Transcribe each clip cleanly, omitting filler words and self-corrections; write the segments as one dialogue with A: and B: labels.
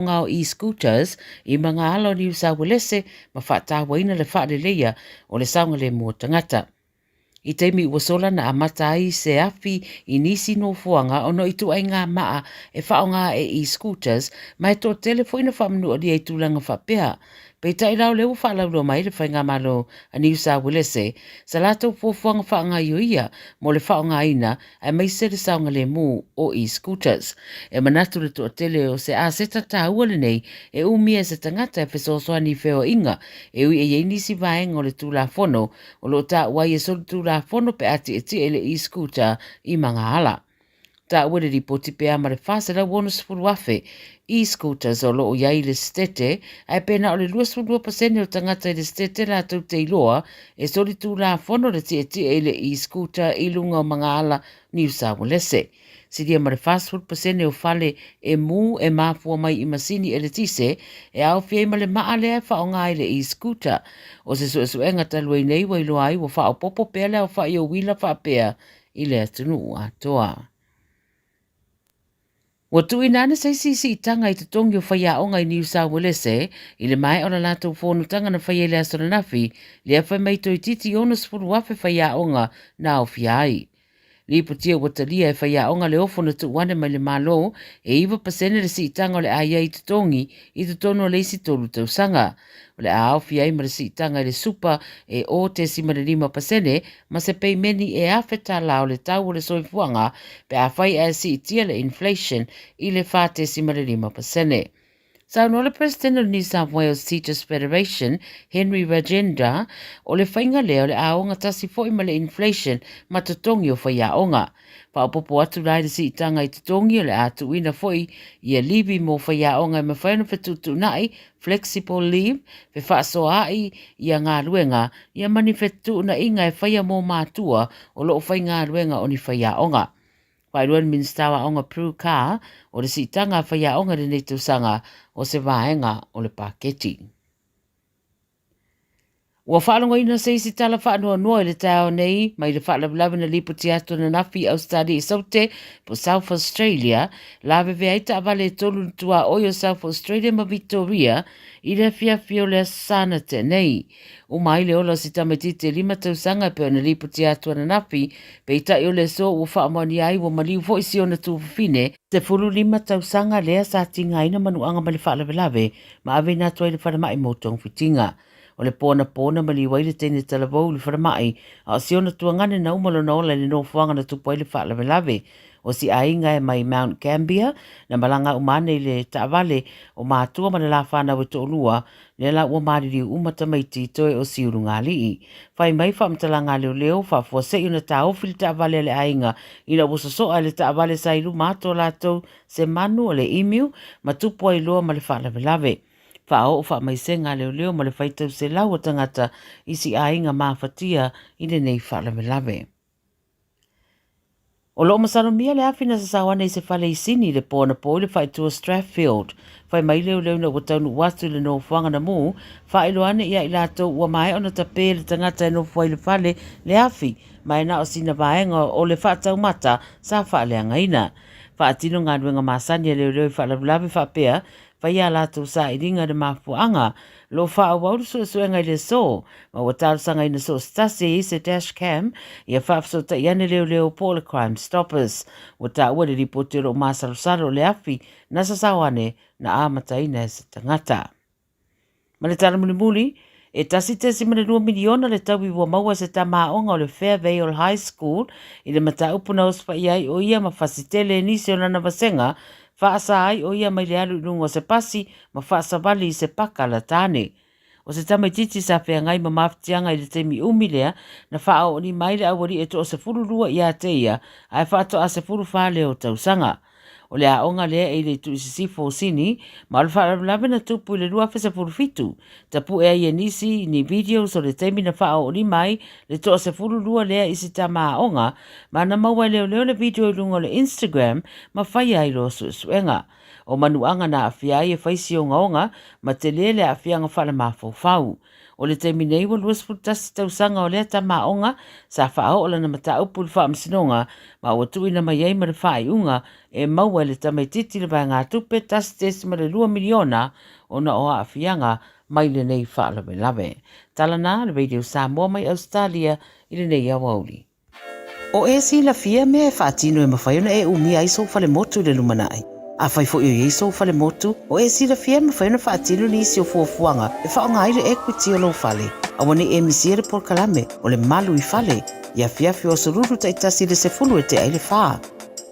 A: ngau e-scooters I mga ala o New South Wales ma whaatawaina le whaaleleia o le saunga le mua tangata. I teimi wasola na amata ai se afi I nisi no fuanga o no I tu ai ngā maa e whaonga e e-scooters mai tō telefoina whamanu o di ai tūlanga whapea. Pei tai lau leo whaalaulo mai le whainga malo a New South Wales sa lato fuanga whaonga ia mo le whaonga ina ai mai se le saunga le mu o e-scooters. E manatu le tō tele o se a seta tā ua le nei e umia se tangata e whesosoani wheo inga e ui e nisi vaenga o le tūla whono o lo tā wai e solu tūla whono pe ati e ti e le e-scooter I mga ala. Tā ua le ripoti pe ama le whasera wono sifuru afe e-scooters o loo iai le stete ai pena o le 2% o tangata I le stete la tau te iloa e soli tūla whono le ti e le e-scooter I lunga o mga ala New South Wales. Siria ma le 4% o fale e mu e mafua mai I masini e le tise e au fie ma le maa lea whaonga I le e-scooter o se suenga talua I nei wa ilo ai wa whao popo pea lea o wha I o wila wha pea I le atunu atoa. Wa tui nana sei sisi tanga I tutongi o whaia onga I New South Wales I le mai o la lato whonu tanga na whaia le astronafi le a whai mai toi titi ono spuru wafe whaia onga na o fiai. Li putia watalia e whaia onga le ofo na tuwane mai le malo e iwa pasene le si tanga o le aia I tutongi I tutono le isi tolu tau sanga. O le a au fiai ma le si tanga le supa e o te si ma le 5% ma se pei meni e awheta la o le tau o le soifuanga pe a whai e si tia le inflation I le wha te si ma le 5%. Sa no le President of New South Wales Teachers Federation, Henry Ragenda, o le whainga leo le aonga tasi fo ma le inflation ma tutongi o whaia onga. Pa opopo atu rai si itanga I tutongi o le atu ina foi I a libi mo whaia onga I mawhaina whetutu nai, flexible leave, fe whaaso ai I a ngā ruenga, I a mani whetu na inga e whaia mō mātua o loo whai ngā ruenga o ni whaia onga. Whairuan minstawa onga pru ka o le si itanga whaia onga le nei sanga o se vaenga o le paketi. Ua whaalonga ina se isi tala whaanua noa I le tau nei, mai le whaalawalawe na lipoti atu na nafi Australia I saute po South Australia, lawe vea ita avale tolu tua oio South Australia ma Victoria, I le fia le sana te nei. Umai le ola si tamatite 5 tausanga pe ona lipoti atu na nafi, pe ita I ole so ua whaamani ai ua maliu fo isi ona tūwhine, te fulu 5 tausanga lea sa tinga ina manuanga ma le whaalawalawe, ma ave nā toi le wharamai motong fitinga. O le pona ma li waile tene talavou le wharamai, a si ona tuangane na umalo na ola le no fuanga na tupai le whaalawelawe. O si ainga e mai Mount Gambier, na malanga umane le taavale o mātua mana la whana wa tōlua, le la ua mariri umata mai titoe o si urunga lii. Whai mai whamtalanga leo whafua se una taofi le taavale le ainga, ina wasosoa le taavale sa ilu mātua lātou se manu o le email, ma tupua I loa ma le whaalawelawe. Whao o wha mai senga leo ma le whaitau se lau o tangata isi ainga mawhatia I le nei whaalawelawe. O loo masano mia le awhina sa sawane se whale I sini le pōna pō le whaitua Strathfield. Whai mai leo na wataunu watu le no whanga na mū, whaelo ane ia I lato ua mai ona tapē le tangata e no whai le whale le awhi, mai na o sina vaenga o le whaatau mata sa whaaleanga ina. Whaatino ngā nuenga māsania leo I whaalawelawe whapea, whai a lato sa I ringa de mafuanga, lo wha wauru suenga I le so, ma wataru sanga ina so stasi I se dash cam, ia whaafso ta iane leo po le Crime Stoppers. Wata ua le ripoti o māsarosaro le afi, nasa sawane na amata ina se tangata. Ma le tala muli, e tasi tesi mana 2 miliona le tau I ua maua se ta maonga o le Fairvale High School, I le mata upuna o spa iai o ia ma fasitele nisi o nana vasenga, whaasa ai o ia mai le alu nungo se pasi ma whaasa wali I se paka la tāne. O se tamaititi sa whea ngai ma mawhitianga I le temi umilea na wha o ni mai le awari e to o se fururua I a te ia ai whaato a se furu whale o tausanga. O le aonga lea e le tu isi fo sini, ma le whaalawe na tupu le rua whesa furufitu. Tapu e ai nisi ni videos o le temi na wha o ni mai le to o se fururua lea isi ta aonga, ma na maua leo le video I lungo le Instagram ma whai ai lo suenga. O manuanga na afia e faisi o ngaonga, ma te lele afia nga whale mafau. O le te minei wa luas futasi tausanga o lea ta maonga, sa whao o lana mata upu le wha amsinonga, ma o tuina mai ei ma le wha unga, e maua le tamai titi le vai ngā tupe tasi tesi ma le 2 miliona, o na o afianga mai le nei wha lawe lawe. Tala nā le Radio Samoa mai Australia, i le nei awauli. O e si la fia mea e whaatino e mawhaiona e umia iso whale motu le lumanai. A whai fo i iso whale motu, o e si la fia mawhaiona whaatino ni isi o fuafuanga, e whaonga aile equity o lo whale. A wane e misia le por kalame, o le malu i whale, ia fiafi o soruru taitasi le se fulu e te aile whaa.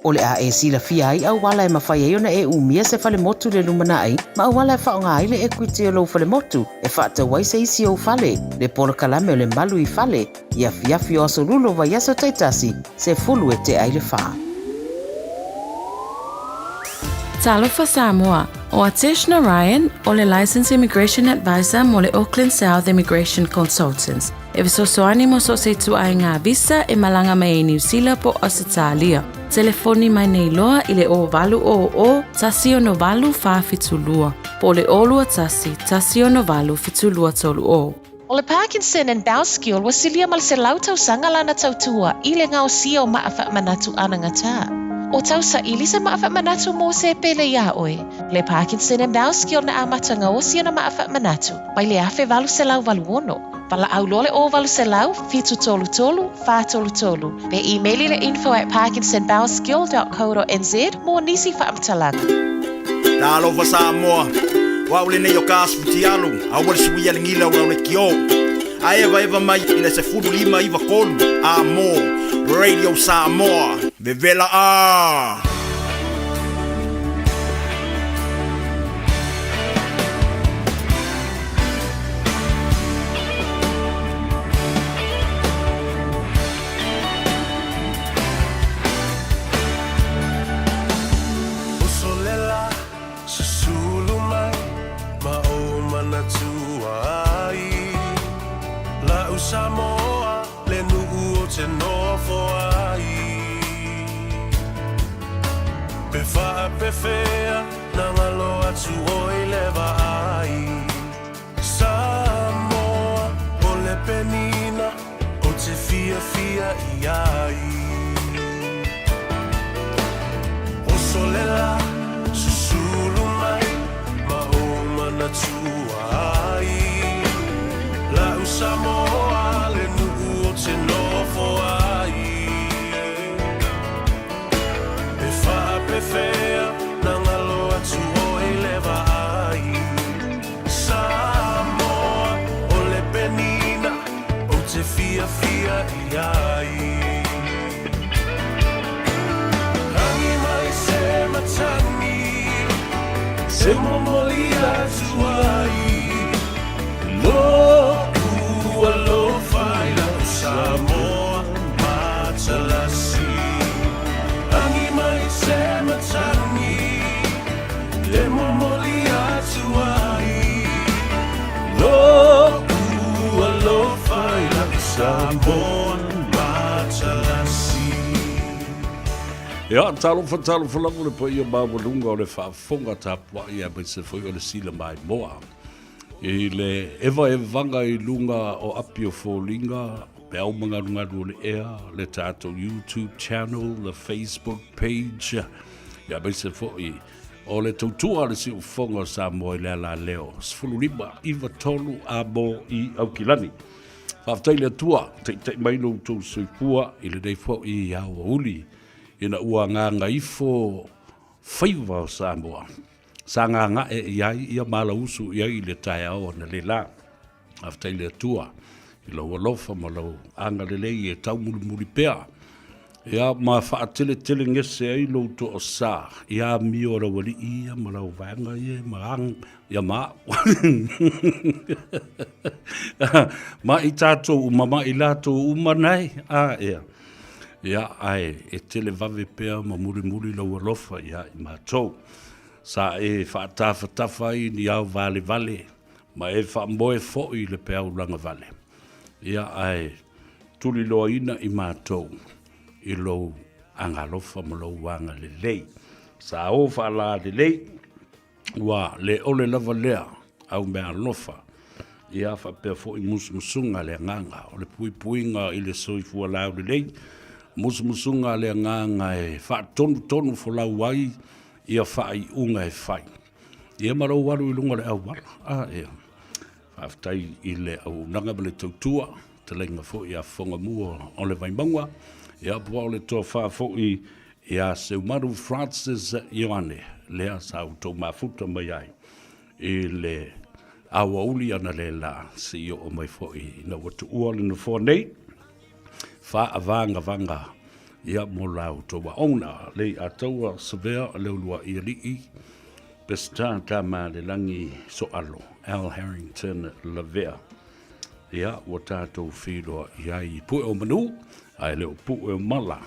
A: O le a e si la fia ai au wala e mawhaiona e umia se whale motu le lumanai, ma au wala e whaonga aile equity o lo whale motu, e whaata wai se isi o whale, le por kalame o le malu i whale, ia fiafi o soruru wa yaso taitasi, se fulu e te aile whaa.
B: Talofa Samoa, o Ateshna Ryan, o le Licensed Immigration Advisor mo le Auckland South Immigration Consultants. E visosoani mo so se tuai ngā visa e malanga mai e New Zealand po Australia. Telefoni mai nei loa i le o valu o tasio no valu wha fitulua. Po le olua tasio no valu fitulua tolu o.
C: O le Parkinson and Bowel Skill wasilia mal se lautau sanga lana tautua i le ngau sio maafa manatu anangata. O tausa ili se maafa manatu mo se pele ia oe. Le Parkinson and Bowel Skill na amatanga o sio na maafa manatu. Mai le afe valu se lau valu ono. Vala au lole o valu se lau, fitu tolu tolu, fa tolu tolu. Be emaili le info@parkinsonbowelskill.co.nz mo nisi fa amtalanga.
D: Talo fa Samoa. Wa ule ne yo kasu tialu, awal suia le ngila wa le kio. Aeva eva mai ina se fudu lima iva kolu. Amo, Radio Samoa, Vevela a.
E: Samoa, le nu'u o te nofo ai. Pe wha pe whea, na ngalo atu o i lewa ai. Samoa, o le penina, o te fia fia i ai. O solela, susulu mai, ma o manatua ai. La u Samoa, le nu'u o te nofo ai. Pe wha pe whea, na ngalo atu o i lewa ai. Samoa, o le penina, o te fia fia i ai. Hangi mai se matangi, se momoli atu ai. Alofa ila Samoa matalasi. Angi mai se matangi, le momoli atu ai. Alofa ila Samoa matalasi.
F: Ja, talofa langu le po ia mawalunga o le whaafonga tapua ia mai se foi o le sila mai moa. I le eva vanga i lunga o apio fōlinga, pe au mga rungaru le ea, le tātou YouTube channel, the Facebook page, ia mai se foi o le tautua le si ufonga sa moa i la leo, sfulurima iwa tolu a mo i Aukilani. Whaftai le tua, te maino tau soipua, i le dei fo i au uli, ina ua ngā Gagaifo Faiva o Samoa. Sa ngā e iai ia mala usu iai le tae ao na le la. Aftai le tua, i lau alofa ma lau anga le lei e tau muri pea. Ia ma whaatele ngese ai lau to o sa. Ia mi o rawali ia ma lau vanga ia ma ang. Ia ma. Ma i tātou umama i lātou umanai. Ia. Ia ai e tele vave pea ma muri lau alofa ia i mātou. Sa e whaatafa ni au vale, ma e whaamboe fo'i le pea ulanga vale. Ia ai tuli loa ina i mātou, i lou angalofa ma lou wanga le lei. Sa o whaala le lei, Wa le ole lava lea au mea lofa. Ia fa pe fo I musunga le nganga o le puinga I le soifua lau le lei. Musunga le nganga e fa tonu fo lau ai ia fa I unga e fai. Ia marau waru I lunga le au wala. Ia. Fa aftai I le au nanga le tautua. Te lenga fo ia fonga mua o le vaimangwa. Ia pua o le toa fa fo ia se umaru Francis Ioane. Lea sa utou mafuta mai ai. I le awa uli ana le la si o mai foi na watu ua le nufo nei. Fa vanga ia mo lau toa ona le ataua severe le ulua I rii. Pesta tama le langi so alo. Al Harrington Lavea. Ia watato whiloa iai pue o manu. Ai leo pue o mala.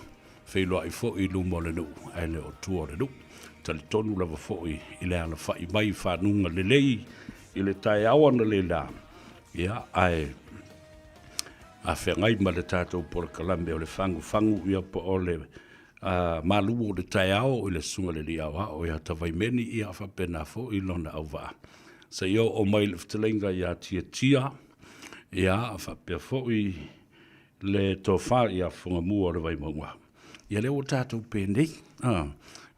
F: Whiloa I foi lumo le nu. Ai leo tua le nu. Tali tonu lava foi I le ala fai mai whanunga le lei I le tai awana le la. Ia ai a whengai ma le tātou por kalambe o le fangu ia po o le malu o le tai ao I le sunga le liawa o ia tawai meni ia whapena fo I lona au waa. Sa io o mai le ftelenga ia tia ia a whapea fo I le tofa ia whunga mua o le vai maunga. Ia leo o tātou penei.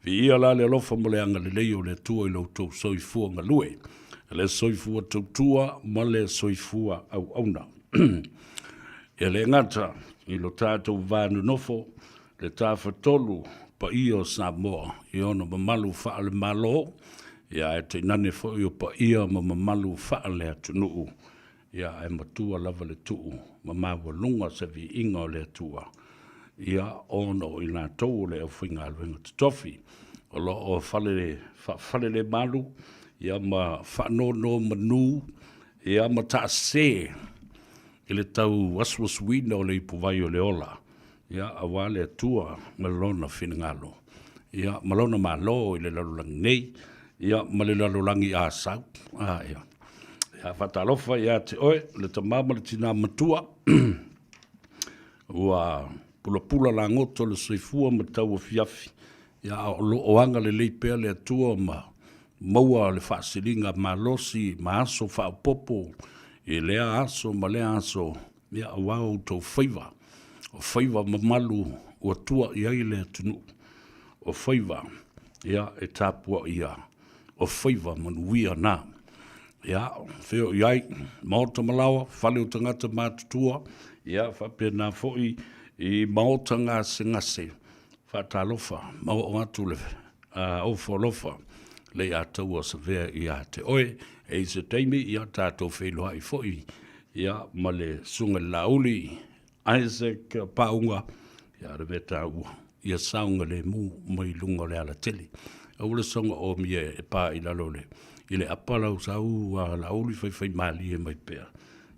F: Vi ia la le alofa mo le anga le leo le tua I lo tau soifua ngalue. Le soifua tautua ma le soifua au auna. Ia le ngata I lo tātou vānu nofo le tāwha tolu pa I o Samoa. I ono mamalu wha le malo. Ia e te nane fo I o pa ia ma mamalu wha le atunuu. Ia e matua lava le tuu. Mamawa lunga se vi inga o le atua. Ia ono I nā tau le au whinga aluenga te tofi. O lo o whale le malu. Ia ma whanono manu. Ia ma ta se. I le tau waswina o le ipuvai o le ola. Ia awa le atua malona whinangalo. Ia malona malo I le lalulangi nei. Ia ma le lalulangi a sau. Ia. Ia whatalofa ia te oe. Le tamama le tina matua. Ua pula la ngoto le soifua ma tau o fiafi. Ia o anga le leipea le atua ma maua le whaasilinga ma losi ma aso whaapopo. I lea aso ma lea aso. Ia awao tau Faiva. O Faiva mamalu o atua ia I le atunu. O Faiva ia e tāpua ia. O Faiva manuia nā. Ia whio iai maota malawa. Whale o tangata mātutua. Ia whapena foi I maota ngā sengase. Whatalofa, mau o atu le aufolofa, le a taua sa vea I a te oe, e se teimi I a tātou wheloa I foi, ia ma le sunga lauli, Isaac Paunga, ia re veta ua, ia saunga le mu mai lunga le ala tele. A ule songa o mia e pā I lalole, I le apala o sa ua lauli whai mali e mai pēr.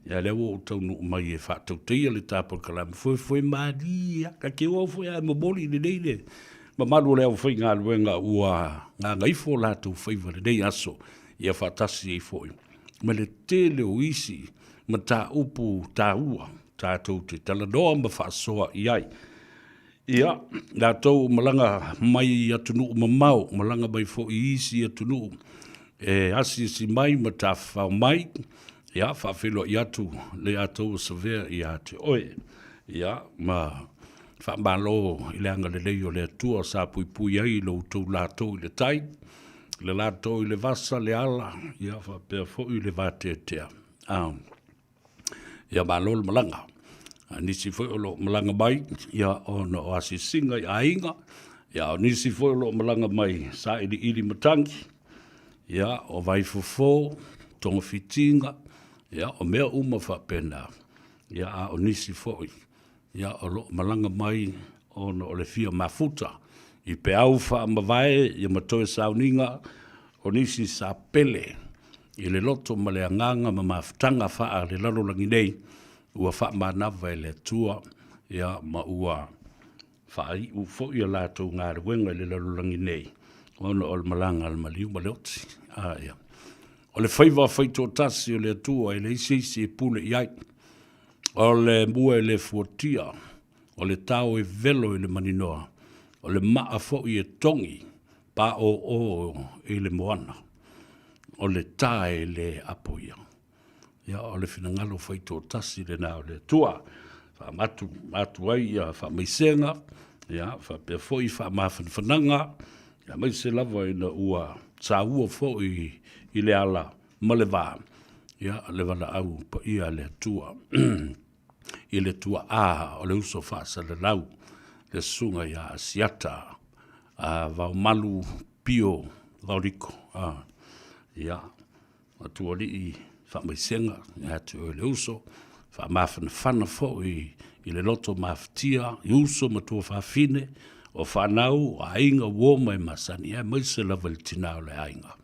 F: Ia leo o tau no mai e whātau teia le tāpau kalama. Foi maari, ka ke o foi a maboli le neile. Ma malu leo foi ngā luenga ua ngā Gagaifo lātou Faiva le nei aso. Ia whātasi e foi. Ma le tele o isi, ma tā upu tā ua, tātou te talanoa ma whaasoa iai. Ia, lātou malanga mai atunu mamau, malanga mai fo I isi atunu. E asi mai ma tā whao mai. Ia, whawhelo I atu, le atou severe I ate oe. Ia, ma whamalo I le anga le leo le atua, sa pui ai lo tau lātou I le tai, le lātou I le vasa, le ala, ia, whapea fo I le vātetea. Ia, malo le malanga. Nisi fo I lo malanga mai, ia, ono o asi singa I ainga, ia, nisi fo I lo malanga mai, sa ili matangi, ia, o vai fofo, tonga fitinga, ia o mea uma whapena. Ia a o nisi foi. Ia o lo malanga mai o le fia mafuta. I pe au wha mawai, ia matoe sauninga, o nisi sa pele. I le loto ma le anganga ma mafutanga wha le lalolangi nei. Ua wha manawa le tua. Ia ma ua wha i u fo ia lātou ngā rewenga le lalolangi nei. Ono o le malanga al maliu maleoti. Ia. O le Faiva whaito tasi o le atua e le isi e pule iai. O le mua e le fuatia. O le tau e velo e le maninoa. O le maa fo I e tongi. Pa o e le moana. o le tae le apoia. Ia o le finangalo fai tō tasi le nā o le tua. Wha matu ai ia wha meisenga, ia wha pia foi wha mawhanwhananga, ia mai se lava ina ua sa ua foi i le ala malewā. Ia le wala au pa ia le tua. I le tua a o le uso whaasa le lau, le sunga ia asiata, vau malu pio vauriko. Ia, atua li i wha meisenga, ia tu o le uso, wha mawhanwhana fo i le loto mawhatia, i uso matua whawhine, o whanau a inga woma i masani, ia mai se lava le tina o le ainga.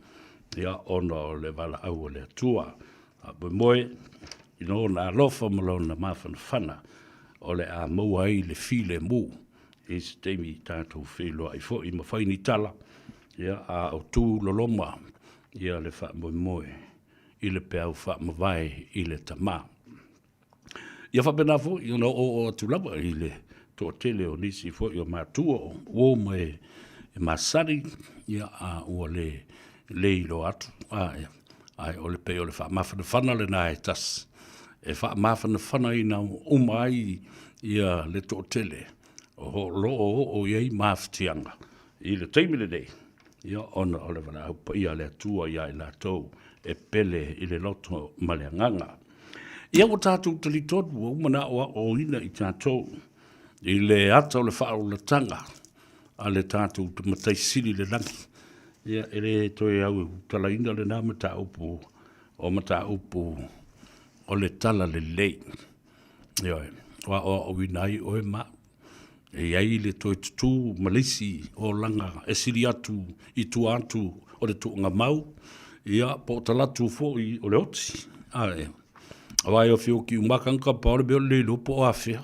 F: Ia, ona o le wala au o le atua. Boi moe, i no na alofa malona mawhanwhana, o le a maua i le file mu, i se teimi tātou whiloa i fo i mawhaini tala, ia a o tū loloma, ia le wha moe moe, i le peau wha mawai i le tamā. Ia wha pena fo, i no o tulawa i le tō tele o nisi fo i o mātua o me e masari, ia a ua le ilo atu, ai o le pe o le wha mawhanawhana le nā e tas, e wha mawhanawhana i nā umai ia le tō tele, o loo o iei mawhatianga, i le teimi le nei, ia ona o le wana haupa ia le atua ia i la tau, e pele i le loto maleanganga. Ia o tātou talitotu o umana o ina i tātou, i le ata o le wha o le tanga, a le tātou te matai siri le langi. Ia ere toi au talaina le nā mata upu, o mata upu o le tala le lei. Ia wa o winai o e ma, e iai le toi tutu malisi o langa e siri atu i tu atu o le tuunga mau, ia po talatu fo i o le oti. Awai o fio ki umakanka pa o le beo le lupo o awhia.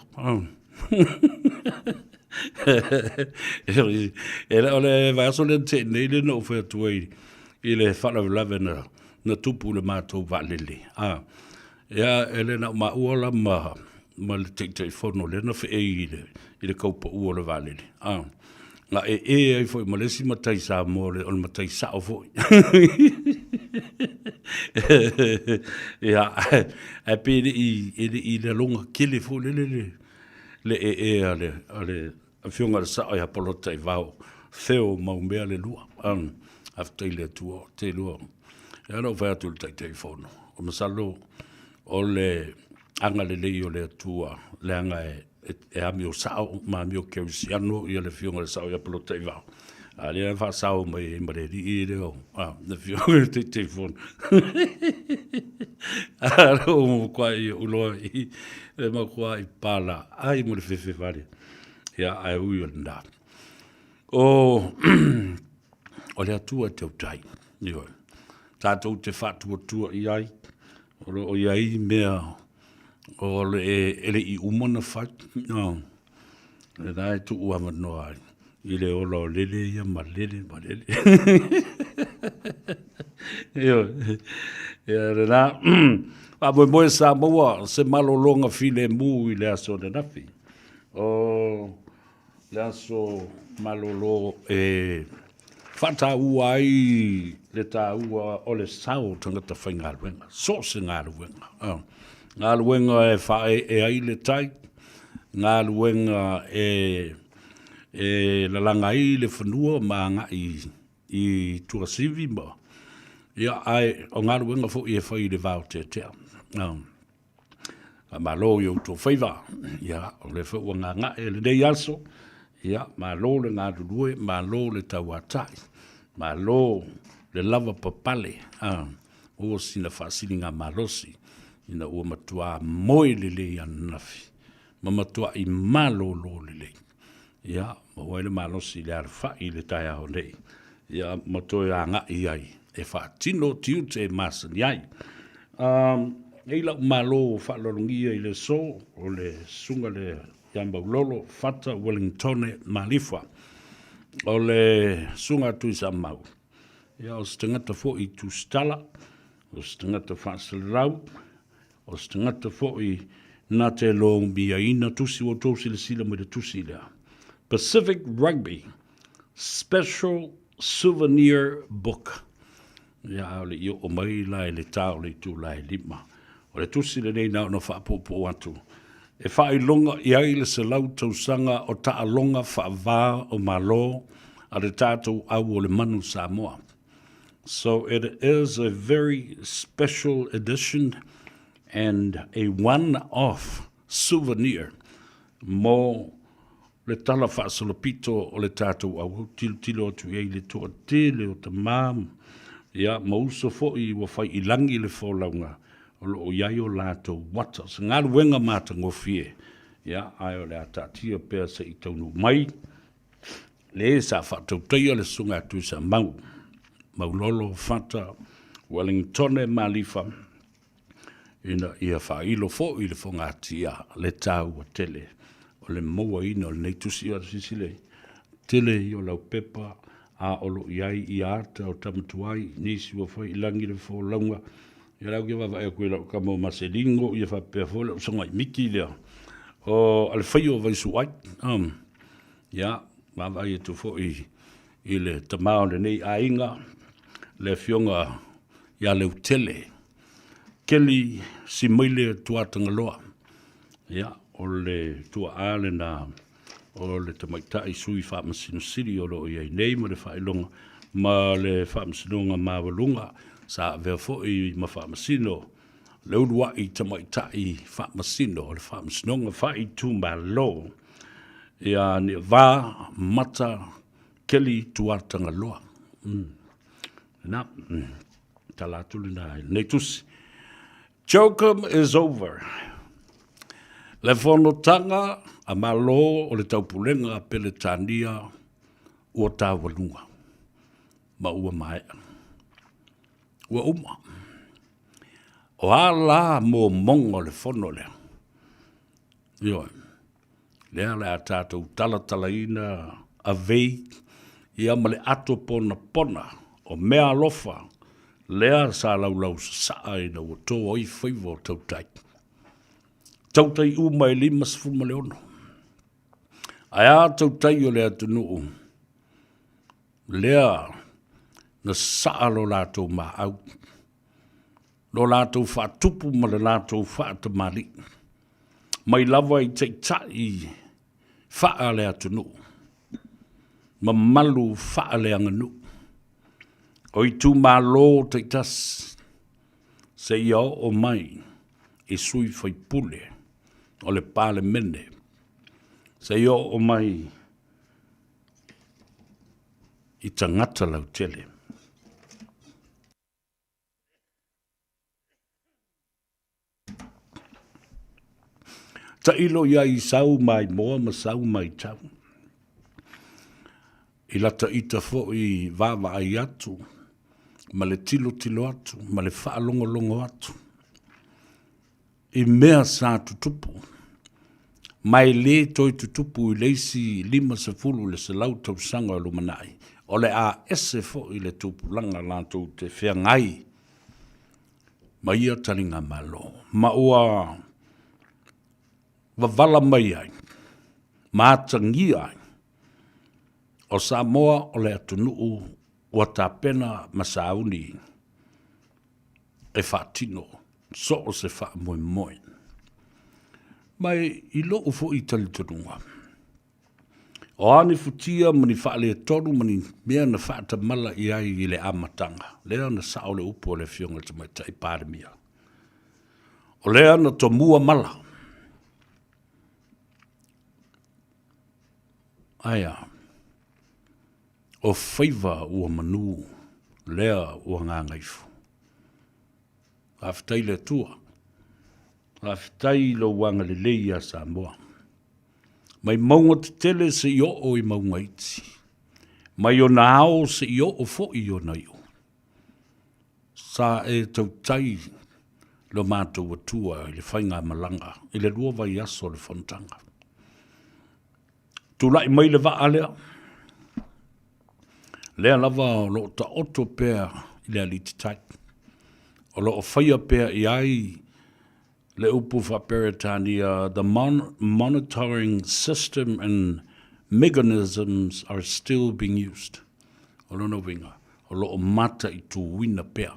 F: Ele o le vaso le te nei le no whea tuai i le whanawelawe na tupu le mātou waalele. Ia ele na maua ma le teitei whono le na whea i le kaupa ua le waalele. Nga ai fwoi malesi matai sa mo le o le matai sa o fwoi. Ia, e pere i le longa kele fwoi le ale a fionga sa o apolota i vau theo mau mea le lua after le tua te lua e no vai tu te telefono o masalo o le anga le o le tua le anga e a mio sao ma mio ke usiano i le fionga sa o apolota i vau ale fa sao mai mare di le o le fionga te telefono o quai ulo i le ma quai pala ai mo le fefe vale ia ai ui o nda. O le atua te utai. Io. Tātou te whātua tua i ai. O iai mea o le ele i umana whai. Le nai tu ua manoa ai. I le ola o lele ia ma lele. Io. Ia le nā. A moe Samoa se malolonga file mu i le aso de nafi. O le aso malolo whata ua ai le tā ua o le sao tangata whai ngā luenga. So se ngā luenga. Ngā luenga e whae e ai le tai. Ngā luenga e lalanga i le whanua ma ngā i tuasivi ma. Ia ai o ngā luenga fo i e whai le vau te tea. Malo yo to Faiva. Ia o le whua ngā e le nei aso. Ia, malo le ngā rurue, malo le tauatai, malo le lava papale, o sina whaasini ngā malosi, ina ua matua moe lele i anafi, ma matua i malo lo lele. Ia, ma wai le malosi le arwha i le tai aho nei. Ia, matua i anga i ai, e whaatino tiu te masani ai. Ei lau malo whaalolongia i le so, o le sunga le Yamba Ulolo, Fata, Wellingtone, Malifwa. O le sunga tui sa mau. Ia o stangata fo i tu stala, o stangata whaasalarau, o stangata fo i nā te lo mia ina tusi o tōsi le sila mo le tusi lea. Pacific Rugby, Special Souvenir Book. Ia o le i o mai lai le tau le tu lai lima. O le tusi le nei nao no whaapopo atu. E whailonga i ai le se lau tausanga o taalonga whaavā o malo a le tātou au o le manu Samoa. So it is a very special edition and a one-off souvenir mo le tala whaasolopito o le tātou au tilo atu i le toa tele o ta mam. Ia mauso fo i wa whai ilangi le wholaunga o lo iai o lātou wata. So ngā ruenga māta ngofie. Ia ai o le atatia pēr se i taunu mai. Le sa whatau teia le sunga atu sa mau. Maulolo whata Wellingtone malifa. Ina ia whailo fo i le whangatia le tāua tele. O le moa ina o le neitusi o sisile. Tele i o lau pepa. A olo iai i ata o tamatuai, nisi wa whai ilangi le wholaunga. Ia rau kia wawa e koe lau kamo maselingo, ia whapea whola o songa i miki lea. O ale whai o vaisu ai. Ia, wawa e tu fo i le tamao le nei a inga, le fionga ia leu tele. Keli si maile tuatanga loa. Ia, o le tua ale na... o le tamaitai sui whaamasino siri o lo iai nei ma le whailonga ma le whaamasinonga mawalunga sa vea fo i ma whaamasino le urua i tamaitai whaamasino o le whaamasinonga whai tu ma lo ia ni wā mata keli tuatanga loa na talatuli na nei tusi Jokum is over. Le whanotanga a malo o le taupulenga a peletania ua tāwalunga. Ma ua mai. Ua uma. O a la mō mongo le whono lea. Ioi. Lea le a tātou talatalaina a vei ia ma le ato pona pona o mea lofa. Lea sa laulau sa aina ua tō oi Faiva o tautai. Tautai umai lima sfuma leono. Aia tautai o lea tunuu. Lea na saa lo lātou ma au. Lo lātou whaatupu ma le lātou whaatamari. Mai lava i tei tai whaa lea tunuu. Ma malu whaa lea nganu. O i tu ma lo tei tas. Se iau o mai i sui whai pule. O le pāle mene. Se iau o mai i tangata lau tele. Ta ilo ia i sau mai moa ma sau mai tau. I lata ita fo i vava ai atu. Ma le tilo atu. Ma le wha longo atu. I mea sa tutupu. Mai le toi tutupu i leisi 5 le se lau tau sanga o lumanai. O le a ese fo i le tupulanga lātou te whea ngai. Ma ia talinga malo. Ma ua wavala mai ai. Ma atangi ai. O Samoa o le atunuu ua tāpena masauni. E whaatino. So o se wha moe moe. Mai i loo fo i tali tonunga. O ane futia mani wha le tonu mani mea na wha tamala i ai i le amatanga. Lea na sao le upo le fionga te mai tai pāremia. O lea na to mua mala. Aia. O Faiva ua manu. Lea ua Gagaifo. Aftai le tua. Aftai lo wanga le leia Samoa. Mai maunga te tele se i o i maunga iti. Mai o na ao se i o fo i o na iu. Sa e tau tai lo mātou atua i le whainga malanga. I le rua vai aso le fontanga. Tu lai mai le wa alea. Lea lava lo ta oto pēr i le aliti tai. O lo o whaia pēr i ai le upu whaperetania, the monitoring system and mechanisms are still being used. O lono winga. o lo o mata I tu wina pea,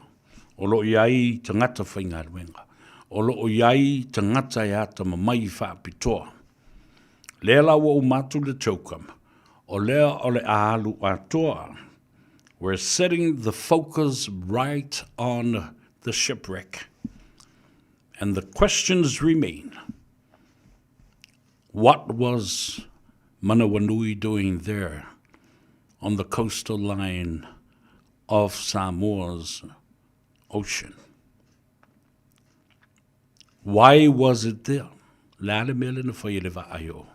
F: o lo iai tangata whainga ruenga, o lo o iai tangata ia ta mamai wha pitoa. Lea la wa umatu le chaukam, o lea o le aalu atoa. We're setting the focus right on the shipwreck. And the questions remain. What was Manawanui doing there on the coastal line of Samoa's ocean? Why was it there? Lale mele na whaielewa aio.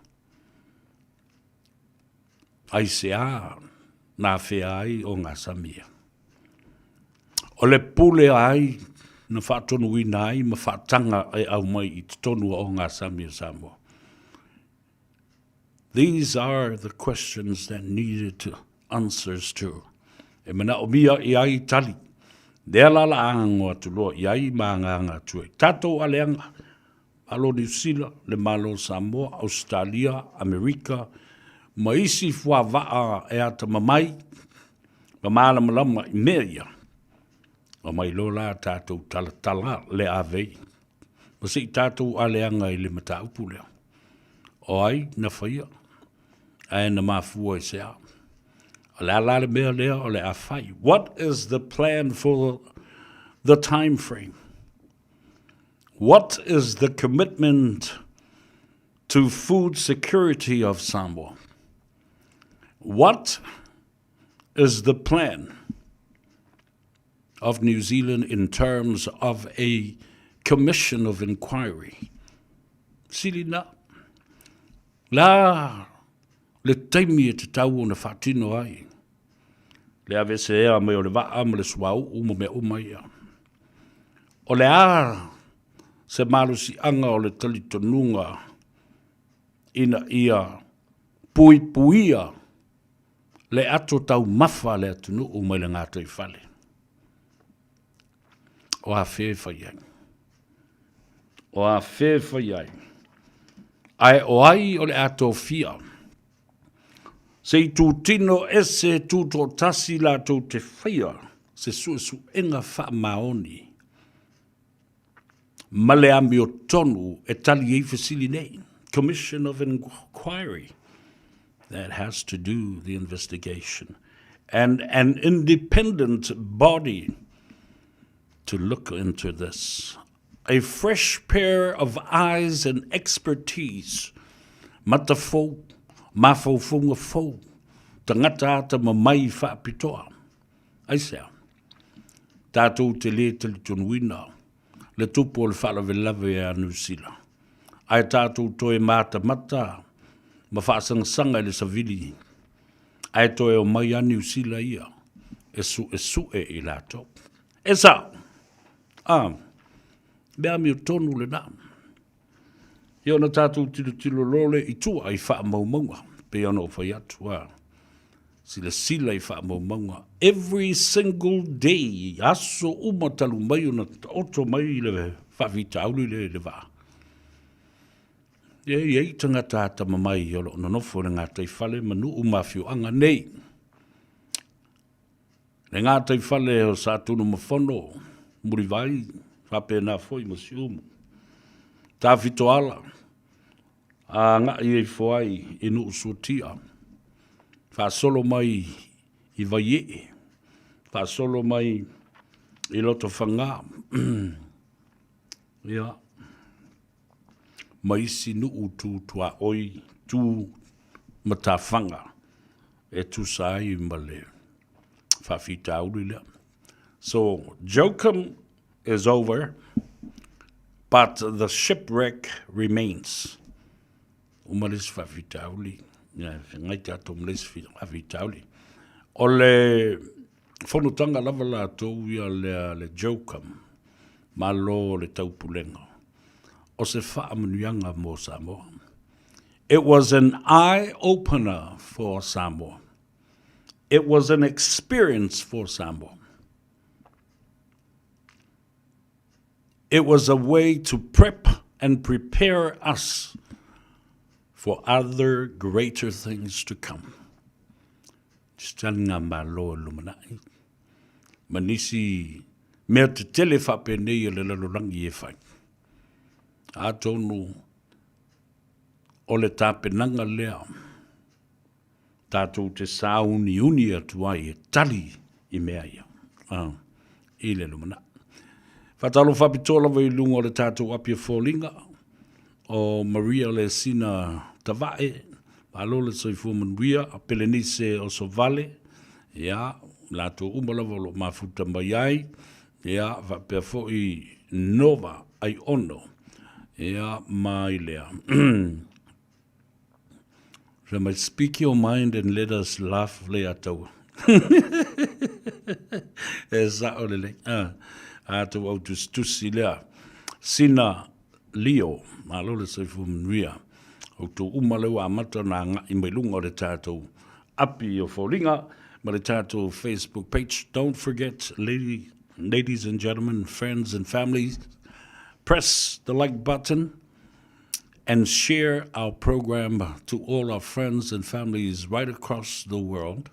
F: Ai se a nā whea ai o ngā samia. O le pule ai na whaatonu ina ai ma whaatanga ai au mai I tonu o ngā samia Samoa. These are the questions that needed answers to. E mana o mia I ai tali. Dea lala ango atu loa I ai maanganga tue. Tatou aleanga. Malo New Zealand, le malo Samoa, Australia, Amerika, maisi fua waa e ata mamai, mamala malama I meia. O mai lola tātou talatala le avei. Masi tātou aleanga I le mata upu leo. O ai na whaia, ai na mafua I sea. O le ala le mea lea o le awhai. What is the plan for the time frame? What is the commitment to food security of Samoa? What is the plan of New Zealand in terms of a commission of inquiry? Silina. La le taimi e te tau o na whaatino ai. Le ave se ea me o le waa me le swau umo me umaia. O le a se malusi anga o le talitonunga ina ia puia le ato tau mafa le atunu o mai le ngātou I whale. O a whewhaiai. O a whewhaiai. Ai o ai o le ato fia. Se I tū tino ese tū tō tasi la tō te whaia, se su enga wha maoni. Male ami o tonu e tali e fasili nei. Commission of inquiry that has to do the investigation. And an independent body to look into this. A fresh pair of eyes and expertise. Matafo, mafofunga fo, tangata ata mamai whaapitoa. Aisea, tātou te le tali tunuina, le tupu o le whalawelawe e a New Zealand. Ai tātou toe mata, ma whaasangasanga le savili. Ai toe o mai a New Zealand ia, e su I lato. E sa, mea mi o tonu le nā. He ona tātou tilo lole I tua I wha maumaunga, pe ona o whai atu sila I wha maumaunga. Every single day, aso umatalu mai ona oto mai le whawita auli le wā. Iei tangata ata mamai o lo nonofo le ngātai whale manu umawhiu anga nei. Le ngātai whale o sātunu mawhono, muri vai, whapena foi masiumu. Tā whito ala, a ngā I whai inu usutia. Wha solo mai I vaie, wha solo mai I loto whangā. Ia. Maisi nuu tu tua oi tu matawhanga e tu sai male whawhita aurila. So Jokum is over, but the shipwreck remains. Umalis whawhita auli. Ngai te ato umalis whawhita auli. O le whanutanga lava la tau ia le Jokum, malo le taupulenga. O se whaamanuianga mo Samoa. It was an eye-opener for Samoa. It was an experience for Samoa. It was a way to prep and prepare us for other greater things to come. Just telling ngā malo lumanai. manisi mea te tele whapenei e le lalorangi e whai. A tonu o le tāpenanga lea, tātou te sāuni uni atuai e tali i mea ia. I le lumana. Whatalo whapitola vai lunga o le tātou apia fōlinga, o Maria le sina Tavae, alo le soifu manuia, a Pelenise o Sovale, ia, lato umalawa lo mafuta mai ai, ia, whapea fo i Nova ai ono, ia, mai lea. So might speak your mind and let us laugh lea tau. E sa o lele. Tau au tusi lea. Sina Leo, malo le soifu manuia. O tu umalau a mata na nga i mai lunga o le tātou api o fōringa, ma le tātou Facebook page. Don't forget, ladies and gentlemen, friends and families, press the like button and share our program to all our friends and families right across the world.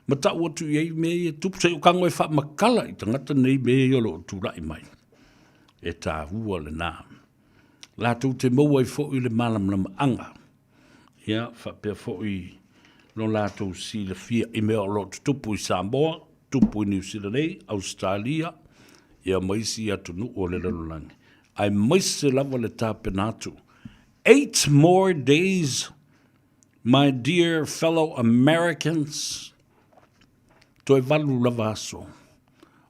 F: Ma ta watu iei me e tupu se ukango e wha makala i tangata nei me e olo tūrai mai. E tā hua le nā. Lātou te maua i fo i le malamlama anga. Ia, wha pia fo i no lātou si le fia i mea olo tupu i Samoa, tupu i New Zealand, Australia, ia maisi atu nu o le lalulangi. Ai maisi lava le tāpenatu. 8 more days, my dear fellow Americans, toi valu lava aso,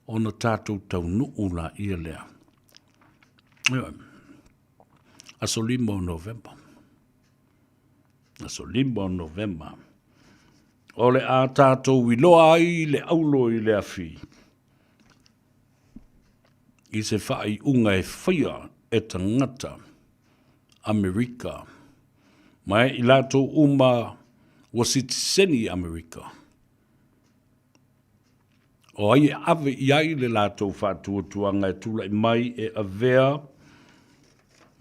F: o na tātou tau nuula ia lea. Aso 5 November. Aso 5 November. O le a tātou wiloa ai le aulo i le afi. I se whai unga e whaia e tangata Amerika. Mai i lato uma wasitiseni Amerika. O ai ave i ai le lato whātuatuanga e tula i mai e avea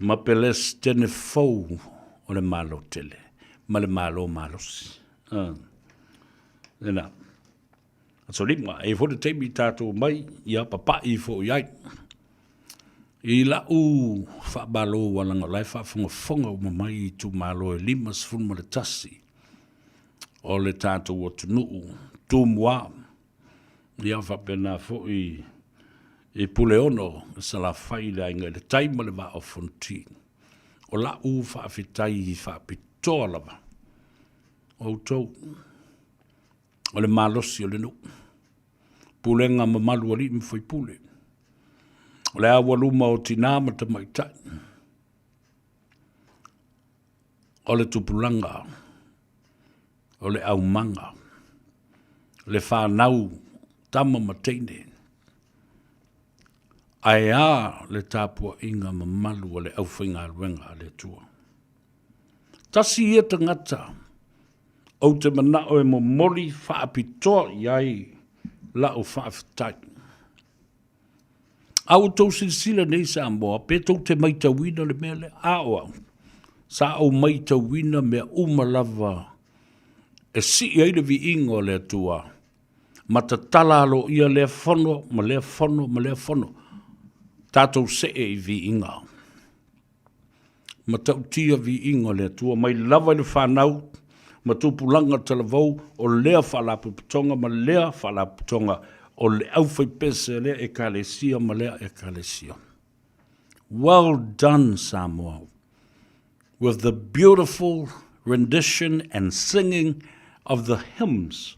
F: ma peles tene fau o le malo tele. Ma le malo malosi. Nena. So lima, e fo te teimi tātou mai i a papa i fo i ai. I la u whaabalo walanga lai whaafonga o mamai i tu malo e 5 sfuma le tasi. O le tātou o tunuu, tu mua. I a whapena fo i pule ono, sa la whai le inga le taima le wa o fonti. O la u whaafitai i whaapitoa lava. O tau. O le malosi o le nu. Pulenga mamalu ali mi foi pule. O le awa luma o tinama ta maitai. O le tupulanga. O le aumanga. Le whanau tama mateine. Ai a le tāpua inga mamalu o le awhinga ruenga le tua. Tasi ia tangata. O te mana o e mo mori whaapitoa iai la o whaafitai. Au tau sinsila nei Samoa, pe tau te maitawina le mea le aoa. Sa au maitawina mea umalava e si ai le vi ingo le tua. Ma ta talalo ia le fono, ma le fono, ma le fono. Tātou se e vi inga. Ma tau tia vi ingo le tua, mai lava le whanau, ma tupulanga talavou, o lea whalapuputonga, ma lea whalaputonga, o le awhai pese lea e kalesia, ma lea e kalesia. Well done, Samoa, with the beautiful rendition and singing of the hymns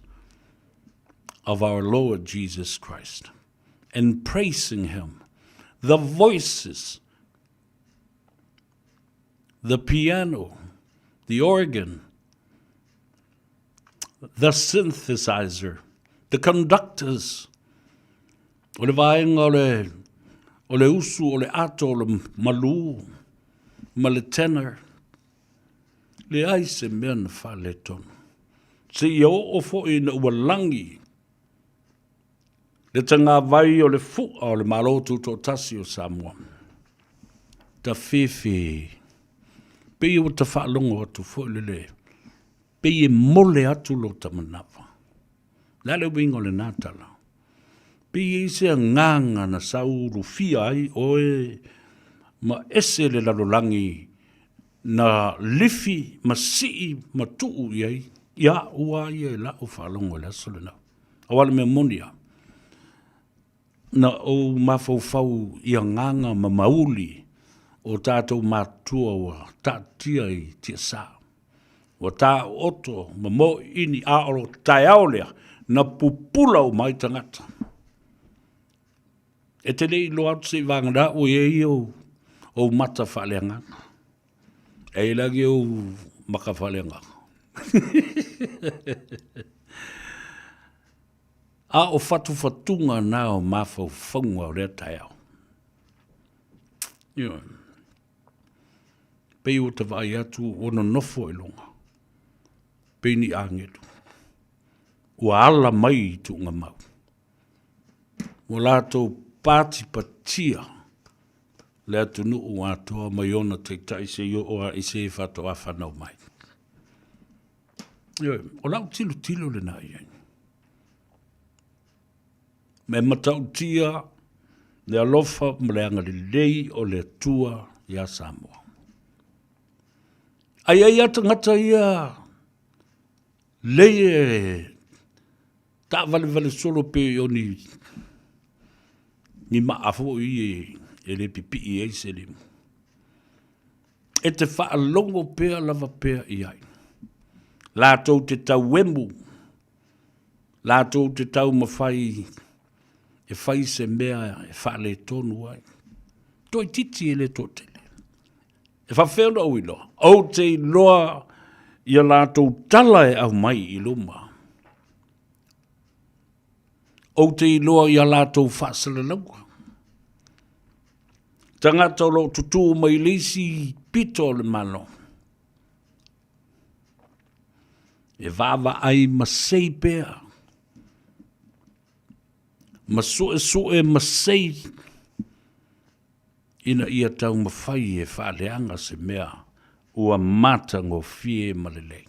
F: of our Lord Jesus Christ, and praising him. The voices, the piano, the organ, the synthesizer, the conductors, o le vaenga o le usu, o le ato, o le malu, ma le tenor, le ai se mea na whale tonu. Se i o fo i na ualangi, le tanga vai o le fua o le malotu to tasi o Samoa. Ta whiwhi, pei o ta whaalongo atu fo i le. Pei e mole atu lo ta manawa. Lale wingo le nātala. Pi se nganga na sauru fia ai oe ma ese le lalolangi na lifi ma sii ma tuu iai ia ua ia la o whalongo le aso le na. Awale me monia na o mafau ia nganga ma mauli o tātou mātua wa tātia i tia sā. Wa tā oto ma mo ini aoro tai aolea na pupula o mai tangata. E te lei lo atu se vangada o e o mata whaleanga. E lagi o maka whaleanga. A o fatu fatunga na o mafau whaunga o rea tai ao. Pei o te vai atu o no nofo e longa. Pei ni angetu. Ua ala mai i tu ngā mau. Ua lātou pāti patia. Le atu nu o atoa mai ona te tai se yo o a ise e whato a whanau mai. O lau tilo le nā iai. Me matau tia le alofa ma le anga le lei o le tua ia Samoa. Ai ata ngata ia lei e ta vale solo pe o ni maafo i e le pipi i e se le. E te wha longo pea lava pea i ai. Lātou te tau wemu. Lātou te tau mawhai e whai se mea e wha le tonu ai. Toi titi e le totele. E wha whewna au ilo. Au te loa ia lātou tala e au mai i luma. Au te loa ia lātou whaasala laua. Tangata lo tutu mai lisi pito le malo. E vava ai masei pea. Masue masei. Ina ia tau mawhai e whaaleanga se mea ua mata ngō fie malele.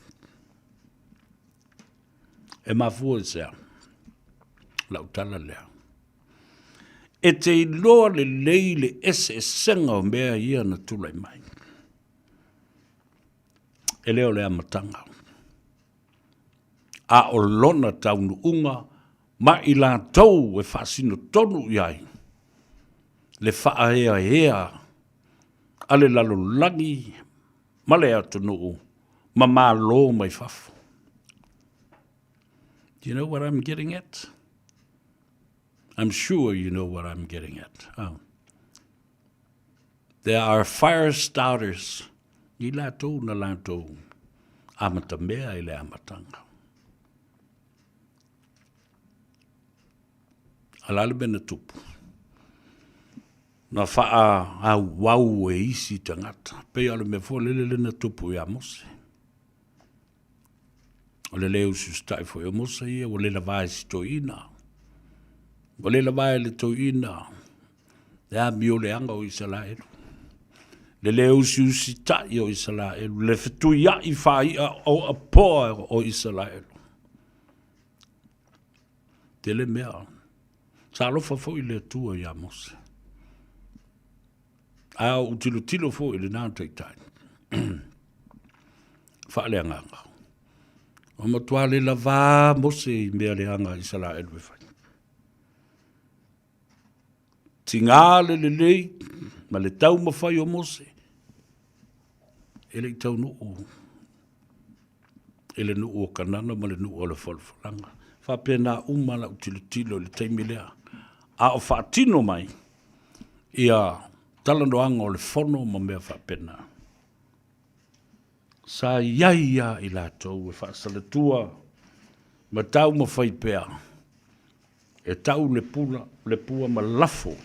F: E mafua e sea. Lau tala lea. E te iloa le leile ese senga o mea ia na tulai mai. E leo lea matanga. A o lona taunu unga ma i la tau e whaasino tonu iai. Le whaahea hea a le lalo langi ma le atunu ma lo mai whafu. Do you know what I'm getting at? I'm sure you know what I'm getting at. Oh. There are fire starters. I lato na lato. Amata mea i le amatanga. Alale bena tupu. Na faa a wau e isi tangata. Pei ale me fo lele na tupu ya mose. O le leo sustai fo ya mose ia. O le la vai si to ina. O le la vai le to ina. Le a mi o le anga o Israelu. Le leo si usitai o Israelu. Le fitu ia i fai o apoa o Israelu. Te le mea. Sa alofa fo i le tua ya mose. A o tilo fo i le nā teitai. Whaale anganga. O matua le lava mose i mea le anga i Israelu e whai. Tingale le lei, ma le tau mawhai o mose. E le tau nuu. E le nuu o kanana, ma le nuu o le whalwhalanga. Whapena umala o tilo le teimilea. A o whaatino mai. Ia talanoanga o le whono ma mea whapena. Sa iaia i lātou e whaasaletua. Ma tau mawhai pea. E tau le pua ma lafo.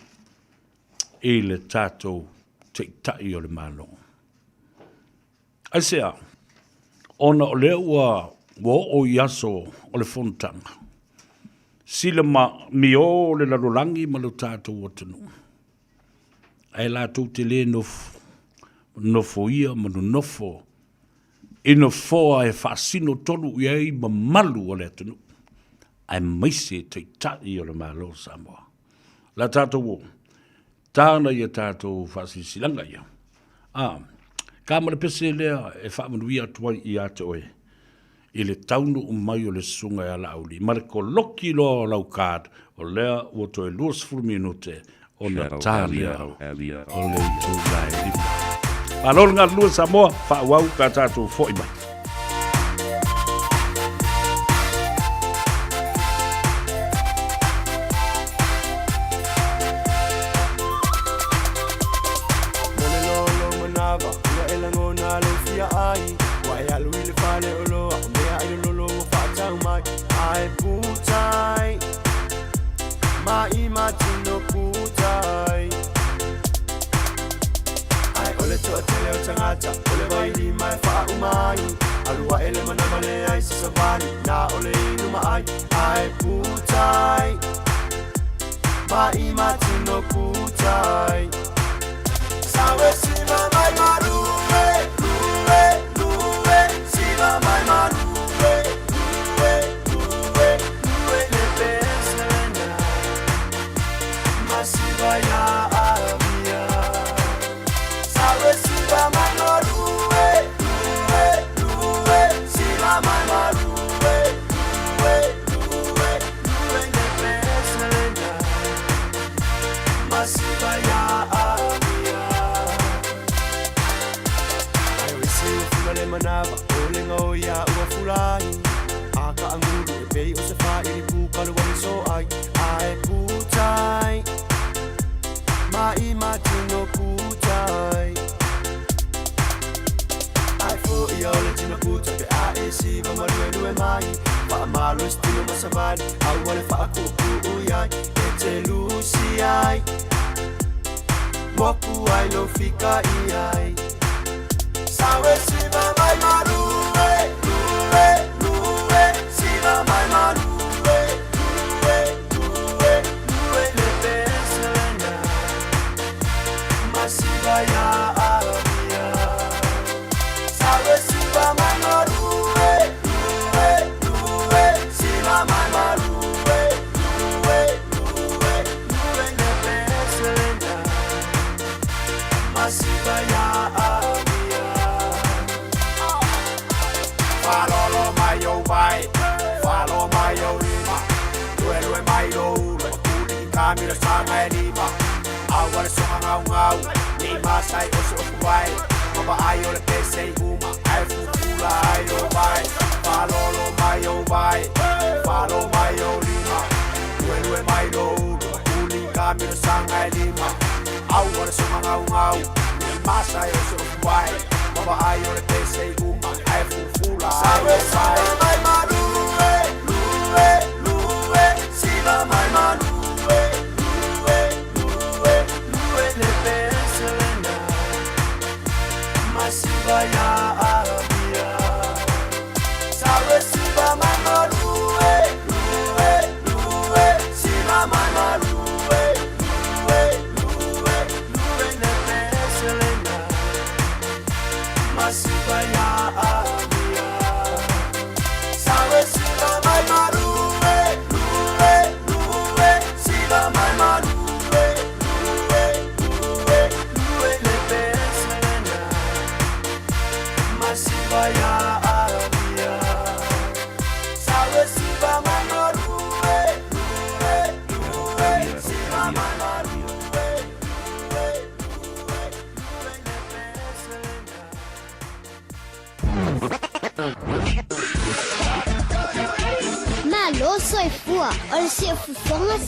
F: E le tātou te tai o le malo. Aisea, ona o le ua o iaso o le fontanga. Sila mi o le lalolangi ma le tātou o tenu. Ai lātou te le nofo ia ma no nofo. E no foa e whaasino tonu iei ma malu o le tenu. ai maise te tai o le malo Samoa. La tātou tāna ia tātou whasisilanga ia. Ka mara pese lea e whaamanuia tuai i ate oe. I le taunu mai o le sunga e ala auli. Mare ko loki loa o lau kād o lea o toi luas furu minute o na tālia o le ulai lipa. Alol ngā lua Samoa, whaawau ka tātou fo i mai.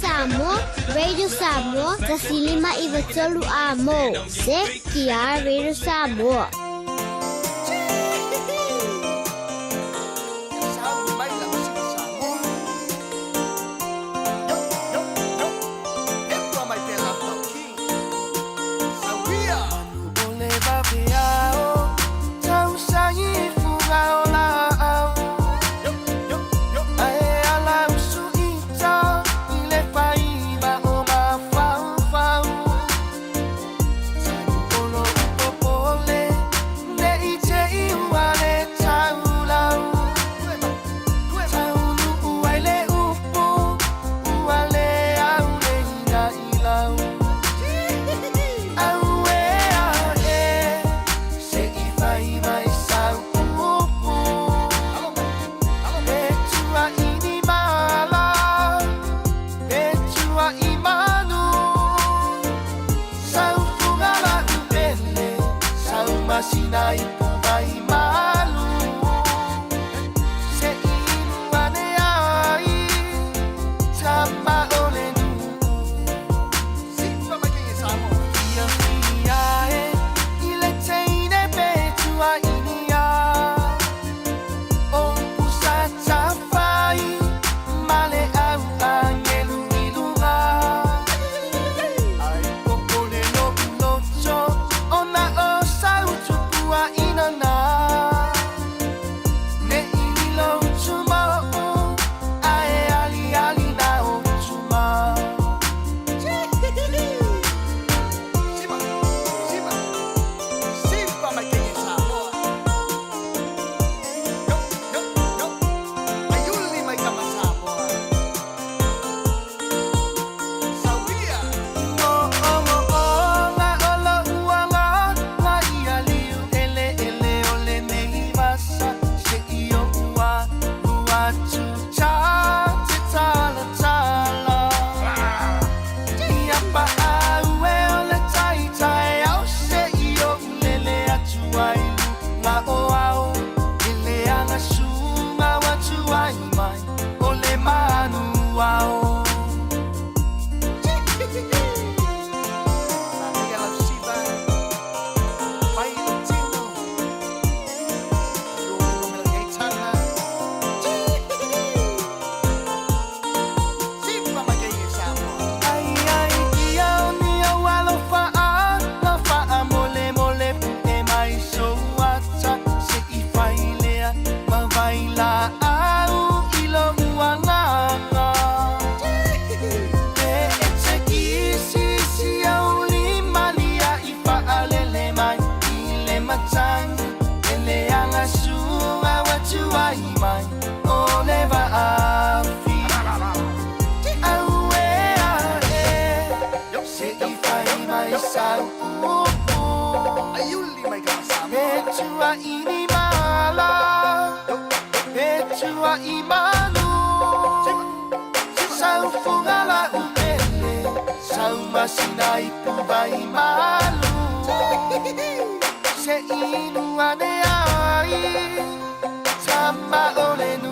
G: Samoa, Radio Samoa, Tasilima Ivatolu Amo, Sekia Radio Samoa.
H: masina ipuai malu se inuane ai sama ole nu Simba makingi samo Ia fiae ile teine betua inia O pusata fai male au angelu ilunga Ai kokone no kulocho ona o sau tupua inana Ne inilo tuma o ae ali ali na o tuma Simba makingi Samoa Yo Ayuli may kama Samoa Souvenir nga olo uanga nga ialiu ele ole meivasa se iyo ua chucha te tala Ia pa aue ole tai tai au se iyo lele atuailu nga o au ele anga sunga watuai mai ole manu au Mai ole va afi aue ae se I fai mai sau Ayuli mai kasa Petua ini mala Petua imanu Sau fungala umele Sau masina ipu vai malu Se inuane ai Sama ole nu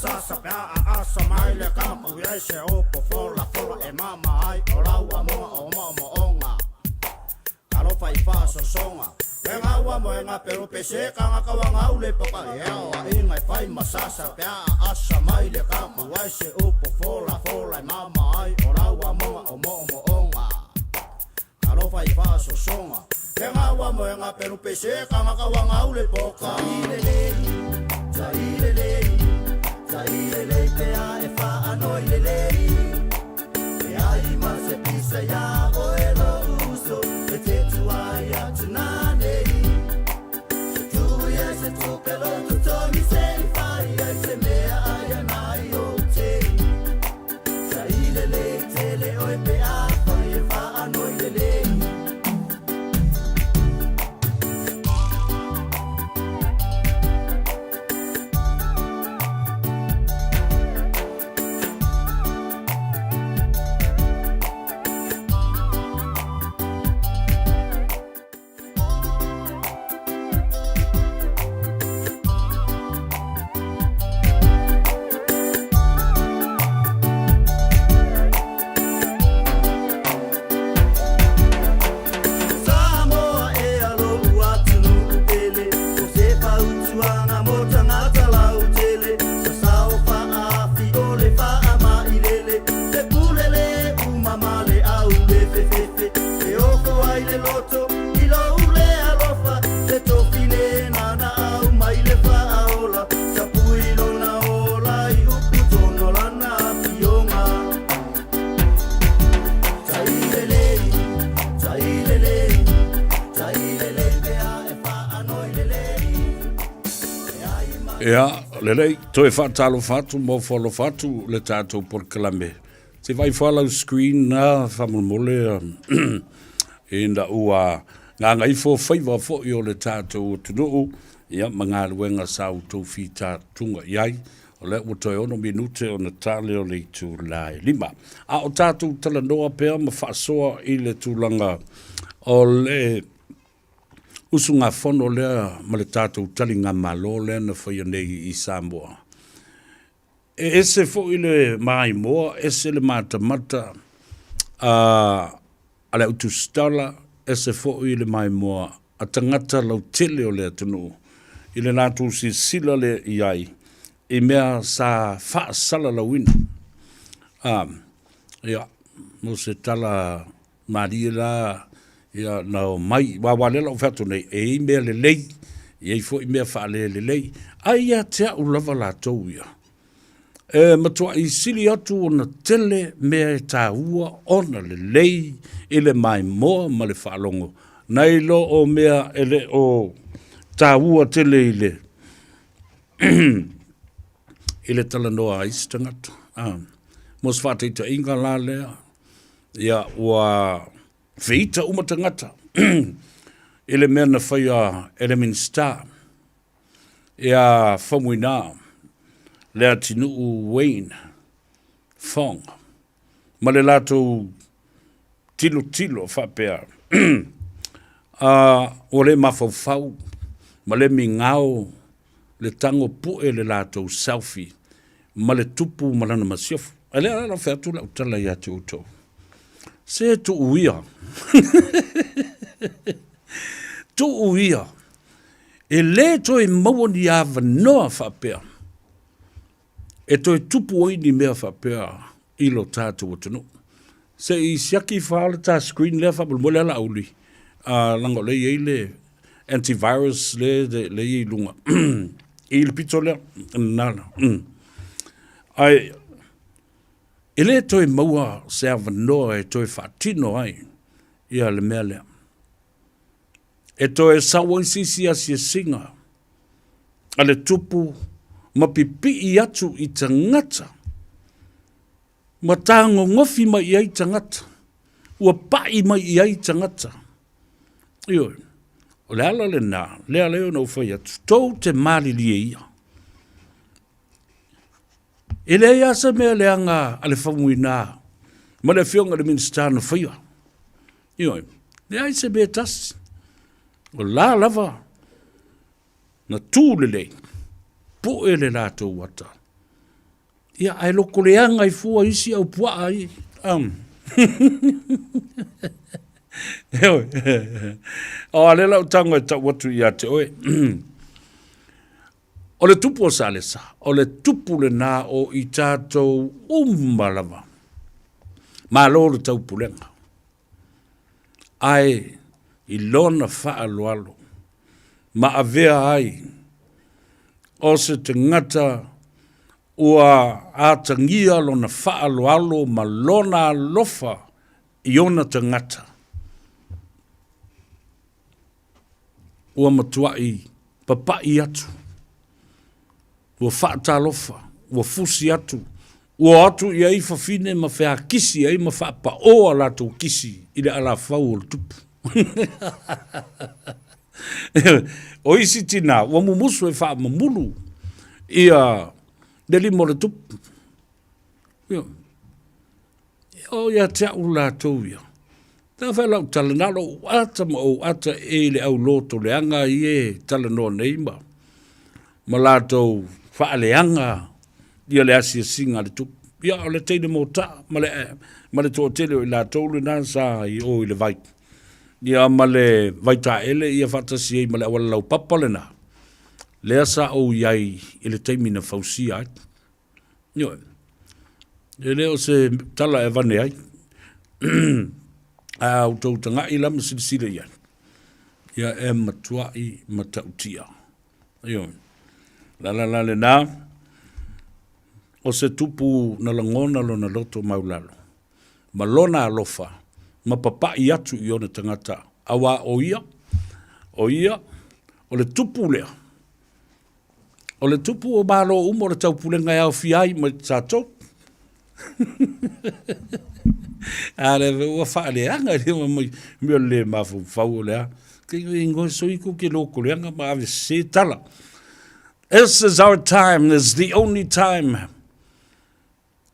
D: masasa pe a asa mai le kama kuia se opo fola e mama ai o laua moa o moa onga. Kalo Faiva so songa. E ngawa mo e nga pero pese ka nga kawanga ule paka eo a inga e fai masasa pe a asa mai le kama kuia se opo fola e mama ai o laua moa o moa onga. Kalo Faiva so songa. E ngawa mo e nga pero pese ka nga kawanga ule paka Tailele te a e wha anoi lelei E ai ma se pisa ia o e lo uso E te tuai atu nā nei Se tui e se tupelo tu toni se i whai E se mea ai anai o te Tailele te le oe pe a whai e wha anoi lelei
F: Ia, lelei, toi whaatalo whatu, mo whalo whatu, le tātou por kalame. Te vai whalau screen na whamulmole, e nda ua ngā Gagaifo Faiva fo i o le tātou tunuu, ia mga luenga sau tau whi tātunga iai, o le ua toi ono minute o na tāle o le tu lai lima. A o tātou tala noa pēr ma whaasoa i le tūlanga o le usu ngā whono lea ma le tātou tali ngā malo lea na whaia nei i Samoa. E ese fo i le mai moa, ese le mātamata, a le utu stala, ese fo i le mai moa, a tangata lau tele o lea tunu, i le nātou si sila le iai, i mea sa wha sala lau ina. Ia, mo se tala maria la, ia na mai wa wale la oferto nei e me le lei e fo me fa le lei ai ia te u lava la toia e matua i sili atu na tele me ta ua ona le lei ele mai mo ma le fa longo nei lo o mea ele o ta ua tele ile ile tala no ai stangat mos fate te inga la le ia wa Feita umatangata. Ele mea na whaia Element Star. Ea whamuina. Lea tinu Wayne. Fong. Ma le lato tilo whapea. O le mawhawhau. Ma le mingao. Le tango pue le lato selfie. Ma le tupu malana masiofu. Ale ala whea la utala ia te uto. Se tu uia. Tu uia. E le toi mawani a vanoa whapea. E toi tupu oini mea whapea ilo tātou atanu. Se i siaki whaala tā screen lea whapul mo lea la auli. Lango le iei le antivirus le iei lunga. I le pito lea. Nana. Ai... Ele toi maua se avanoa e toi whaatino ai ia le mea lea. E toi sawa sisi a si singa. A le tupu ma pipi i atu i tangata. Ma tango ngofi mai i ai tangata. Ua pai mai i ai tangata. Io, o le ala le nā, le aleo no whai atu. Tau te mali lia ia. E le ia sa mea leanga ale whamuina. Ma le whionga le minister na whaia. Ioi, le ai se mea tasi. O la lava. Na tūlele. Po e le lātou wata. ia ai loko leanga i fua isi au pua ai. O alela o tango e tau watu ia te oe. O le tupu o salesa, o le tupu le nā o i tātou umalava. Ma loro tau pulenga. Ai, i lona faa loalo. Ma avea ai, o se te ngata ua atangia lona faa loalo ma lona lofa i ona te ngata. Ua matuai papai atu. Ua whaata lofa, ua fusi atu, ua atu i ai whawhine ma whea kisi ai ma whaapa oa lato kisi i le ala whau o le tupu. O isi tina, ua mumusu e wha mamulu ia le limo le tupu. O ia te au lato ia. Tā whailau talanalo o ata ma o ata e le au loto le anga i e talanoa neima. Ma lato whaaleanga ia le asia singa le tupu. Ia o le teine mo ta, ma le tō tele o i la tōlu nā sa i o i le vai. Ia ma le vai tā ele ia whatasi ei ma le awala lau papa le nā. Le asa o iai i le teimi na fausia ai. Ia. E leo se tala e vane ai. Au tau tanga i lama sirisira ia. Ia e matua i matautia. Ia. La le nā. O se tupu na langona lo na loto maulalo. Ma lona alofa. Ma papa i atu i ona tangata. Awa o ia. O ia. O le tupu lea. O le tupu o malo umo le tau pulenga au fiai ma tato. Ale ua whaaleanga mea le mafu fau lea. Kei ngoi soiko ke loko leanga ma ave se tala. This is our time. This is the only time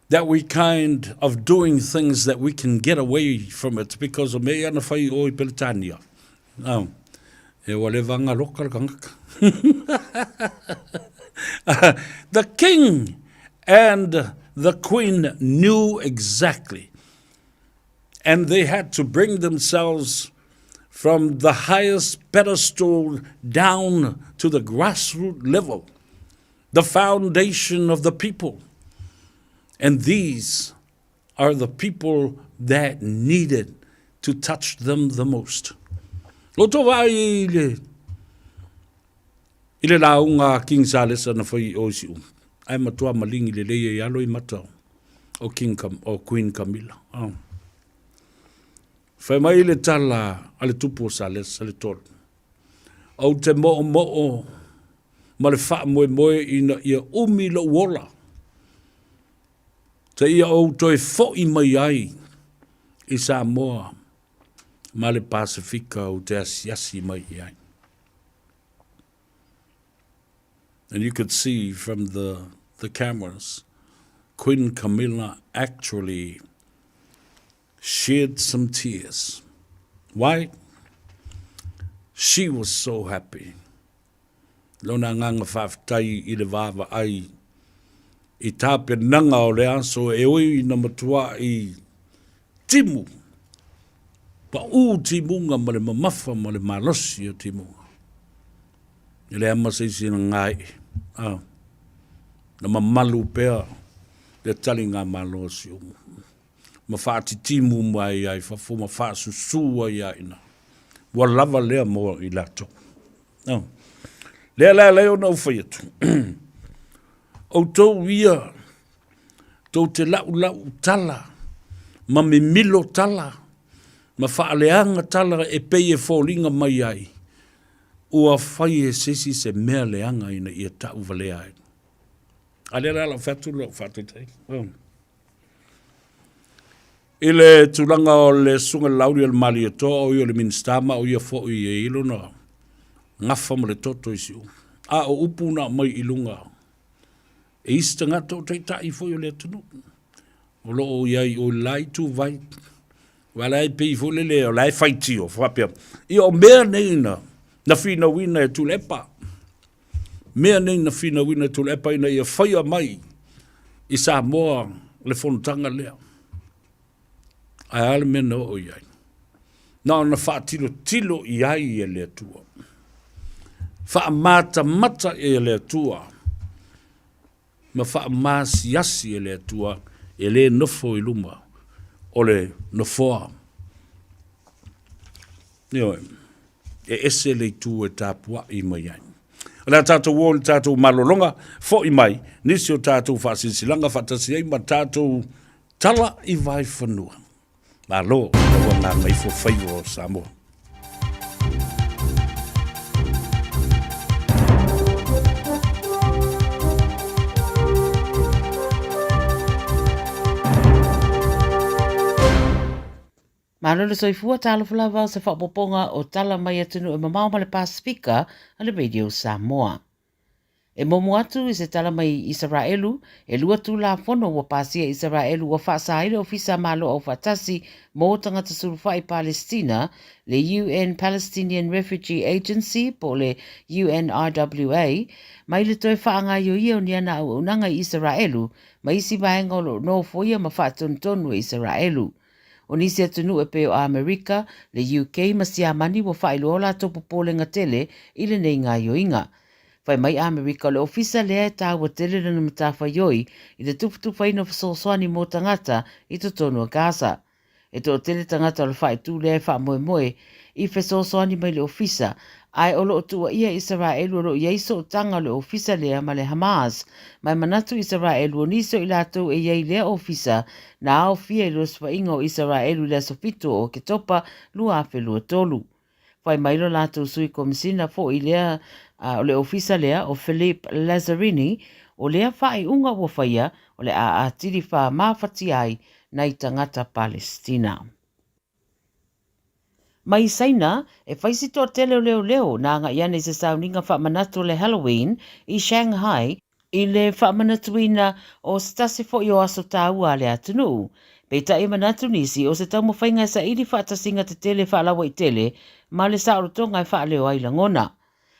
F: that we kind of doing things that we can get away from it because o mea na whai o i Peletania. E wale vanga loka kangaka. The king and the queen knew exactly. And they had to bring themselves from the highest pedestal down to the grassroots level, the foundation of the people. And these are the people that needed to touch them the most. Loto vai ile launga King Salesa na foi o si ai matua malingi le leia i alo i matau o Queen Camilla. Fai mai le tala ale tupu o Salesa le tolu. Au te mo'o ma le wha moe ina ia umi lo uola. Te ia o toi fo'i mai ai i Samoa ma le Pasifika o te asiasi mai ai. And you could see from the cameras, Queen Camilla actually shed some tears. Why? She was so happy. Lona nganga whaftai i le wawa ai. I tāpe nanga o le aso e oi na matua i timu. Pa timunga ma le mamafa ma le malosi o timunga. I le ama seisi na ngai. Na mamalu pea le tali ngā malosi o. Ma whaati timu mai ai, whafo ma whaasusua i aina. Wa lava lea moa i lato. Lea o na ufai atu. O tau ia, tau te lau tala, ma me milo tala, ma whaaleanga tala e pei e fōlinga mai ai. Ua whai e sesi se mea leanga ina ia tau valea ai. Alera la whatu tei. Ile tulanga o le sunga lauri al mali e toa o i o le ministama o ia fo i e ilo na ngafa mo le toto isi u. A o upuna mai ilunga. E ista ngata o tei tai fo i o le atunu. O lo o iai o lai tu vai. Wala e pei fo le o lai faiti o whapea. I o mea neina na whina wina e tulepa. Mea neina whina wina e tulepa ina ia whaia mai. I Samoa le fonutanga lea. Ai ale mena o iai. Na ona whaatilo iai e le tua. Mata e le tua. Ma whaamasiasi e le tua. E le nofo I luma. O le nofoa. Nioe. E ese le tu e tāpua I mai ai. La tātou wō le tātou malolonga fo I mai. Nisi o tātou whasinsilanga whatasi ai ma tātou tala I vai whanua. Malo, o ngā mai fo Faiva o Samoa.
A: Malolo soifua talo fulava se whapoponga o tala mai atunu e mamau ma le Pasifika a le Radio Samoa. E momo atu I se tala mai Israelu, e lua tu la fono wa pasia Israelu wa whaasaile ofisa malo au whatasi mo tangata surufai Palestina, le UN Palestinian Refugee Agency po le UNRWA, mai le toi whaanga yo ia o niana au unanga Israelu, mai isi vaenga o lo no foia ma whaatontonu Israelu. O nisi atunu e peo a Amerika, le UK masiamani wa whailoola topo polenga tele I le nei ngā yoinga. Whai mai Amerika le ofisa lea e tāua tele na matafa yoi I le tuputupa ino fasoswani mō tangata I to tono a Gaza. E tō tele tangata o le whai tū lea wha moe moe I fasoswani mai le ofisa, ai o lo tua ia Israelu o lo iaiso o tanga le ofisa lea ma le Hamas, mai manatu Israelu o niso I lato e iai lea ofisa na au fia I loswa ingo Israelu lea sofito o ke topa lua afe lua tolu. Whai mailo lato sui komisina fo I lea o le ofisa lea o Philip Lazzarini o lea whai unga wa whaia o le a tiri wha mawhati ai nei tangata Palestina. Mai saina, e whaisito tele leo na nga iane se sauninga whamanatu le Halloween I Shanghai I le whamanatuina o stasi fo I o aso tāua le atunu. Peta e manatu nisi o se tau mawhainga sa iri whaatasinga te tele whaalawa I tele ma le saorotonga e whaaleo ai langona.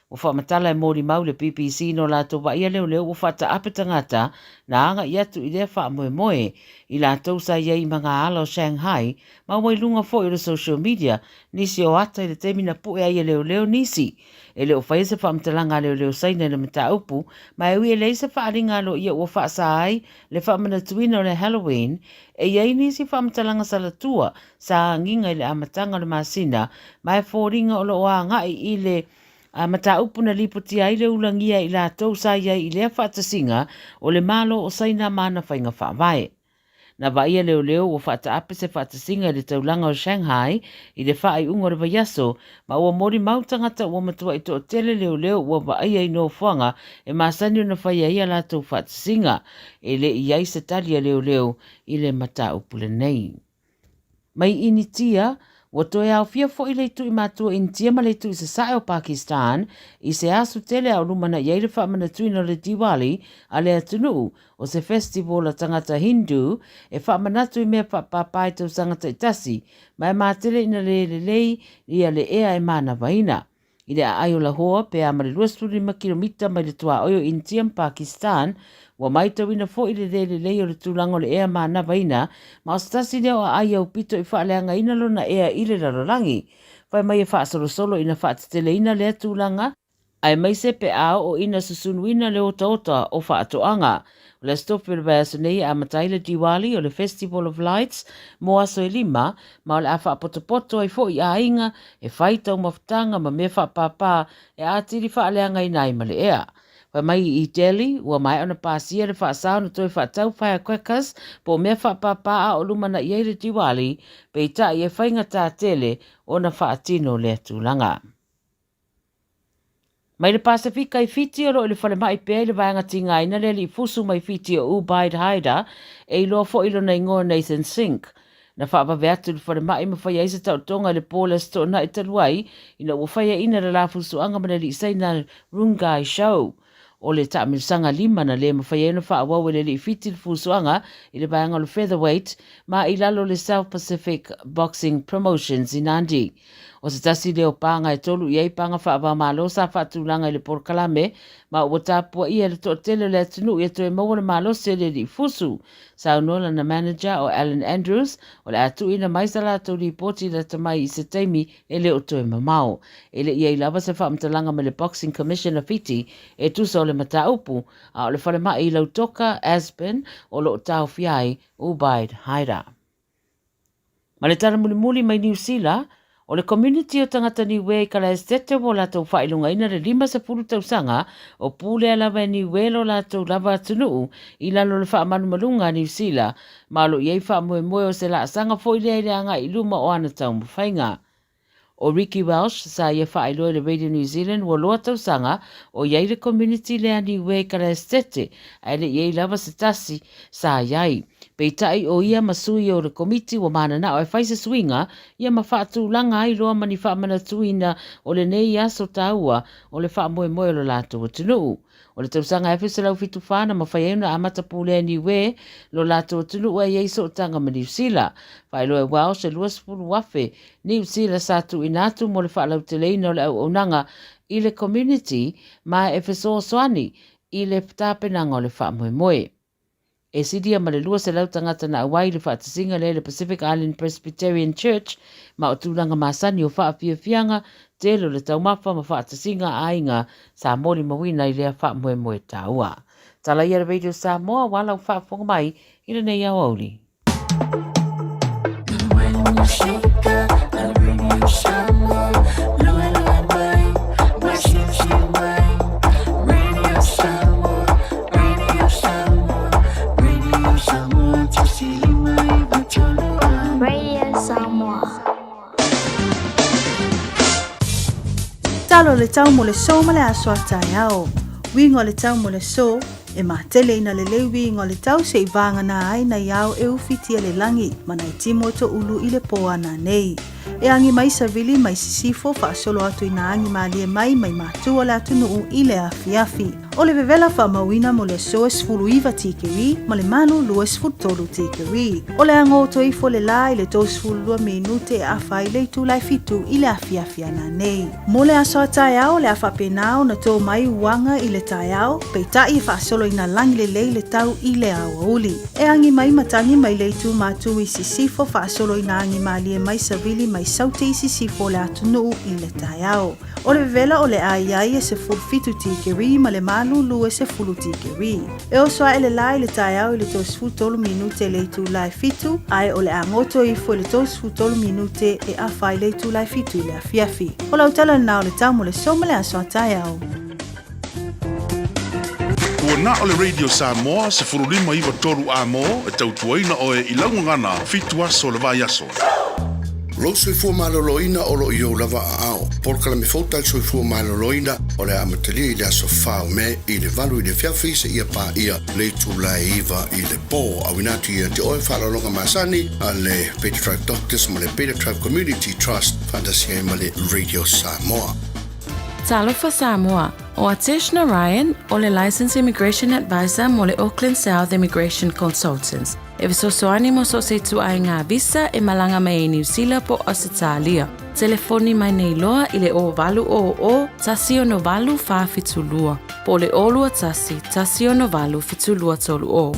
A: O whamatala e mōri mau le BBC no la tō waia leo o whata apetangata na anga I atu I lea wha moe moe I la tau sa iei mga ala o Shanghai ma wai lunga fo I le social media nisi o ata I le temina pue ai leo nisi. E leo whaise whamtalanga leo saina na mata upu ma e ui e leise whaaringa lo ia o whaasa ai le whamanatuina o le Halloween e iei nisi whamtalanga salatua sa nginga I le amatanga le masina ma e fōringa o lo oa ngai I le mata upuna lipoti ai le ulangia I la tau sa iai I lea whaatasinga o le malo o saina mana whainga whaavae. Na vaia leo o whaata ape se whaatasinga I le taulanga o Shanghai I le whaai ungo rewa yaso ma ua mori mautangata ua matua I to tele leo ua vaia I no whanga e masani o na whaia ia la tau whaatasinga e le iai se talia leo I le mata upule nei. Mai initia, wa toe au fia fo I leitu I mātua intia ma leitu I se sae o Pakistan I se asu tele au lumana iei le whamanatuina le Diwali a le atunu o se festival a tangata Hindu e whamanatu I mea whapapai tau tangata itasi mai mātele ina le lei ia le ea e mana vaina. I le a ayo la hoa pe a mare 2.5 kilomita mai le tua oyo intia Pakistan wa mai tau ina fo I le lei o le tūlango le ea mana vaina, ma o stasi leo a ai au pito I whaaleanga ina lo na ea I le rarolangi. Whai mai e whaasolo ina whaatetele ina lea tūlanga, ai mai se pe ao o ina susunu ina leo taota o whaatoanga. Le stopi le bēsu nei a matai le Diwali o le Festival of Lights, mo aso e lima, ma o le a whaapotopoto ai fo I a inga, e whaitau mawhtanga ma me whaapapa e atiri whaaleanga ina I ma le ea. Wai mai I Delhi, ua mai ona pāsia le whaasau na toi whaatau firecrackers po mea whaapapa a o lumana I le Diwali, pe I ta I e whainga tā tele o na whaatino le tūlanga. Mai le Pasifika I fiti o lo le whale mai pēi le vaianga tinga ina le li fusu mai fiti o Ubaid Haida e ilo fo ilo na ingoa Nathan Sink. Na whaapave atu le whale mai ma whaia isa tau tonga le pōla sto na I taluai ina ua whaia ina le la fusu anga mana li isai na Rugby show. O le taamisanga lima na le mawhaia ina whaawau le li fiti le fusu anga I le vaianga le featherweight ma I lalo le South Pacific Boxing Promotions I Nandi. O se tasi leo panga e tolu iei panga wha malo sa whaatulanga i le porkalame, ma ua tāpua ia le to'atele le atunu ia toe maua na malo se le li fusu. Sa unola na manager o Alan Andrews, o le atu ina maisa la tau li poti le tamai i se teimi e le o toe mamao. E le iei lava se whaamtalanga me le Boxing Commissioner Fiti e tusa o le mataupu, a o le whale mai i lautoka Aspen o lo o tau fiai Ubaid Haida. Ma le tala muli mai New Zealand, o le community o tangata Niue ka la estete wo la tau whailunga ina le 50 tausanga o pule alawa e Niue lo la tau lava atunuu i lalo le whaamanu malunga New Zealand, ma lo iei whaamoe o se la asanga fo i lea anga i luma o ana tau mwhainga. O Ricky Welsh sa ia whaailoa le Radio New Zealand wa loa tausanga o iei le community lea Niue ka la estete a le iei lava se tasi sa iai. Peitai o ia masui o le komiti wa mana na o e whaise swinga ia mawhaatu langa i loa mani whaamana tuina o le nei aso taua o le whaamoe moe lo lato o tunuu. O le tausanga e whisa lau fitu whana ma whaiauna a matapule Niue lo lato o tunuu e iei so tanga ma New Zealand. Whaelo e wao se luas fulu wafe New Zealand satu inatu mo le whaalau te leina o le au onanga i le community ma e whiso soani i le tāpenanga o le whaamoe moe. E sidia ma le lua se lau tangata na awai le whaatasinga le Pacific Island Presbyterian Church ma o tūlanga masani o whaafiafianga te lo le taumafa ma whaatasinga ainga sa mori mawina i lea whaamoe moe taua. Tala ia Radio Samoa wala u whaafonga mai i le nei au auli.
I: Talo le tau mo le so ma le aso atai ao. Wingo le tau mo le so, e mahtele ina le leu wingo le tau se i vanga na ai na iau e ufitia le langi, mana i timo to ulu i le poa na nei. E angi mai sa vili mai sisifo fa solo atu ina angi maalie mai matua le atu nuu i le afi. O le vevela fa mawina mo le so esfulu iwa tikeri, ma le manu lu esfulu tolu tikeri. O le ango to ifo le la i le to esfulu lua minute e afa i le tu lai fitu i le afi ana nei. Mo le aso atai au le afa penao na to mai uanga i le tai au, peita i fa solo ina langi le lei le tau i le awa uli. E angi mai matangi mai le tu matu i sisifo fa solo ina angi maalie mai sa vili mai saute i sisifo le atu nuu i le tai au. O le vela o le ai e se fulfitu tikeri ma le manu lu e se fulu tikeri. E o soa ele lai le tai au i le tosfu tolu minute le tu lai fitu, ai o le angoto i fo le tosfu tolu minute e awhai le tu lai fitu i le afiafi. O lau tala na o le tau mo le soma le aso tai au.
J: Ua na o le Radio Samoa se furulima iwa toru a mo e tautuaina o e ilangu ngana fitu aso le vai aso.
K: Lo soifua maloloina o lo iou lava a ao. Porkala me fautai soifua maloloina o le amatalia i le aso whao me i le valu i le whiawhi se ia pā ia le tūlai iwa i le pō. Awinatu ia te oe whalolonga masani a le Better Tribe Doctors ma le Better Tribe Community Trust fantasia ma le Radio Samoa.
B: Talofa Samoa, o Ateshna Ryan, o le Licensed Immigration Advisor mo le Auckland South Immigration Consultants. E visosoani mo so se tu ai ngā visa e malanga mai e New Zealand po Australia. Telefoni mai nei loa i le o valu o tasi o no valu wha fitulua. Po le olua tasi o no valu fitulua tolu o.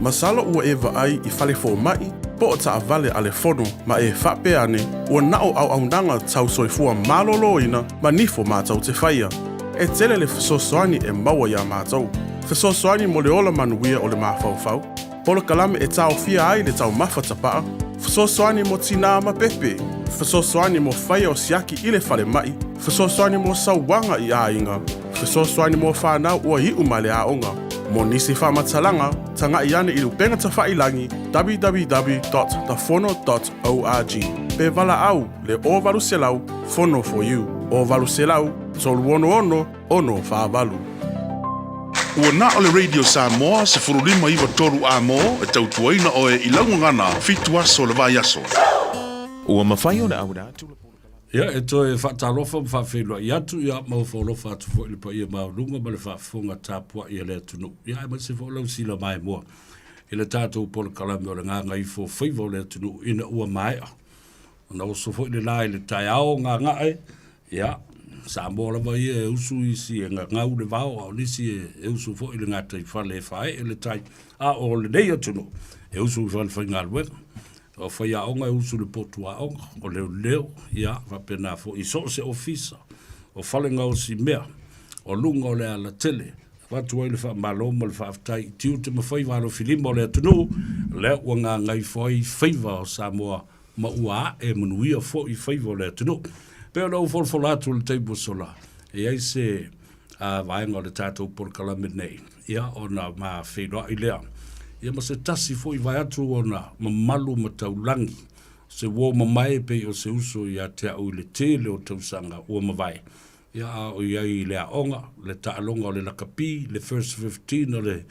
J: Masalo ua e ai i fale fo mai, po o ta vale ale fono ma e whape ane, ua nao au nanga tau soifua malolo ina, ma nifo mātau te whaia. E tele le fisosoani e maua ia mātau. Fisosoani mo le ola manuia o le mawhauwhau. Polo kalame e tau fia ai le tau mawhatapaa. Fisosoani mo tina ma pepe. Fisosoani mo whaia o siaki i le whale mai. Fisosoani mo sauwanga i a inga. Fisosoani mo whanau ua hiu ma le aonga. Mo nisi whamatalanga, tanga i ane i lupenga ta whailangi www.thefono.org. Pe vala au le o valu selau, fono for you. O valu selau, tolu ono whaavalu. Ua na o le Radio Samoa se furulima iwa toru a mo e tautuaina o e ilangu ngana fitu aso le vai aso.
L: Ua mawhai o le au rātu.
F: Ia, e toi whaatalofa mwhawhelua i atu ia mawholofa atu fo ili pa ia maulunga ma le whaafunga tāpua ia le atunu. Ia, e mai se fo lau sila mai mua. I le tātou polo kalame o le ngā Gagaifo Faiva o le atunu ina ua mai. na o so foi le lai le tai ao nga e ia Samoa la vai e usu I si e ngau le vau au nisi e usu foi le ngata I whale whae e le tai a o le nei atuno e usu I whale whai ngā luenga o whai a onga e usu le potu a onga o leo ia whapena fo I so se ofisa o whale ngau si mea o lunga o le ala tele watu ai le wha maloma le whaftai tiu te mawhai walo filima o le atuno le ua ngā ngai whai Faiva o Samoa ma ua e manuia foi Faiva o le atuno Peo nau folfola atu le teipu sola. E ai se vaenga o le tātou por kalame nei. Ia o na ma whenua I lea. Ia ma se tasi foi vai atu o na mamalu ma taulangi. Se wo mamae pe o se uso I a te au le tele o tausanga o mawai. Ia o iai lea onga, le taalonga o le lakapi, le first 15 o le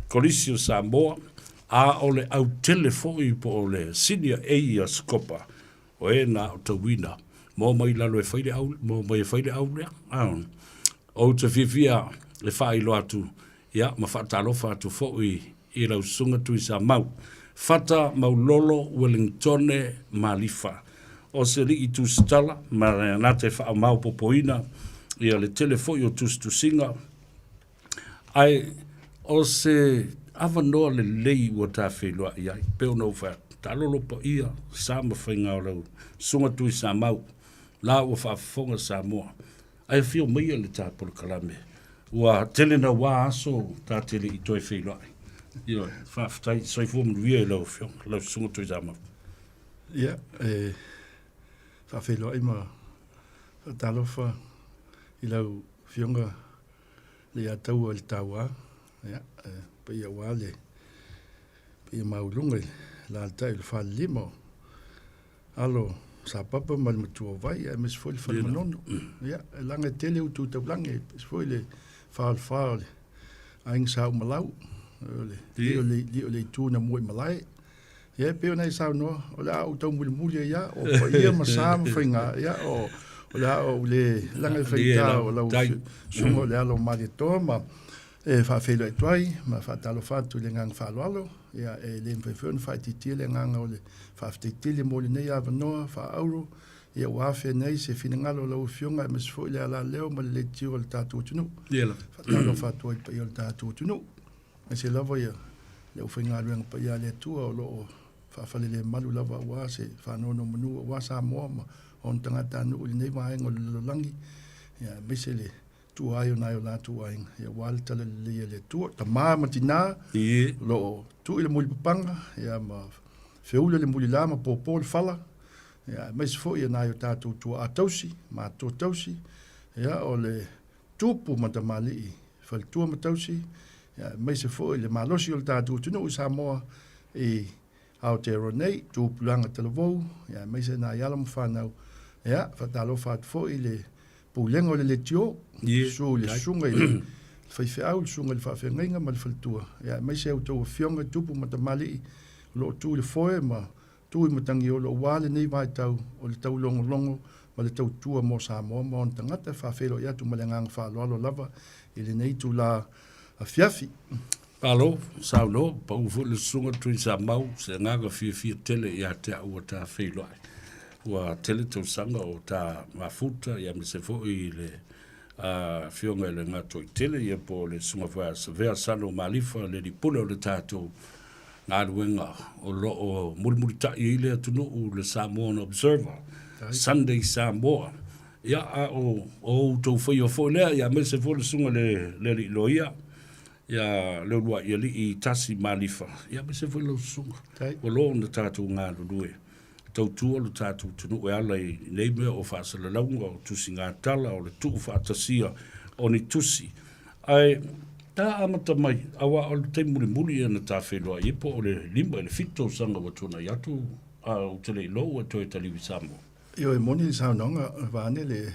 F: Colisio Samoa, a o le au tele foi po o le senior A skopa. O e na o tawina. Mo mai lalo e whaile au, mo mai e whaile au lea. O te whiwhia le whai lo atu, ia, ma whaatalofa atu fōi I lau sunga tui sa mau. Whata mau lolo Wellingtone malifa. O se li I tu stala, ma nā te wha mau popoina, ia le telefoi o tu singa. Ai, o se awanoa le lei ua tā whelua iai, peo nau wha talolo pa ia, sa ma whainga o lau sunga tui sa mau. La ua whaafonga Samoa. Ai whio mai le tā polo kalame. Ua tele na wā aso tā tele I toi whelua. Ia, whaafutai, soifua mruia I lau whio, lau sunga tui sa mau.
M: Ia, whawhelua I ma talofa I lau whionga le atau al tawa. Ia, pa ia wale, pa ia maulunga la altai le whalimo. Alo, sa papa mal matua vai e mes foi le falmanono ia langa tele u tu lange mes foi le fal aing sa malau le tu na moi malai ia pe na sa no ola u tau muli ia o ia masam finga ia o ola o le langa feita o la sumo le alo mari toma e fa felo e toi ma fa talo fa tu le ngang fa lolo ia e le mfefon fa ti le ngang o le fa ti le mo le nei ava no fa auro ia wa fe nei se finangalo lo fionga mes fo le ala leo ma le tio le tatu tunu
F: ia
M: fa talo fa tu pa il tatu tunu e se lavo ia le u finga lu pa ia le tu o lo fa fa le malu lava wa se fa no manu wa sa mo ma on tanga tanu le nei ma ngo lo langi ia besele tu ai na yo la tu ai ya walta le tu ta mama tina lo tu ile mul panga ya ma feule le mul la ma popol fala ya mes fo ya na yo ta tu atosi ma tu tosi ya ole tupu ma mali fal tu ma tosi ya mes fo ile ma lo si yo ta tu no Samoa e au te ronei tu planga te lo ya mes na ya la fa na ya fa ta lo fa fo ile pulengo le tio so le sunga fai au sunga le fa fenga mal faltua ya mai se auto fionga tupu matamali lo tu le foe ma tu matangi o lo wale nei vai tau o le tau longo ma le tau tua mo Samoa mo tangata fa felo ya tu malengang fa lo lava ile nei tu la a fiafi
F: Alo, saulo, pa ufu le sunga tui sa mau se ngaga fia tele ya te ua ta felo ua tele tau sanga o ta mafuta ia me se foi le fionga le ngato I tele ia po le sunga fua severa sano malifa le di pule o le tato ngā ruenga o lo o murimurita I le atunu o le Samoan Observer Sunday Samoa ia o tau fai o foi lea ia me se foi le sunga le loia ia le lua ia li I tasi malifa ia me se foi le sunga o lo na tato ngā rurue tau tua lo tātou tunu e ala I nei mea o whaasala launga o tusi ngā tala o le tuu whaatasia o ni tusi. Ai, tā amata mai, awa o le tei muri e na tā whenua I po o le lima e le fito sanga wa tuna I atu o tele I lou a toi taliwi Samoa.
M: Io e moni saunonga vane le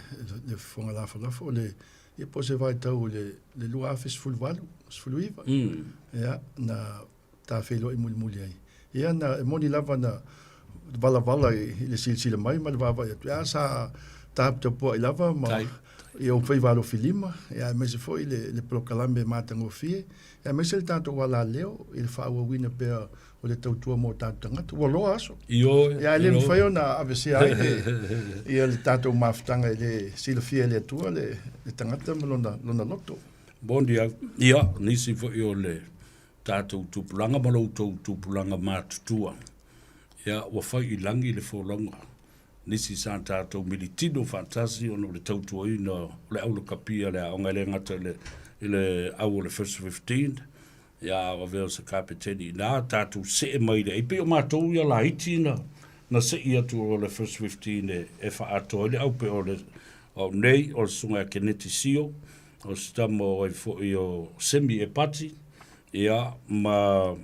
M: fonga la falafo le I po se vai tau le lua afis fulwalu, sfuluiva. Ia, na tā whenua I muri ai. Ia na moni lava na vala I le silsila mai ma le vava ia sa tap te po I lava ma ia o Faiva lo filima, ia me se foi le prokalame matango fie, ia me se le tato wala leo, il fa ua wina pea o le tautua mo tato tangata, ua loa aso. Ia le mwhai ona avese ai, ia le tato mafutanga le sila fie le atua, le tangata ma lona loto.
F: Bondi ia, nisi fo i o le tato tupulanga ma loutou tupulanga mātutua. Ia, ua whai I langi le wholonga. Nisi sa tato militino fantasi ono le tautua ina le au le kapia le aonga le ngata le au le first 15. Ia, o veo sa kapiteni. Nā tato se mai le. Ipe o mātou ia la hiti na se ia tu o le first 15 e wha ato. Le au pe o le o nei o sunga keneti sio. O stamo o i o semi e pati. Ia, ma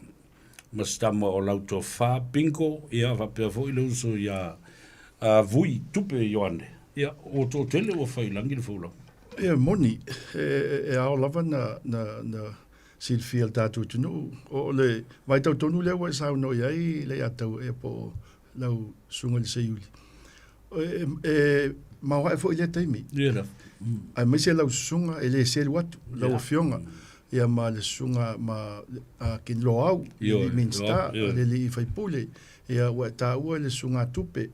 F: stamo o lauto wha pinko. Ia, wapea fo I le uso ia vui tupe Ioane. Ia, o tō tele o whailangi le whaulau.
M: Ia, moni. E ao lava na silfia tātou tunu. O le, vai tau tonu lewa e sao no iai, le atau e po lau sunga le seiuli. Maua e fo I le taimi.
F: Ia la.
M: Ai mai se lau sunga e le selu watu, lau fionga. Ia ma le sunga ma kin lo au, le minsta, le li I faipule. Ia ua ta ua le sunga tupe,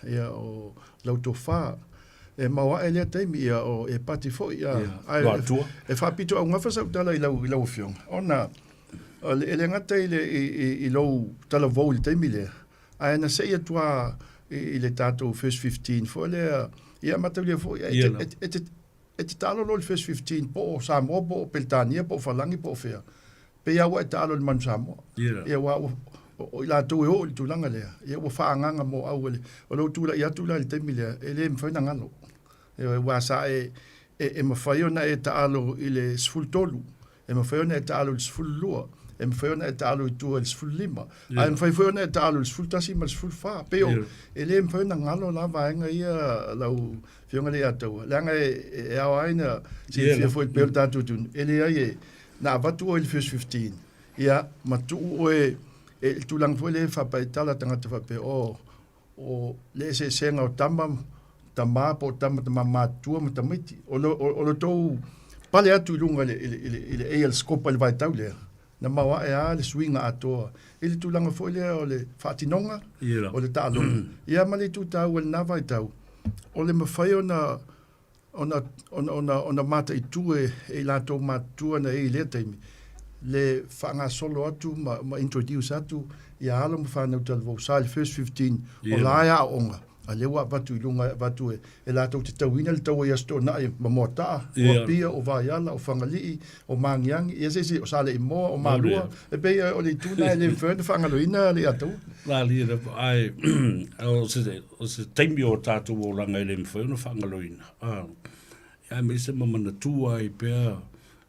M: ia o lau tofa. E maua e le taimi ia o e pati fo ia. E whapito au ngafa sa utala I lau fionga. Ona, le ngata I lau tala vau le taimi le. Ai na se ia tua I le tato first 15 fo le ia mataulia fo ia e te talo lo le first 15 po Samoa po Peltania po Falangi po fea pe ia wa talo le man Samoa ia wa o la tu o tu langa le ia wa faanganga mo au le o lo tu la ia tu la le temi le ele mfana ngalo e wa sa e mafaiona e talo I le sfultolu e mafaiona e talo le sfullua e mfaiona e talo I tu le sfullima ai mfaiona e talo le sfultasi ma le sfulfa pe o ele mfaiona ngalo la vaenga ia lau fionga le atou langa e au aina si fia foi pe tatu tun ele ai na vatu o le first 15 ia matu o e tu lang foi le fa pa tala tanga te fa pe o le se senga o tama po tama matua mo tamiti o lo tou pale atu lunga le el scopa le vai tau le na mawa e a le swinga atoa ele tu lang foi le o le fatinonga o le talo ia mali tu tau el na vai tau o le mawhai ona mata I tue e lato matua na e le taimi. Le whanga solo atu ma introduce atu I a alo ma whanau talvo sa le first 15 o laia o onga. A lewa vatu I lunga vatu e lato te tauina le tau e asto na e mamotaa o pia o vaiala o whangalii o mangiangi e se o sale I moa o malua e pe o le tuna e le mwhena whangaloina le atau.
F: La lira ai o se taimi o tātou o ranga I le mwhena whangaloina. Ia me se mamana tua I pēr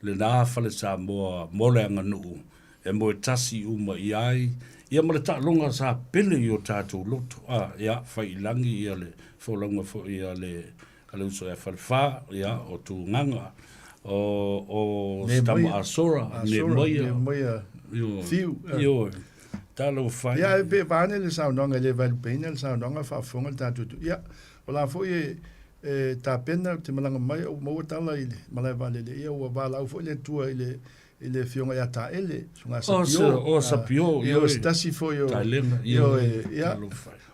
F: le nāwhale sa moa mole anga nuu e mo tasi uma I ai. Ia mo le tālonga sa pele I o tātou loto. Ia whai langi ia le wholonga fo ia le uso e whalwha ia o tu nganga o stama asora ne moia
M: fiu
F: talo whai.
M: Ia e pe vane le saunonga le valupena le saunonga whafonga le tātutu. Ia o la fo tā pena te malanga mai o maua tala I le malai vale le ia ua wala au fo le tua I le fionga ia tā ele sunga sapio
F: o sapio
M: ia o stasi fo ia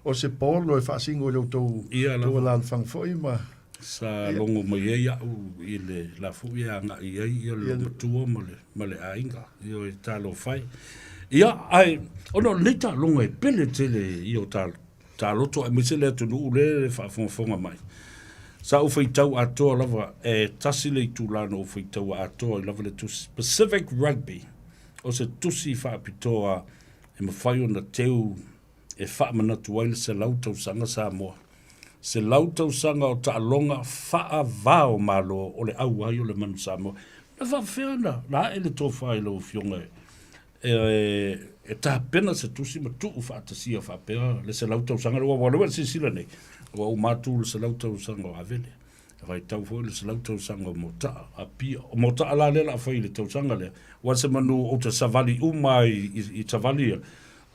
M: o se polo e whaasingo le tau lan fang fo ima
F: sa longo mai ia I le la fo ia nga ia le matua ma le ainga ia e talo whai ia ai ono le ta longo e pele tele ia o talo to e misele tunu le whaafonga mai. Sa o whaitau atoa lava e tasile I tūlana o whaitau atoa I lava le tusi Pacific Rugby o se tusi whaapitoa e mawhai o na teu e whaamanatu waile se lautau sanga Samoa. Se lautau sanga o taalonga whaavao malo o le au ai o le manu Samoa. Na whawhiana, na e le tō whai lau fionga e tā pena se tusi ma tuu whaatasia whaapea le se lautau sanga ua walewa se sila nei. O mātou le se lautau sanga o avele. Vai tau foi le se lautau sanga o motaa. A pia, o motaa la lela a whai le tau sanga lea. Wa se manu o te savali uma I savali.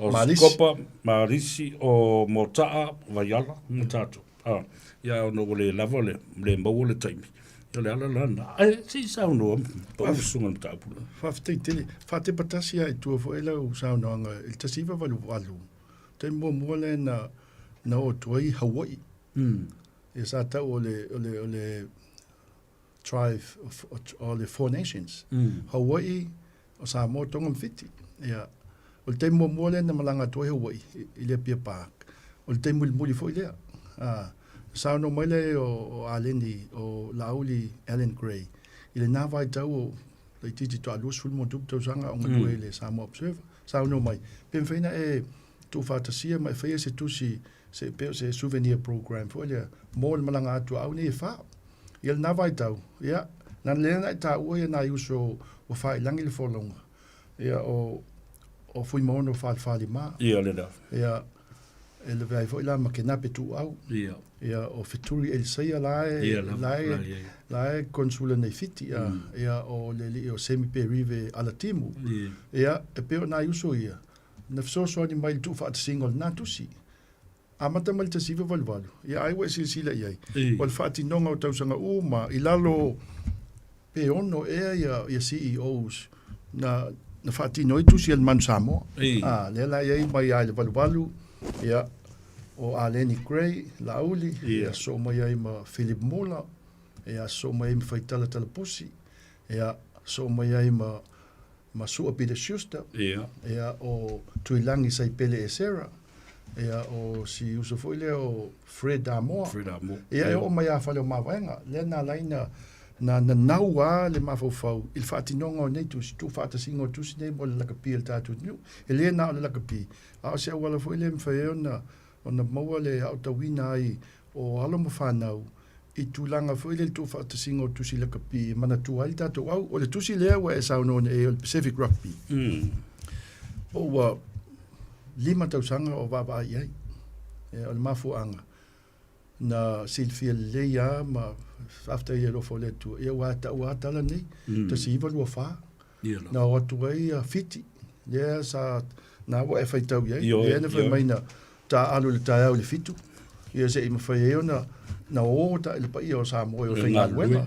F: O skopa, marisi, o motaa, vai ala, motatu. Ia ono le lava le mau le taimi. le ala lana. Ai, si sao no, pa usunga mtapula.
M: Whawhitei tele, whate patasia i tua fo ela u sao noanga, il tasiva walu. Te mua le na o tuai Hawaii. E sa tau o le tribe o le Four Nations. Hawaii o Samoa tonga mwhiti. Ia, o le te mua le na malanga tuai Hawaii, i le pia park. O le te muli fo i lea. Sao no mai le o Aleni, o Lauli Alan Gray. I le nā vai tau o le titi to alus fulu mo tupu tau sanga o ngadue le Samoa Observer. Sao no mai. Pem whaina e tu whātasia mai whaia se tusi se souvenir program. Fo le mō le malanga atu au ni e whao. I le nā vai tau. Ia, nā lena i tā ua ia nā iuso o whai langi le wholonga. Ia o fui mono whali mā.
F: Ia le da.
M: Ia, e le vai fo ila ma ke nape tu au.
F: Ia.
M: Ia o fituri el saia lae konsula nei fiti ia o le li o semi perive ala timu. Ia e peo na iuso ia. Na fisoso ni mai tu fa single na tusi. Amata mal tasiva valvalu. Ia ai wa silsila iai. Wal fati nonga o tausanga uma ilalo peono ia CEOs na fati noi tusi el man Samoa. Le la iai mai ai le valvalu. Ia o Aleni Gray, Lauli, ia so mai ai ma Philip Mola, ia so mai ai ma Faitala Talapusi, ia so mai ai ma Sua Peter Schuster, ia o Tuilangi Saipele Esera, ia o si Usofoile o Fred Amoa, ia o mai a whale o mawaenga, lea nā laina na naua le mafau il whaatinonga o nei tusi, tu whaatasinga o tusi nei mo le lakapi el tātu niu, e lea nā o le lakapi, a o se awala fo ile mwhae ona maua le autawina ai o alo mo whanau i tūlanga fo ile tu whaatasinga o tusi lakapi, mana tu ai tātou au, o le tusi lea wa e sauno e o le Pacific Rugby. O lima tausanga o waba ai ai, o le mafuanga, na silfia leia ma after ia lofo le tu ia wata la nei ta siva lua fa na o tu ai fiti le sa na wa e fai tau ia ia na fai mai na ta alu le ta au le fitu ia se ima fai e na o ta le pa ia o sa mo o fai ngal wema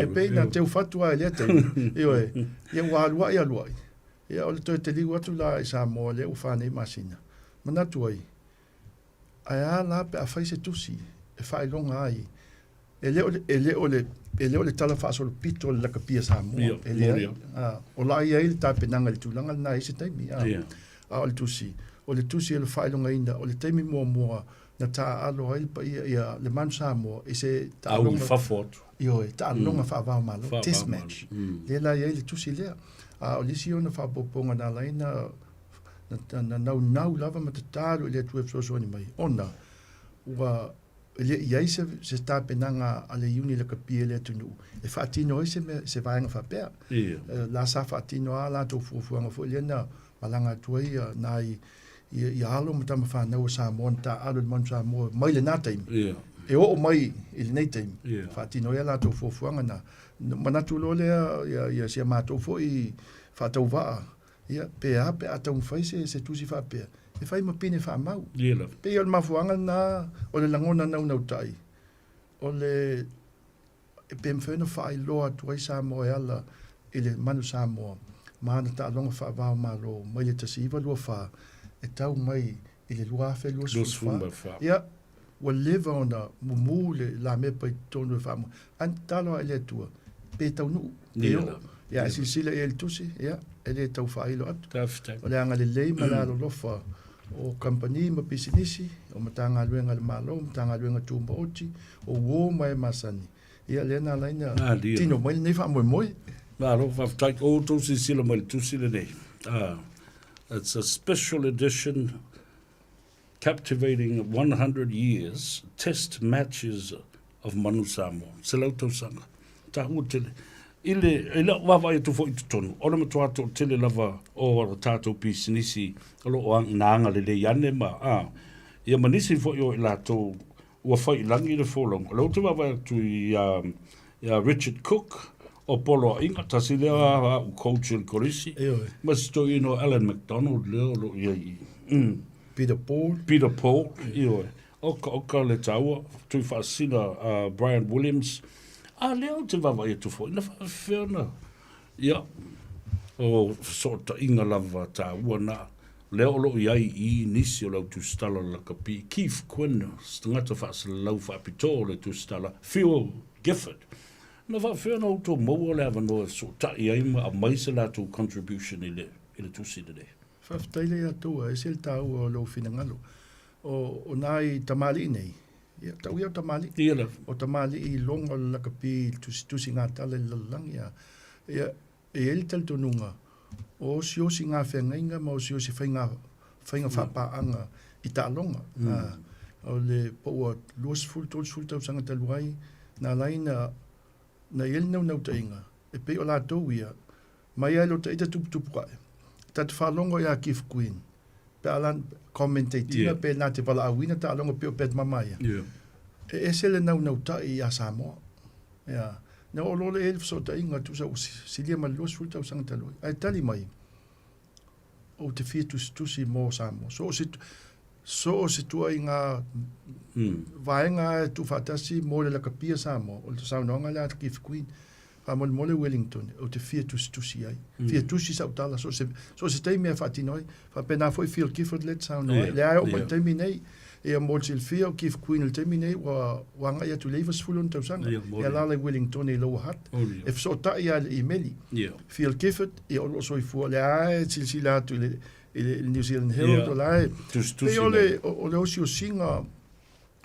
M: e pe na te fatu ai le te ia wa lua ia lua ia o le te li watu la sa mo le u fa nei masina mana tu ai a la pe a fai se tusi e fai longa ai ele ole tala fa so pito la kapia sa mo ele o la ia il ta penanga le tulanga na ise taimi a o tusi ele fai longa inda o le taimi mo na ta alo ai pa ia le man sa mo ise ta longa
F: fa foto
M: ta longa fa va malo test match le la ia il tusi le o lisi ona fa poponga na laina na nau lava ma te tāru le tu so ni mai ona wa le ia se sta penanga ale uni le kapie le tunu e fatino se vai nga fa pe la sa fatino ala to fu nga fo le na malanga tu ia nai ia alo mo tama fa na sa monta alo mon sa mo mai le na time e o mai il nei time fatino ia la to fu nga na manatu lo le ia se ma to fo i fa to va ia pe ata un fai se tu si fa pe e fai ma pine fa mau pe il mafuanga na o le langona na tai o le e pe mfeno fa i loa tu sa mo ala ile manu sa mo mana ta longa fa va ma lo mai le tasiva lo fa e tau mai ile lua fe lo fa ia o leva ona mu le la me pe tonu fa mo an talo ele tua pe tau nu ia silsila e tusi ia ele tau failo atu o le anga le lei malalo lofa o company ma pisinisi o matanga luenga le malo matanga luenga tumba oti o wo mai masani ia le na laina tino mai nei fa moi
F: malo fa tai o tusi sila mai tusi le nei it's a special edition captivating 100 years test matches of Manu Samoa Selauto Sanga ta hutele ile wawa e tu fo i tonu ona matua to tele lava o tato pisinisi o ang nanga le yane ma ia manisi fo yo la to ua fai langi le folong lo tu wawa tu ya Richard Cook o polo inga tasile u coach el korisi mas to Alan McDonald lo ia
M: Peter Paul
F: io o ka le taua tu fasina Brian Williams A leo te wawa e tu fo, ina whawhiona. Ia, o sota inga lava ta uana, leo lo iai I nisi o lau tu stala la kapi, Keith Quinn, stangata whaasala lau whaapito le tu stala, Phil Gifford. Na whawhiona o tō maua le awa noa sota iai ma a maisa la tu contribution I le tu sida le.
M: Whaftaile atua, e sel tau o lau whinangalo. O nai tamali nei. Ia, tau ia tamali.
F: Ia
M: o tamali I longa la kapi tusi ngā tala I lalangi a. Ia, e eli tal tonunga. O si ngā whengainga, ma o si whainga whapaanga I ta longa. O le poua luas ful tau sanga taluai, na laina na eli nau ta inga. E pe o la tau ia, mai ai lo ta ita tupu kai. Ta te whalongo ia Keith Quinn. Pe alan commentating pe na te pala awina ta longa pe o pet mamaya. E sele nau ta I a Samoa. Ia. Na o lole elf so ta inga tu sa silia maluas ful tau sanga taloi. Ai tali mai. O te fia tusi mo Samoa. So se tua inga vaenga tu fatasi mo le la kapia Samoa. O le saunonga la Keith Quinn. Mole Wellington, o te fia tusi ai. Fia tusi sa utala, so se teimea whatinoi, whapena foi Phil Gifford let saunoi. Le ai o ma teimi nei, e a mōtil fia o Keith Quinn il teimi nei, wa ngai atu leivas fulun tau sanga. E a lale Wellington e loa hat. E fso ta I ale I meli. Phil Gifford, e o lo soi fua, le ai silsila atu il New Zealand Herald, o lai. E o le osi o singa,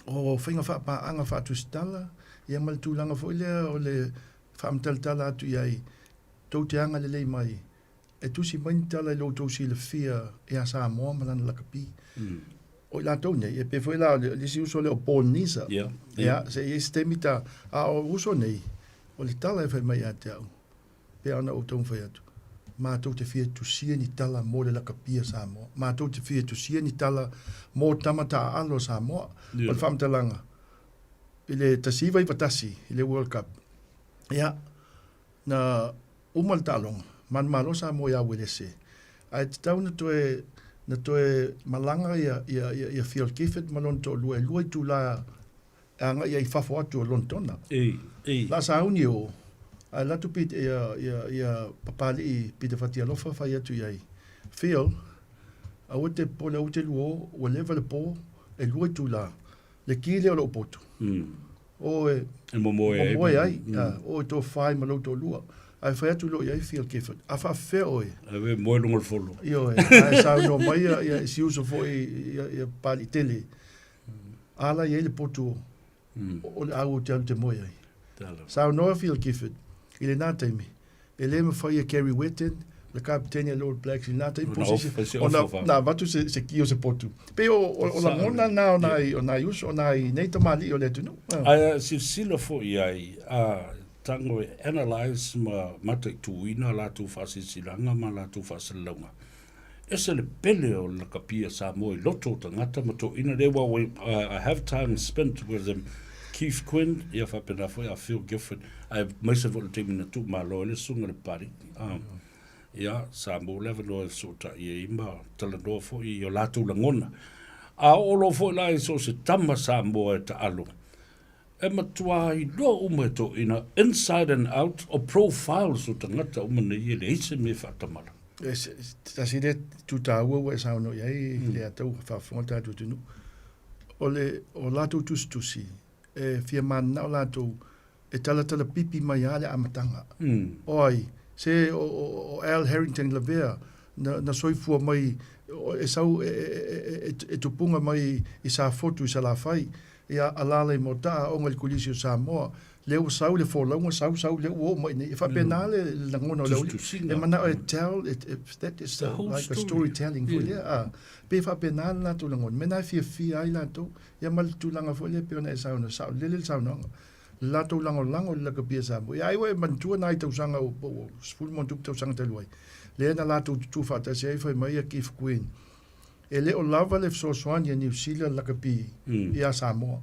M: o whainga whapaanga whatustala, e a maltulanga foi lea o le whaamtaltala atu iai, tau te anga lelei mai, e tusi maintala I lo tau si le fia e a Samoa malana lakapi. O la tau nei, e pe foi la, le si uso le o Paul Nisa, se e stemita, a o uso nei, o le tala e whai mai a te au, pe ana o tau whai atu. Ma tau te fia tusia ni tala mo le lakapi a Samoa, ma tau te fia tusia ni tala mo tamata a alo Samoa, o le whaamtalanga. I le tasiva I patasi, I le World Cup. Ia, na umal talong, man malo sa mo ya welese. Ai tau na toe malanga ia Phil Gifford malon to lue tu la anga ia I fafo atu o lontona. La sa uni o, ai la tu pit ia papali I pita fatia lofa fai atu iai. Phil, a ote pole ote luo, o leva le po, e lue tu la, le kile o lo poto. O e momoe ai, o e tō whai ma lau tō lua. Ai whai atu lo iai Phil Gifford. A wha wheo e.
F: A we moe lungo le folo.
M: Io e. Ai sao no mai ia si uso fo ia pali tele. Ala iai le poto o le au o te alu te moe ai. Sao noa Phil Gifford. I le nā teimi. E le me whai a Kerry Witten, le kapiteni a Lord Blacks, I nā teimi posisi. Nā watu se kio se potu. Pe o la mona nā o nai uso, o nai nei tamali o le tunu.
F: Ai sila fo iai, tango e analyze ma matai tuina la tu whasisilanga ma la tu whasilanga. E se le pele o la kapia Samoa I loto tangata ma to ina rewa I have time spent with them. Keith Quinn, ia whapena foi a Phil Gifford, ai maisa vo le teimi na tu ma lo le sunga le pari. Ia, Samoa lewa no e sota I ima talanoa fo I o latu langona. A olo fo la I so se tama Samoa e ta alo. E matua I lo ume to ina inside and out o profiles o tangata umane I le ise me whatamara.
M: Tasi le tutaua ua e sauno iai le atau whafonga tātou tunu. O latu tusi, e fia mana o latu e tala pipi mai ale amatanga. Oi, se o Al Harrington Lavea na soifua mai e sau e tupunga mai I sa fotu I sa la fai ia alale mo ta o ngal kulisi o Samoa leo sau le folaunga sau le o mai ne fa penale la ngona le e mana o tell that is like a storytelling for yeah pe fa penale na tu ngon mena fi ai la tu ia mal tu langa fo le pe ona sau no sau le sau no la tu lango la ka pia Samoa ia ai man tu na tu sanga o full mon tu sanga te luai le na la tu fa ta se fa mai Keith Quinn e le o lava le so soania New Zealand la ka pi ia Samoa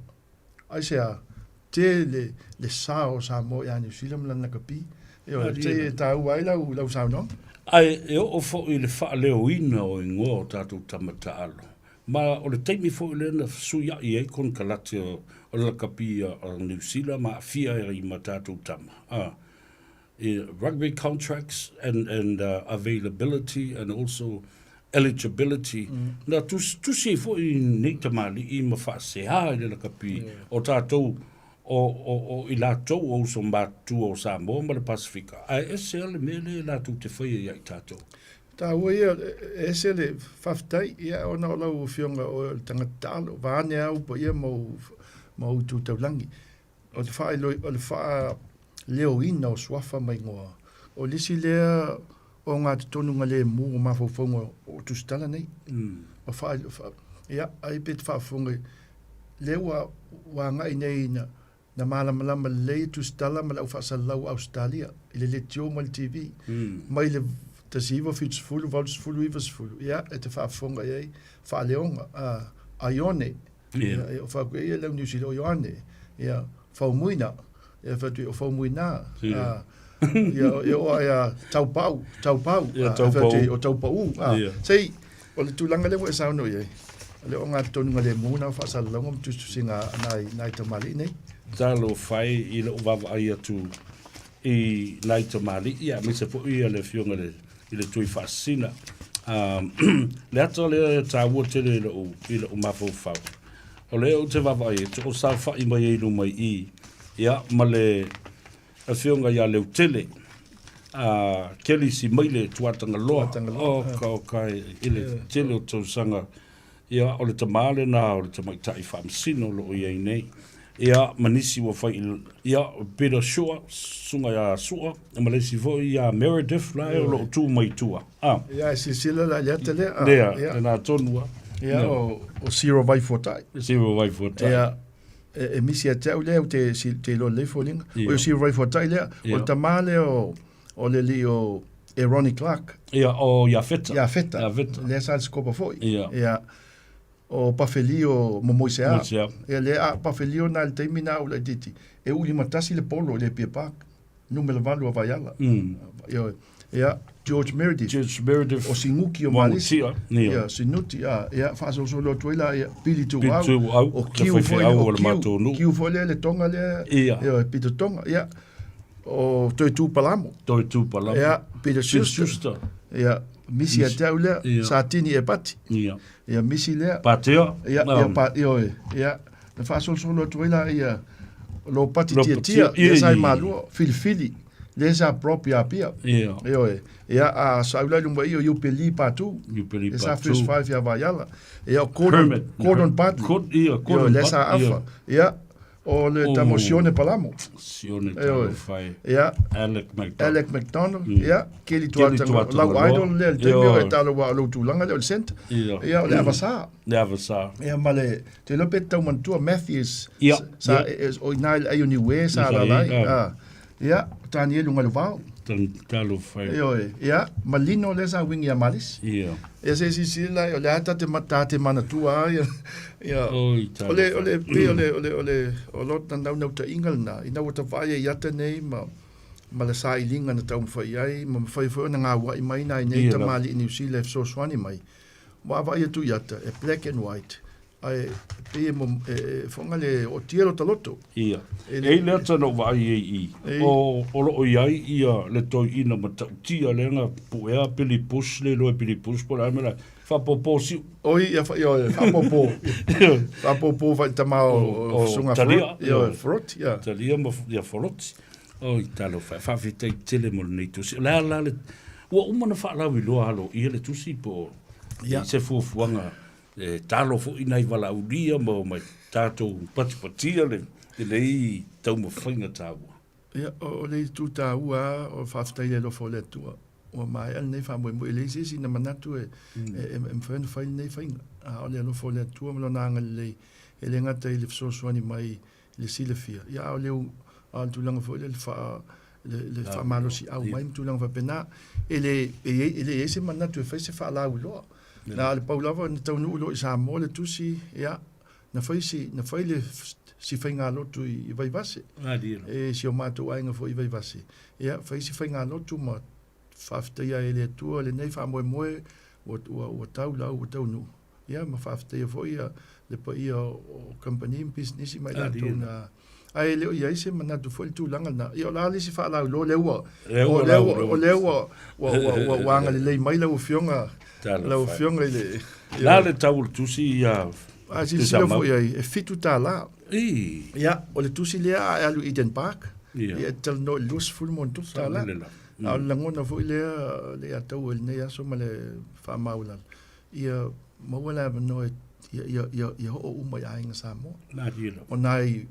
M: ai se te le sao Samoa ia New Zealand la ka pi e o te ta wai la sao no
F: ai e o fo I le fa leo ina o ingo tatu tamata alo Ma o le teimi fo le na suia i e kon kalate o la kapia o New Zealand ma fia i matatu tama. Rugby contracts and availability and also eligibility. Na tu si fo i nei tamali i mawhase ha i la kapi o tātou o i lātou o so mbatu o Samoa ma le Pasifika. A ese ale mele lātou te whaia i tātou.
M: Tā ua ia, ese le whaftai, ia ona o lau whionga o tangata alo, vāne au pa ia mau tū taulangi. O le wha leo ina o swafa mai ngoa. O lisi lea o ngā tutonunga le mū o mawhauwhaunga o tūstala nei. O wha, ia, ai pet whauwhaunga, leo wa ngai nei na malamalama le tūstala ma lau whaasalau Australia, ile le tio ma le TV, mai le tasiva fitsfulu valsfulu ivasfulu ja et whaafonga ei whaaleonga a ione o whakuea lau New Zealand o ione ia whaumuina ia whatu o whaumuina ia o ia taupau o taupau sei o le tūlanga le mo e sauno iei le o ngā tonunga le mūna whaasalalonga mtustu singa nai tamali nei
F: Talo whai i le uwawa ai atu i nai tamali ia me se po ia le fionga le i le tui whaasina. Le ato lea tāua tere i le o mawhau. O lea o te wawa e, o sa whai mai einu mai i, ia, ma le a whionga ia leo tele, keli si maile tuatanga loa, o kai i le tele o tausanga, ia, o le tamale na, o le tamaitai whaamsino lo o iei nei, ia manisi wa fai ia bit of sure sunga ya sua ma le si vo ia Meredith la o tu mai tua
M: ia sila la ya tele
F: ia na tonua
M: ia o zero vai fortai ia e misi a tau le te lo le foling o zero vai fortai le o tamale o le li o Ronnie Clark
F: ia o ya feta
M: le sa scopa foi ia o Pafelio Momoisea. E le a Pafelio na le teimina o le diti. E uli matasi le polo le Pia Park. Numele valu a Vaiala. Ia George Meredith. O Singuki o Malisi. Ia Sinuti. Ia whaso solo tuela ia Pili tu au. O kiu foi le tonga le. Ia Pito tonga. Ia o Toi Tu Palamo. Ia Pito Schuster. Ia misi a taule Satini e pati. Ia misi lea
F: patio
M: ia na faso solo tuela ia lo pati tia ia sai malu filfili le sa propria pia ia a saula lumba io peli patu esa first five ia Vaiala ia cordon patu le sa alfa ia o le tamosione palamo ia Alec McDonald ia keli tuata lau idol le temio e talo wa lo tulanga le cent ia le avasa ia male te lo peta mantua Matthews sa o nile ayuni we sa la ia tani lu ngalva
F: talo fai
M: ia malino le sa wingi amalis ia se si la le ata te mata te manatua ia o lot na nau ta ingal na ina wata vai ia te nei ma le sa ilinga na tau fai ai ma fai fo na nga wa mai na nei ta mali New Zealand so swani mai wa vai tu yata e black and white ai pe mo fonga le o tiero taloto
F: ia e le tano vai o lo iai ia le toi ina mata tia le nga puea pili push le lo pili push por amela fa popo si
M: ia fa popo fa tamao sunga frot ia
F: talia mo ia frot oi talo fa vite tele mo nei tu la le o umana fa la wi lo halo ia le tu si po ia se fuanga talo fo inai wala uria mo mai tato patipatia le lei tau mo whainga tāua.
M: Ia, o lei tu tāua o whaftai le lo fo le tua. O mai al nei whamoe mo lei sisi na manatu e mwhaina whaina nei whainga. O le lo fo le tua mlo nanga lei e le ngata i le fsoswani mai le sile fia. Ia o leu al tulanga fo le wha malosi au mai mtulanga wha pena e le ese manatu e whaise wha lau loa. Na le paulava na taunu ulo i Samoa le tusi ia na fai le si whainga lotu i vaivase. E si o mātou ainga fo i vaivase. Ia fai si whainga lotu ma whaftaia e le tua le nei wha moe o tau lau o taunu. ia ma whaaftea fo ia le pa ia o company business mai la tō na ai leo ia se manatu fo le tūlanga na ia o la lisi whaalau lo leua o leua wa wanga le lei mai lau fionga le
F: la le tau tusi ia
M: a si sila fo ia e fitu tā la ia o le tusi lea a alu Eden Park ia tal no lus full mon tu tā la a langona fo le atau le nei aso ma le whaamaula ia mawala no ia ho uma ia inga Samoa o nai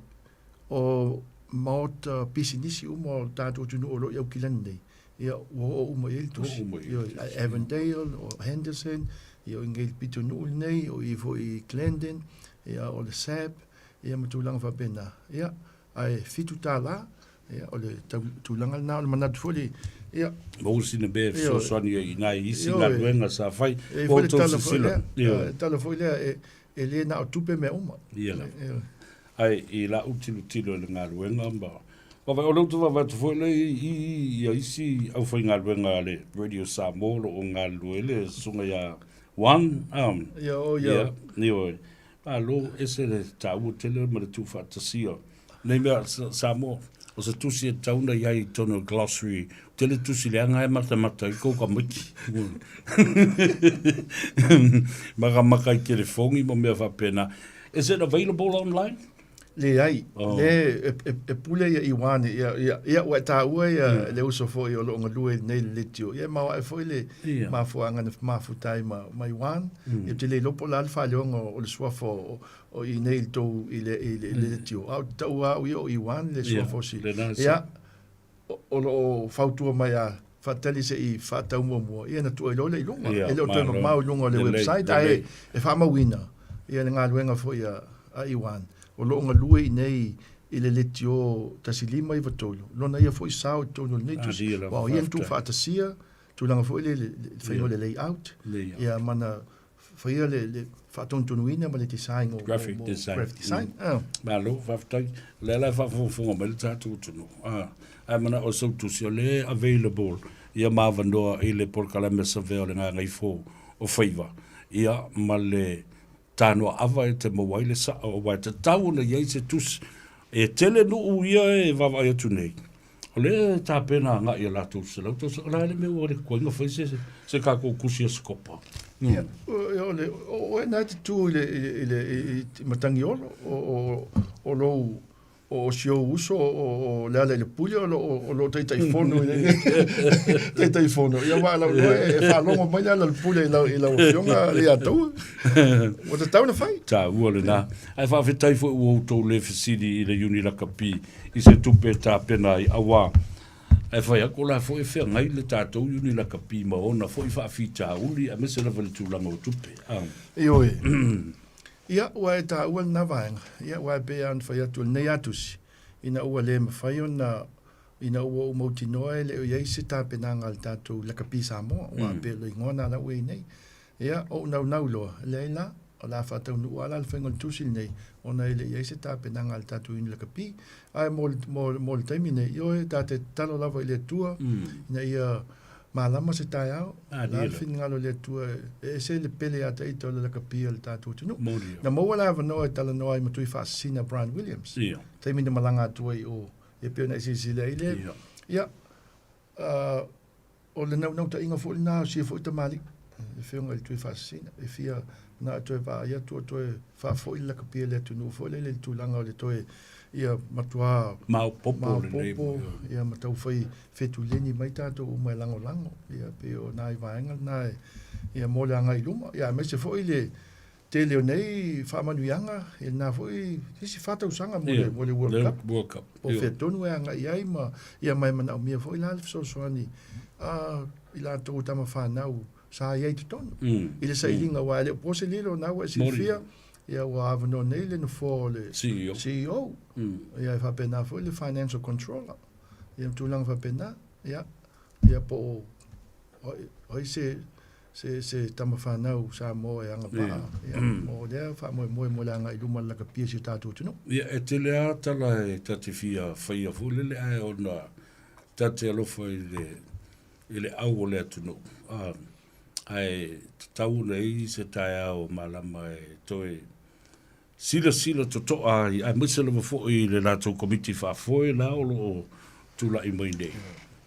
M: o maot pisinisi uma tātou tunu o lo iau kilani nei ia o uma il tusi Avondale o Henderson ia o ingei pito nuu nei o ivo i Glendon ia o le Sab ia matulanga whapena ia ai fitu tā la ia o le tūlanga na o le manatu foli ia
F: mo sina be so soni i nai isi la luenga sa fai
M: o tala foi le e le na o tupe me uma
F: ia ai i la utilo le nga luenga ba o lo tu va tu foi le i isi au foi nga luenga le Radio Samoa o nga luele sunga ya one
M: ia
F: ni o alo ese le tau tele ma tu fa tasio nei me Samoa o se tusi e tauna iai tono glossary tele tusi le anga e mata i kouka miki maka i telefongi mo mea whapena. Is it available online?
M: Le ai le e pule ia iwane ia wa ta ua ia le uso fo i o lo ngalue nei le tio ia ma wa fo le ma fo anga ma fu tai ma mai wan ia te le lopo la fa le o le swafo o i nei to i le tio au ta ua o i wan le swafo si ia o lo fautua mai a fatali se i fata mo ia na tu e lo le lunga e lo to ma lunga le website ai e fa ma wina ia le ngaluenga fo ia a i wan o lo nga lue nei i le letio tasilima i vatolo. Lona ia fo i sao tono nei tu. Wa ia tu fa atasia, tu langa fo le faino le layout. Ia mana fa ia le fa ton tunuina ma le design o
F: graphic design. Ma lo fa tai le fa fo ma le tatu tunu. Mana o so tu le available. Ia ma vandoa i le porkalame saveo le Gagaifo o Faiva. Ia ma le tano ava e te mawaile sa o wai te tau na iei se tus e tele nu uia e wawa ia tu nei. O le tā pena ngā ia la tau se lau tau sa la le me o le koinga whai se kako kusia skopa.
M: O e nā te tū i matangi o lou o sio uso o le ala le puli o lo teitai fono teitai fono ia wa la e fa longo mai la le puli la fionga le atou o te tau na fai
F: ta ua le na ai fa fitai fo o to le fisidi i le uni la kapi i se tupe ta pena i awa ai fa ko la fo e fe ngai le tatou uni la kapi ma ona fo i fa fita uli a mese la vale tu la mo tupe
M: io ia ua e tā ua na vaenga, ia ua e bea an whai atu nei atusi, ina ua le mawhai o na, ina ua o mauti noa e le o iei se tā penanga al tātou laka pi Samoa, ua bea lo ingona la ue nei, ia o nau loa, le la, o la whatau nu ala al whaingon tusil nei, o na ele iei se tā penanga al tātou inu laka pi, ai mo le taimi nei, io e tā te talo lava i le tua, ina ia malama se tai au la fin ngalo le tu e se le pele ata i tole la kapia le tatu tunu na mo wala va no tala no ai matui fa sina Brian Williams tai mina malanga tu o e pe na si le ile ya o le no ta inga fo na si fo ta mali e fe ngal tu fa sina e fia na tu va ya tu fa fo la kapia le tunu fo le tu langa le to ia matua
F: mau popo
M: ia matau fai fetu leni mai tato o mai lango ia pe o nai vaenga nai ia mole anga i luma ia me se foi le te leo nei fa manuianga e na foi si fata usanga mole World Cup o fetonu anga ia mai mana o mia foi la so soani ila to tama fa nau sa ia te tonu ile sa ilinga wa le pose lilo na wa silfia ia wa avano nei le no fo le CEO ia fa pena fo le financial controller ia tu lang fa pena ia po oi se tama fa nau sa mo e anga pa ia mo le fa mo langa i luma la ka pia tatu tu no
F: ia e te le ata la e tati fia faia fo le ai ona tati alo fo ile au le tu no ai tau nei se tai au malama e toi sila to ai mwese le fo I le la to committee fa fo la o tula I mai nei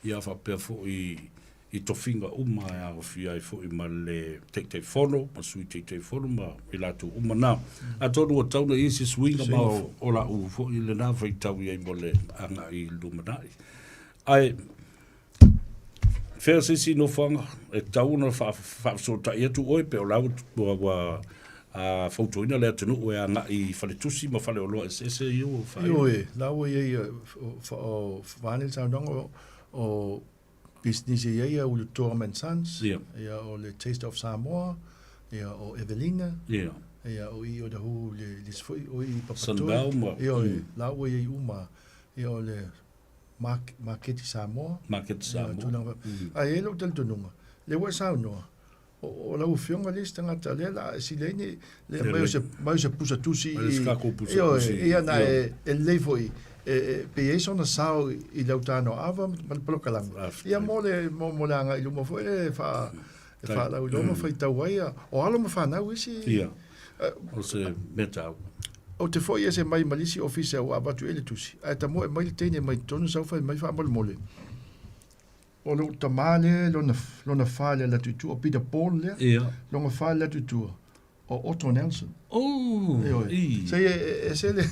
F: ia fa pe fo I to finga uma ya fi ai fo I mal te fono ma sui te fono ma I la to uma na a to no tau na isi swinga ma o la u fo I le na fa tau ia mole anga I lumanai ai Fea si no whanga, e tau na so ta ia tu oi pe o lau wa a fautoina lea tenu o ea nga I whale tusi ma whale o loa se iu o whai.
M: Io e, lau e o whanel tau nongo o business e ia o le Torment Sons, ia o le Taste of Samoa, ia o Evelina, ia o I o da hu le sfoi o I papatoe. Ia o e, lau e uma, ia o le Marketi Samoa.
F: Marketi Samoa.
M: A e lo tel tonunga. Le wa sa no. O la ufionga lista ngata le la silene le mai se pusa tusi. Ia na e le foi pe e sona sao I lautano ava mal plokalang. Ia mo langa I lumo foi e fa la lumo foi tawaia. O alo mo fa na wisi.
F: Ia. O se metau.
M: O te foi ese mai malisi office o abatu ele tusi. Ai ta mo mai tene mai tonu sa fa mai fa mole. O lo tamale lona fale la tutu o Peter Paul le.
F: Ia.
M: Lona fale la tutu o Otto Nelson.
F: Oh.
M: I. Sei ese le.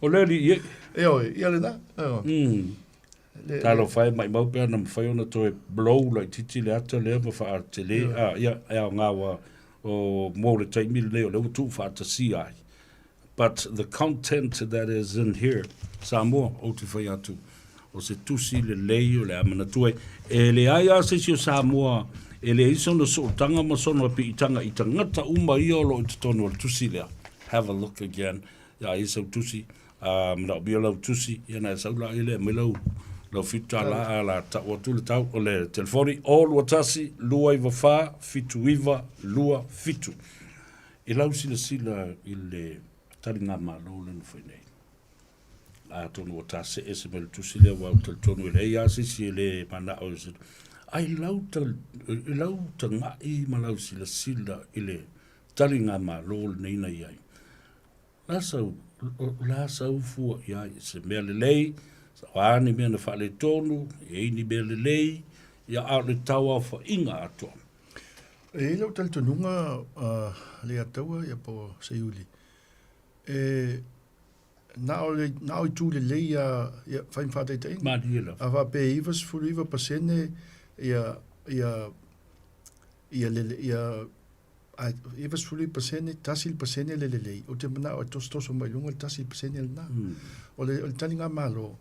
F: O le li
M: ia le na.
F: Talo fai mai mau pe na fai ona to blow like titi le ata le ma fa tele ia nga wa o mo le taimi le o tu fa ta si ai. But the content that is in here, Samoa, o te whai atu, o se tusi le lei o le amana tue, e le ai ase si o Samoa, e le iso no so tanga ma sono api I tanga I tangata uma I o lo I te tono o le tusi lea. Have a look again. Ia iso tusi, mna o bia lau tusi, ia na saula I le me lau fita la la ta o tu le tau o le telefoni, o lua tasi, lua iwa wha, fitu iwa, lua fitu. I lau sila I le tari ngā mālo le no whainei. A tonu o tā se ese mele tusi lea wau tal tonu ele ei ase si ele mana o se. Ai lau ta ngā I ma lau sila ele tari ngā mālo le neina iai. La sau fua iai se mea le lei, sa wāni mea na whale tonu, e ini mea le lei, ia au le tau au wha inga atoa.
M: E lau tal tonunga le ataua ia po se uli. Na o tu le leia fai fata te inga.
F: Madila.
M: A va pe ivas fuliva pasene ia ivas fuliva pasene tasil pasene le lei. O te mana o tostoso mai lunga tasil pasene na. O le talinga malo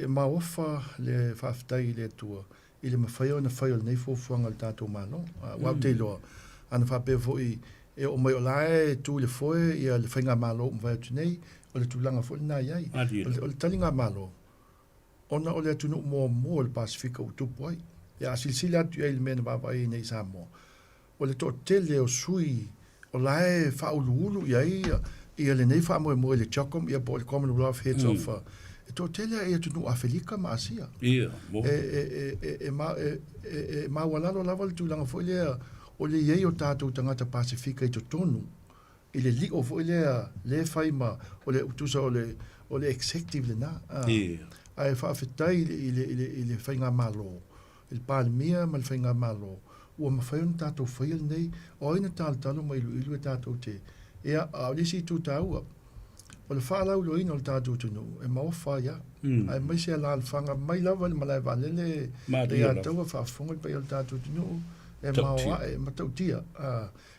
M: ma ofa le faftai le tua. Ile ma fai ona fai nei fo fuanga tato malo. Wa te lo ana fa pe foi e o mai olae tu le foi ia le fainga malo vai tu nei o le tulanga foi na iai o le talinga malo ona o le tu no mo le Pasifika o tu poi ia silsila tu ia le mena vai nei Samoa o le to tele o sui o lae fa ulu ia le nei fa mo le chokom ia po le Commonwealth heads of e to tele ia tu no Afrika ma asia
F: ia mo
M: ma wala lo lava le tulanga foi le o le iei o tātou tangata Pasifika I to tonu, I le li o fo le whaima o le utusa o le executive le na. Ai whaafetai I le whainga malo, il pālemia ma le whainga malo. Ua mawhaion tātou whail nei, o ina tātalo ma ilu e tātou te. Ea, a lisi tū tāua. O le whaalau lo ina o le tātou tunu, e maofa ia. Ai mai se ala alwhanga, mai lawa le malai valele, e a taua whaafonga pa I o le tātou tunu. E maoa e matautia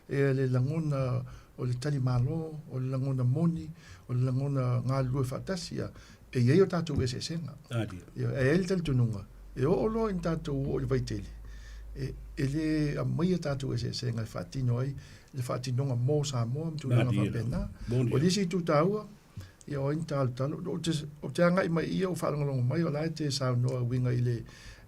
M: e le langona o le tali malo o le langona moni o le langona ngā lue whatasia e iei o tātou e senga e ele tali tununga e o lo in tātou o le vaitele e le a mai tātou e senga e whatino ai le whatinonga mō Samoa mtulanga whapena o lisi tu tāua e o in tālu o te anga I mai ia o wharangalonga mai o lai te saunoa winga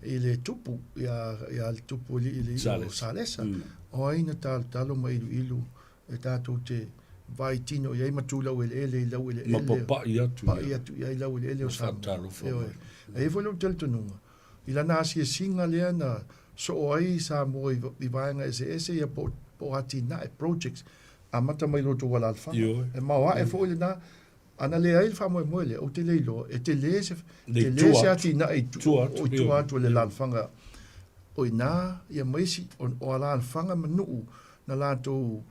M: I le tupu ia le tupu I Salesa o aina talo ma ilu e tātou te vai tino ia matulau ele lau ele
F: ma pa ia tu
M: ia lau ele o Samoa e volo tel tununga I lana asia singa lea na so o ai sa mo I vaenga ese ia po ati na projects a mata mai loto wala alfanga e maua e fo na ana le ai fa mo le o te leilo e te le se ati na e tu atu le alfanga o ina ia maisi o ala alfanga manu na lato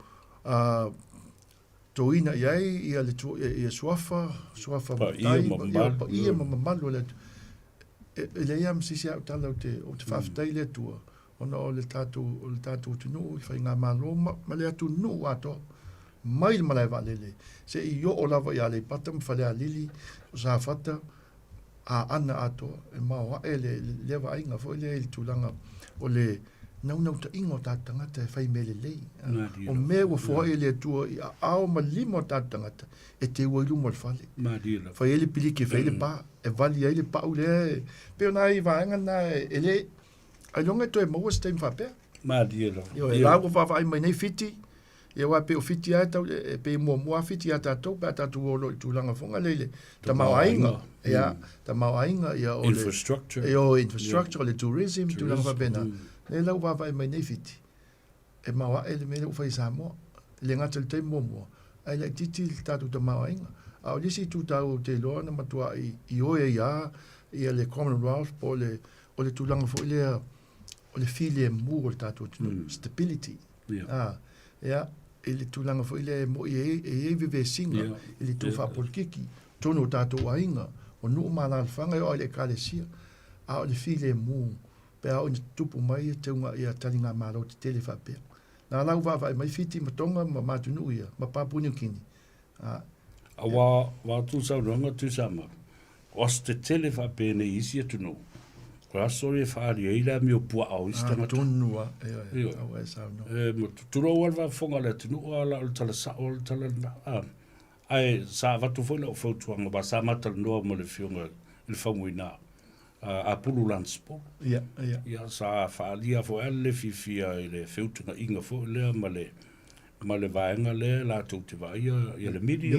M: to ina ia le tu ia suafa pa ia mamalu le le ia msisi au tala o te whaftai le tua ona o le tatu tunu I whai ngā malo ma le atu nu ato mai le malai walele se I o lava ia le pata mwhale a lili o sa whata a ana ato e maua e le lewa ainga fo le tulanga o le nau ta ingo ta tangata e whai mele lei o me ua fua e le tua I a ao ma limo ta tangata e te ua ilumo le whale whai ele pilike whai le pa e vali ai le pa u le peo na I vaenga na e le ai longa to e maua stem whapea yo e lago whawai mai nei fiti e wa pe o fiti ai tau e pe mua fiti ai tatou pa tatou o lo I tūlanga whonga leile ta mau ainga ta mau ainga ia o le infrastructure o le tourism tūlanga whapena le lau wawai mai nei fiti e maua e le mele ufai Samoa le ngata le tei mua ai le titi tatou ta mau ainga a o lisi tu tau te loa na matua I oe ia le Commonwealth po le o le tūlanga fo o le fili e mu o le tatou stability ia ele tūlanga fo ile mo e vive singa ele tu fa polkiki tono tatou ainga o nu mala alfanga o le kalesia a o le fili e mu pe a o ni tupu mai te unga ia talinga malo te tele fa pe na lau va mai fiti matonga ma matunu ia ma Papua New Guinea
F: a wa tu sa ronga tu sama os te tele fa pe ne isi tu no kwa sori fa ri ila mi o pua au istanga
M: tunua e sa no
F: mo turo wal va fonga le tu no ala tala sa ol tala ai sa va tu fo lo fo tu nga ba sa mata no mo le fionga il fa muina a pulu lanspo
M: ia
F: sa fa lia fo ele fifia ile feutunga inga fo le male vaenga le la tu te va ia le media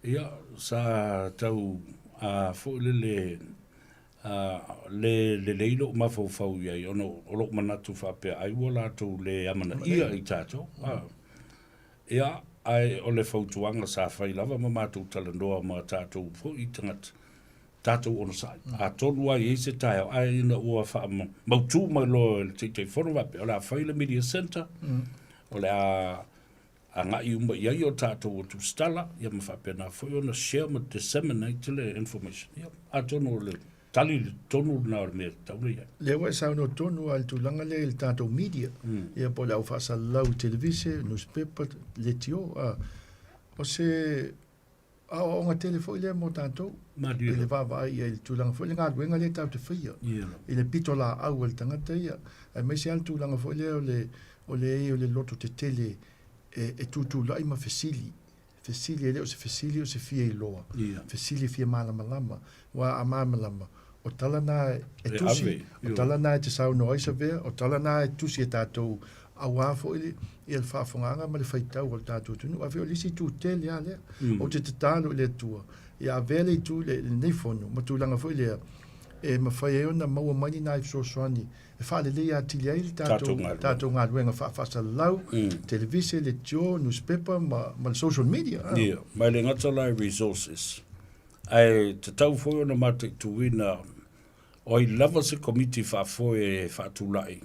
F: ia sa tau a fo le leilo ma fo ia ono lo mana tu fa pe ai wala tu le amana ia I tato ia ai o le fo tuanga sa fa lava ma tu tala no ma tato fo I tangat tato ono sai a tonu ai se tai ai na ua fa ma tu ma lo te fono va pe la fa le media center o le a ngai umba ia o tato tu stala ia ma fa pe na fo ona share ma disseminate le information ia a tonu le tali tonu na me tau ia
M: le wa sa no tonu al tu langa le il tato media ia po la fa sa lau televise newspaper le tio o se a o nga telefone le mo tanto le va ia il tu langa fo le nga wenga le tau te fia ile pitola au el tanga te ia ai me se al tu langa fo le loto te tele e tu la ima fesili le o se fia I loa fesili fia malama wa amama o tala na e tusi o tala na te sau no isa vea o tala na e tusi e tatou a wafo ili I el whaafonga ma le whaitau o tatou tunu a veo lisi tu tele a lea o te tatalo le tua I a vele I tu le neifono ma tu langa fo ilea e ma whai eona maua mani na I so soani e whaale lea atili ai tatou ngā ruenga whaafasa lau televise le tio newspaper ma le social media
F: mai le ngata lai resources ai te tau fo ona mate tu wina o I lava se committee fo e fatulai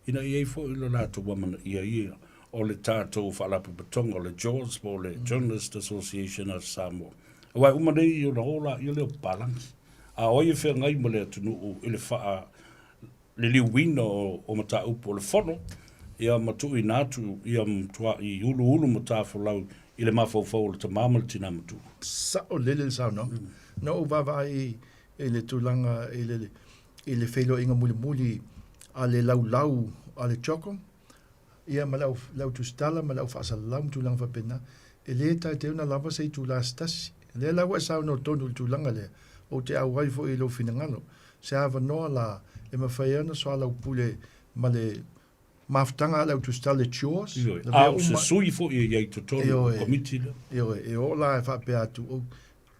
F: ina I fo I lo lato wamana ia o le tatou whaalapu patonga o le Jaws po le Journalist Association of Samoa wai umanei I o na hola I leo balangi a oi e whea ngai mo le atunu o ele wha le liwina o mata upo le whono ia matu I natu ia mtua I ulu mata whalau I le mawhau le tamama le tina matu
M: sa o lele sa no no o vavai e le tulanga e le whelo inga muli a le lau a le choko ia ma lau tu stala ma lau whaasa lau tulanga whapena e le tai te una lava sei tu la stasi le lau e sa no tonu tulanga le o te au waifo I lo finangalo se ava noa la e ma whaiana so lau pule ma le maftanga lau tu stala chores
F: a se sui fo I iei to tonu committee
M: e o la e whapea tu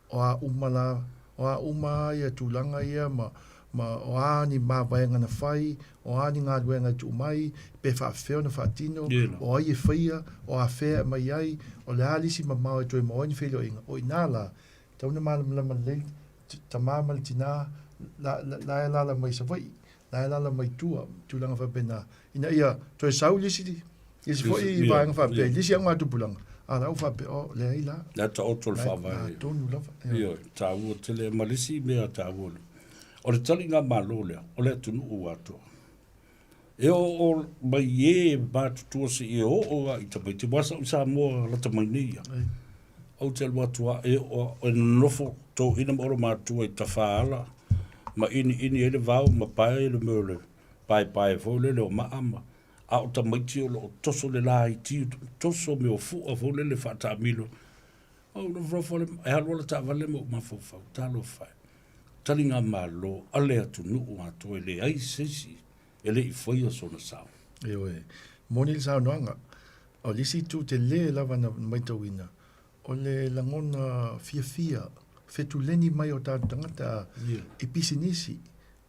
M: o a umala o a uma ia tulanga ia ma ma o ani ma vaenga na fai, o ani ngā ruenga tu mai, pe whaafeo na whaatino, o ai e whaia, o a whea mai ai, o le alisi ma mau e toi ma oini whelio inga. O inala, tauna malama lei, ta mamali tina, la e lala mai sa vai, la e lala mai tua, tūlanga whapena. Ina ia, toi sau lisi foi i vaenga whapea, lisi ang matu pulanga. Ala au whape, o le ai la.
F: Na ta otol whawai.
M: Tonu lava.
F: Ia, ta ua tele malisi mea ta ua. O le tali ngā malo lea, o le atunu o ato. E o mai e mātutua se e o a i tapai te wasa o Samoa la tamai nei. Au te alua tua e o nofo tō ina moro mātua i ta whaala. Ma ini ele vau, ma pae le mele. Pae fo le o maama. A o tamai ti o lo toso le la i ti, toso me o fu a fo le whata amilo. Au no vrofo le, e halua le ta vale mo mafofau, talo whai. Tali ngā malo, ale atu nuu ato e le ai sesi, e le i whaia sona sao.
M: Ewe, moni le sao noanga, o lisi tu te le lava na maitawina, o le langona fia, fetu leni mai o tātu tangata i pisinisi,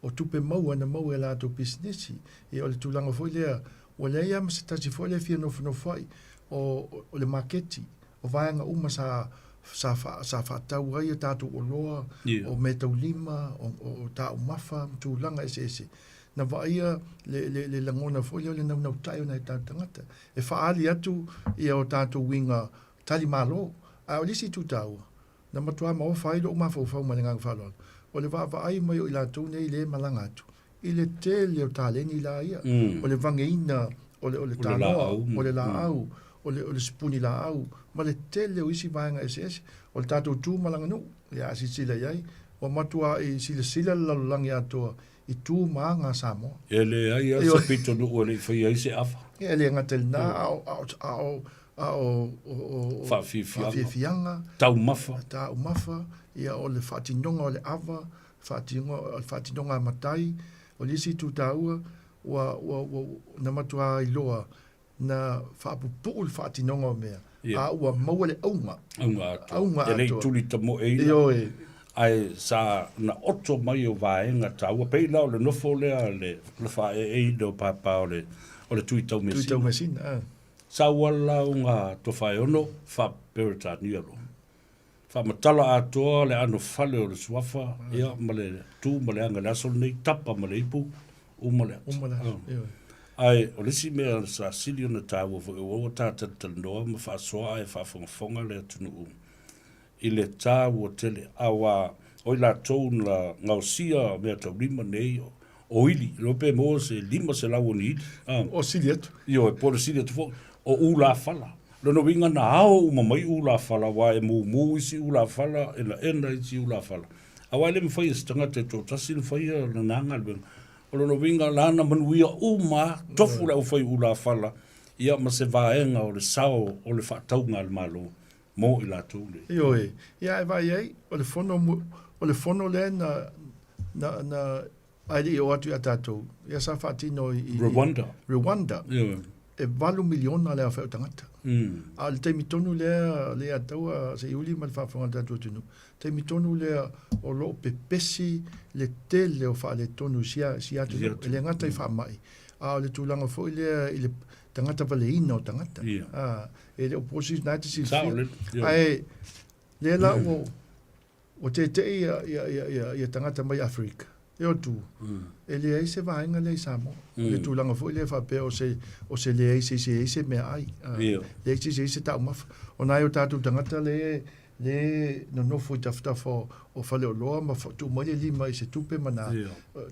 M: o tupe maua na maua e lato pisinisi, e o le tūlanga foi lea, o le ia masitasi foi le fia nofu fai, o le maketi, o vaenga uma sa whatau ai tātou o loa, o me tau lima, o tāu mafa, tūlanga ese. Na vaia le langona foi le nau tai o nei tātou tangata. E whaali atu i o tātou winga tali malo, a o lisi tu tāua. Na matua ma o whailo o mawhau maningang whalol. O le vai mai o i lātou nei le malanga atu. I le te leo tāleni la ia. O le vangeina, o le tānoa, o le la au, o le spuni la au, ma le tele o isi vaenga SS, o le tātou tū malanga nu, ia si sila iai, o matua i sila lalulangi atoa, i tū maanga Samoa.
F: E le ai a se pito nu o le whai ai se afa.
M: E le ngatel nā, whaafianga,
F: tau mafa,
M: ia o le whaatinonga o le ava, whaatinonga matai, o lisi tū tāua, na matua i loa, na whaapupu ul whaatinonga o mea. A ua maua le aunga.
F: Aunga ato. E lei tuli ta mo e ina. Ai sa na oto mai o vaenga ta ua pei lau le nofo lea le wha e ina o papa o le tui tau mesina.
M: Tui tau mesina,
F: Sa ua launga to whae ono wha perita ni alo. Wha matala atoa le ano fale o le suafa. Ia ma le tū ma le anga laso nei tapa ma le ipu. Uma le atu. Ai, o lisi mea sa sili ona tāua o tāta talanoa ma whaasoa e whaafongafonga le atunu I le tāua tele awa o I la tau na ngausia mea tau lima nei o ili. Lope mo se lima se lau ni ili.
M: O sili atu.
F: Io, e pole sili atu fo. O ula fala. Lono winga na ao umamai ula fala wa e mu isi ula fala e la ena isi ula fala. Awa ele mwhai isi tangata e tō tasi le whai na nanga le o lono winga lana manuia uma tofu la ufai ula fala ia ma se vaenga o le sao o le whaataunga al malo mo I la tūle.
M: Io e. Ia e vai ei, o le fono le na aile o atu a tātou. Ia sa whaatino I Rwanda. E 8 miliona le a whau tangata. A le teimi tonu le ataua se iuli ma le whaafonga tātou tunu. Teimi tonu le o lo pepesi le tele o wha le tonu si atu. E le ngata I wha mai. A le tūlanga fo I le tangata vale ina o tangata. E le oposi nāti si ai le la o te ia tangata mai Afrika. E o tu. E le ai se vaenga le Samoa. Le tūlanga fo I le whapea o se le ai se mea ai. Le ai se tau mafa. O nai o tātou tangata le no foi tafo o fale o loa ma tu mai lima I se tupe mana.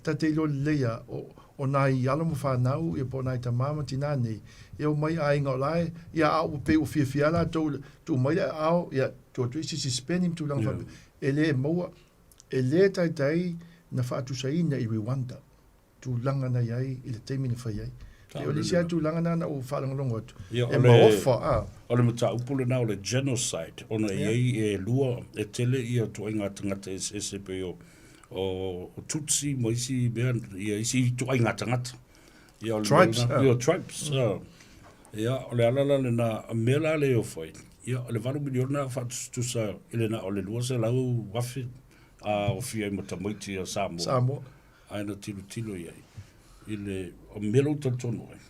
M: Ta te ilo leia o nai alo mo whanau e po nai ta mama tina nei. E o mai ai ngau lai ia au pe o fiala tu mai au ia tu isi si spenim tu lang whapea. E le maua e le tai na whaatu saina I Rwanda. Tu langa na iai I le teimi na whai ai. E o lisi atu langa na o whalangalongo atu.
F: E maofa, o le mata upule na o le genocide. Ona iai e lua e tele ia tu ainga tangata SPO. O Tutsi mo isi bean, ia isi tu ainga tangata.
M: Tribes.
F: Ia tribes. Ia o le alala le na mela le o whai. Ia o le 8 miliona whaatu tusa ile na o le lua se lau wafi. O fia I matamaiti a Samoa. aina tilo iai. Ile o melo tono ai.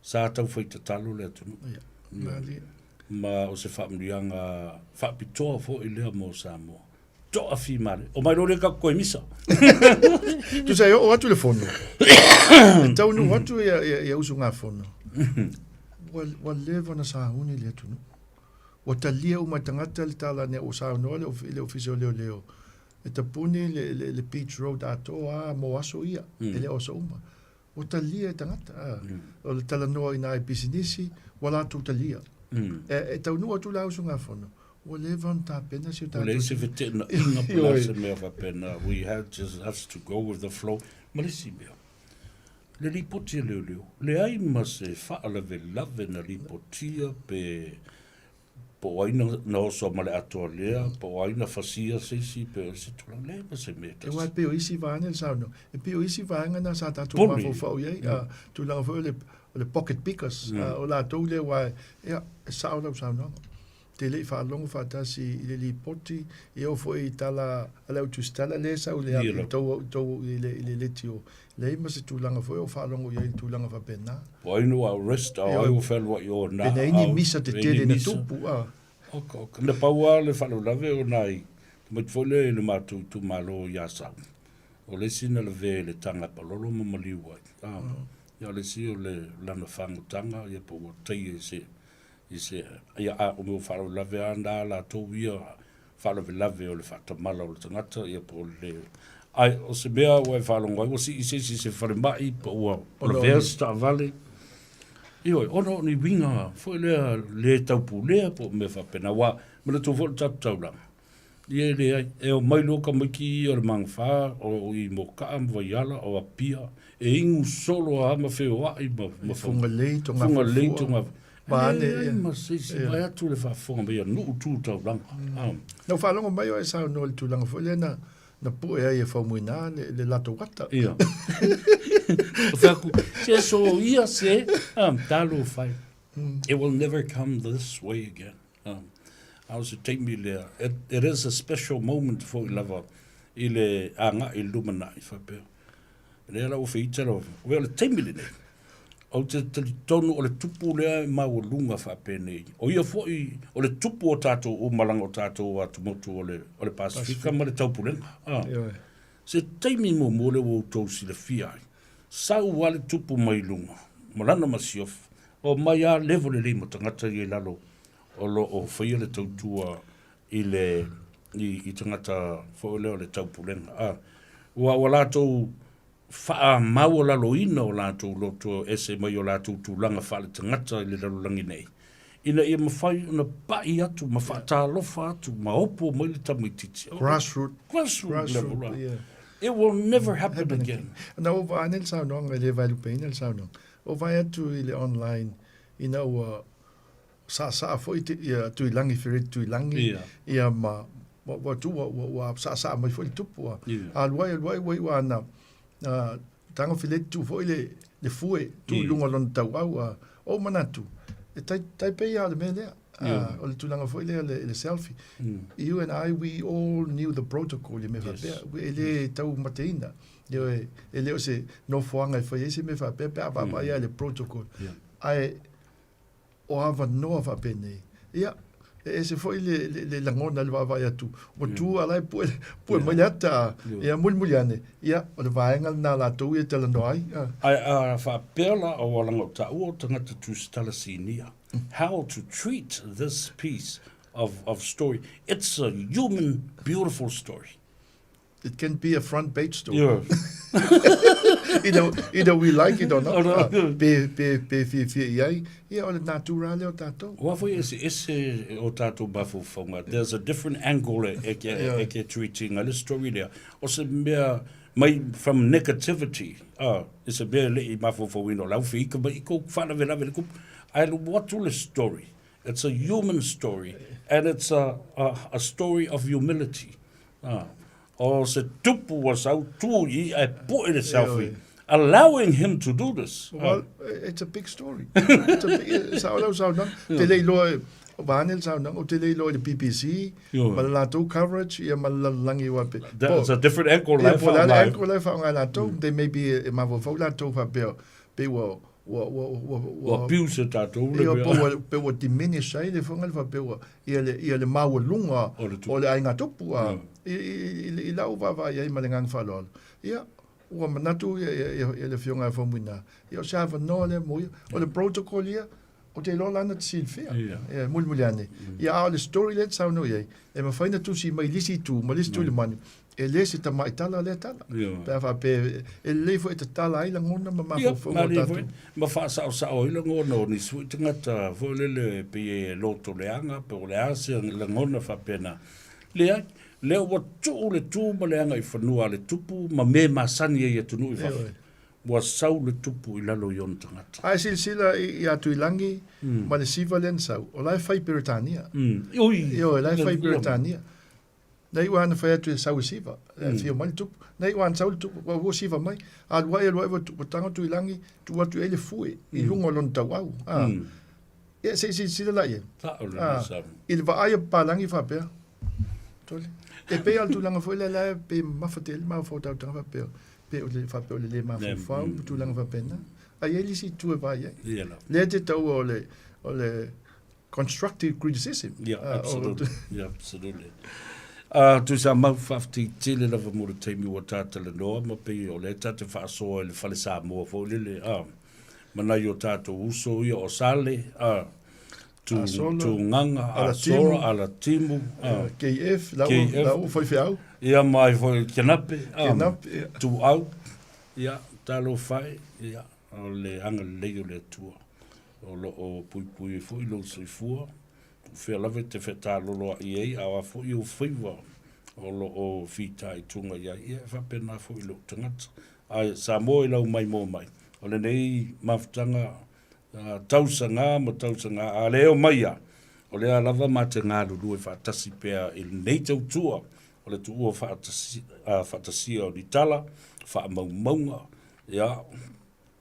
F: Sa tau fai te talo le atunu. Ma o se whaamrianga whaapitoa fo i lea mo Samoa. Toa fi mare. O mai rore ka koe misa.
M: Tu sai o atu le fono. Tau nu atu ia usu ngā fono. Wa leva na sa huni le atunu. O talia uma tangata le tala ne o sa no le ofisio leo. E tapuni le Beach Road atoa mo aso ia. Ele o sa uma. O talia e tangata. O le tala noa ina e bisinisi, wala tu talia. E tau nu atu la usu ngā fono. O leva ta pena si ta.
F: Ole se vete na inga plasa mea fa pena. We have to go with the flow. Malisi mea. Le ripotia leo. Le ai ma se whaalave lave na ripotia pe po aina na oso male atoa lea, po aina fasia seisi pe se tulang lea ma se mea.
M: E wai peo isi vāne le sauno. E peo isi vānga na sa tatu mafo fau iei. Tulang fau le pocket pickers. O la tau le wai. E sao lau sauno. Te lei whaalongo whaatasi i le li poti, i au fo i tala alau tu stala le sa u le api tau i le leti o. Lei ma se tūlanga fo o whaalongo i tūlanga wha pena.
F: O inu au rest, au au whelua i o nā.
M: Pena ini misa te tere na tupu.
F: Oka, na paua le whalu lave o nai. Tumait fole le mātu tu malo i asau. O le sina le ve le tanga palolo ma maliwa. Ia le si o le lana whangutanga, ia po o tei e se. Ia a o meu whalau lave anda la tau ia whalau lave o le whatamala o le tangata ia po le ai o se mea o e whalau ngai o si se whare mai po o le versta vale ioi ono ni winga fo le taupu lea po me whapena wa me le tau fo tau lang ia le e o mai loka miki o le mangwha o i mo kaam wa iala o a pia e ingu solo a ma wheo ai ma
M: funga leitonga
F: Bane ma se vai atu le fa me no tu tau lang.
M: No fa longo mai o sa no tu lang fo le na pu e fa muina le lato wata.
F: Ia. Fa ku se so ia se talo fai. It will never come this way again. I was to take me there. It is a special moment for lava. Ile anga ilumina fa pe. Le la o feitero. Well take me there. O te tonu o le tupu lea ma o lunga whapene. O ia foi o le tupu o tātou o malanga o tātou a tumotu o le Pasifika ma le taupurenga. Se teimi mo mole o tau si le fiai. Sau wale tupu mai lunga. Malana masiof. O mai a levo le limo tangata i lalo. O lo o whaia le tautua i tangata fo leo le taupurenga. Ua walatou wha mau o laloina o lātou loto ese mai o lātou tūlanga whale tangata i le lalulangi nei. Ina ia mawhai una pai atu, ma whaatalofa atu, ma opo mai le tamaititi. Grassroot level.
M: Yeah.
F: It will never happen again.
M: Na o va anel sa no le valu pein el sa no. O vai atu i le online ina o sa foi tu langi ferit tu langi ia ma wa tu wa sa mai foi tupu. Al wai wa na tango filet tu foi le fue tu lunga lon tau au o manatu e tai pe ia le mele o le tulanga foi le selfie. You and I, we all knew the protocol me fa pe ele tau mateina yo ele o se no foanga foi ese me fa pe va ia le protocol ai o ava no va pene ia ese foi le langona le va ia tu o tu ala pu malhata ia mulmuliane ia o le vaenga na la tu e tele noi
F: ai fa pela o lango ta o tangata tu stalasinia how to treat this piece of story. It's a human beautiful story.
M: It can be a front page story. Either we like it or not.
F: There's a different angle eke treating a story there. Also, from negativity. It's a bit I what to the story. It's a human story, and it's a story of humility. Or se tupu was out to I put it selfie, allowing him to do this.
M: Well, it's a big story. It's a big, Vanil sa nang o te leilo le BBC, malato coverage, ia malalangi wa pe.
F: That's a different angle
M: life.
F: life.
M: Angle life ang alato, they may be ma vo lato fa pe wo
F: abuse tato.
M: Pe wo diminish ai le fongal fa pe wo ia le mau lunga o le ainga topu a i la va ia malengang fa lol. Ia o manatu ia le fionga fa muina. Ia sa va no le mo o le protocol ia o te lo lana tsil fea. Mulmuliane. Ia a le story let sa no ia. E ma faina tu si mai lisi tu, ma lisi tu le manu. E le se ta mai tala le tala. Pe fa pe e le fo e tala ai la ngona ma fo
F: ma fa sa o le ngona ni su tangata fo le pe lo to le anga pe le ase la ngona fa pena. Le o tu le tu ma le anga I fanua le tupu ma me ma sani e tu no I fa. Wa sau le tupu I lalo yon tangata.
M: Ai sila I atu I langi ma le siva len sau. O lai fai Britania. Yo, lai fai Britania. Nei wan fa atu sau siva. Fio mai tupu. Nei wan sau tupu wa wo siva mai. Al wa lo tu tanga tu I langi tu atu ele fue I lungo lon tau au. Ya sila la ye. Il va ai pa langi fa pe. Tole. E pe al tu langa foi la pe ma fatel ma fo tau tanga pe. Pe o le fa pe o le ma fo tu langa va pena. Ai ele si tu va ye. Le te tau o le constructive criticism.
F: Absolutely. Absolutely. Tu sa mau fafti tele lava mo le taimi wa tata le noa ma pe o le tata fa so le fale Samoa fo le mana yo tata uso ia o sale tu nganga a sora ala timu
M: KF lau foi fiau
F: ia mai foi kenape tu au ia talo fai ia o le anga le tua o lo o pui foi lo soi fua fe lave te fe talo lo ia a foi o Faiva o lo o fita I tunga ia fa pena foi lo tangata ai Samoa lau mai mo mai o le nei maftanga tausanga a leo maia o le lava mate ngā lulu e whaatasi pēr I nei tau tua o le tua whaatasi o ni tala whaamaunga ia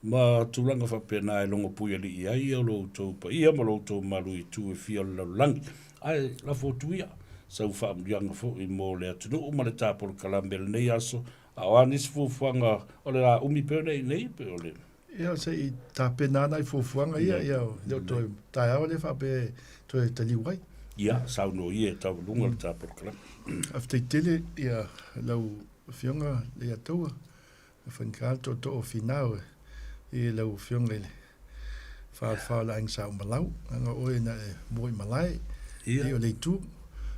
F: ma tūlanga whapena e longa pui ali I ai o lo tau pa ia ma lo tau malu I tu e fia lau langi ai la fotuia sau whaamrianga fo I mo le atunu o ma le tāpolo kalambele nei aso a oanis fufuanga o le la umi pēr nei pe o le
M: ia se ta pena na I fofuanga ia le to ta o le fa pe to te liwai
F: ia sau no ia tau lunga le tāpolo kalambele
M: after tele ia lau fionga le atua whankal to o finau I lau fionga le fa la ing sa malau anga oe na moi malai ia le tu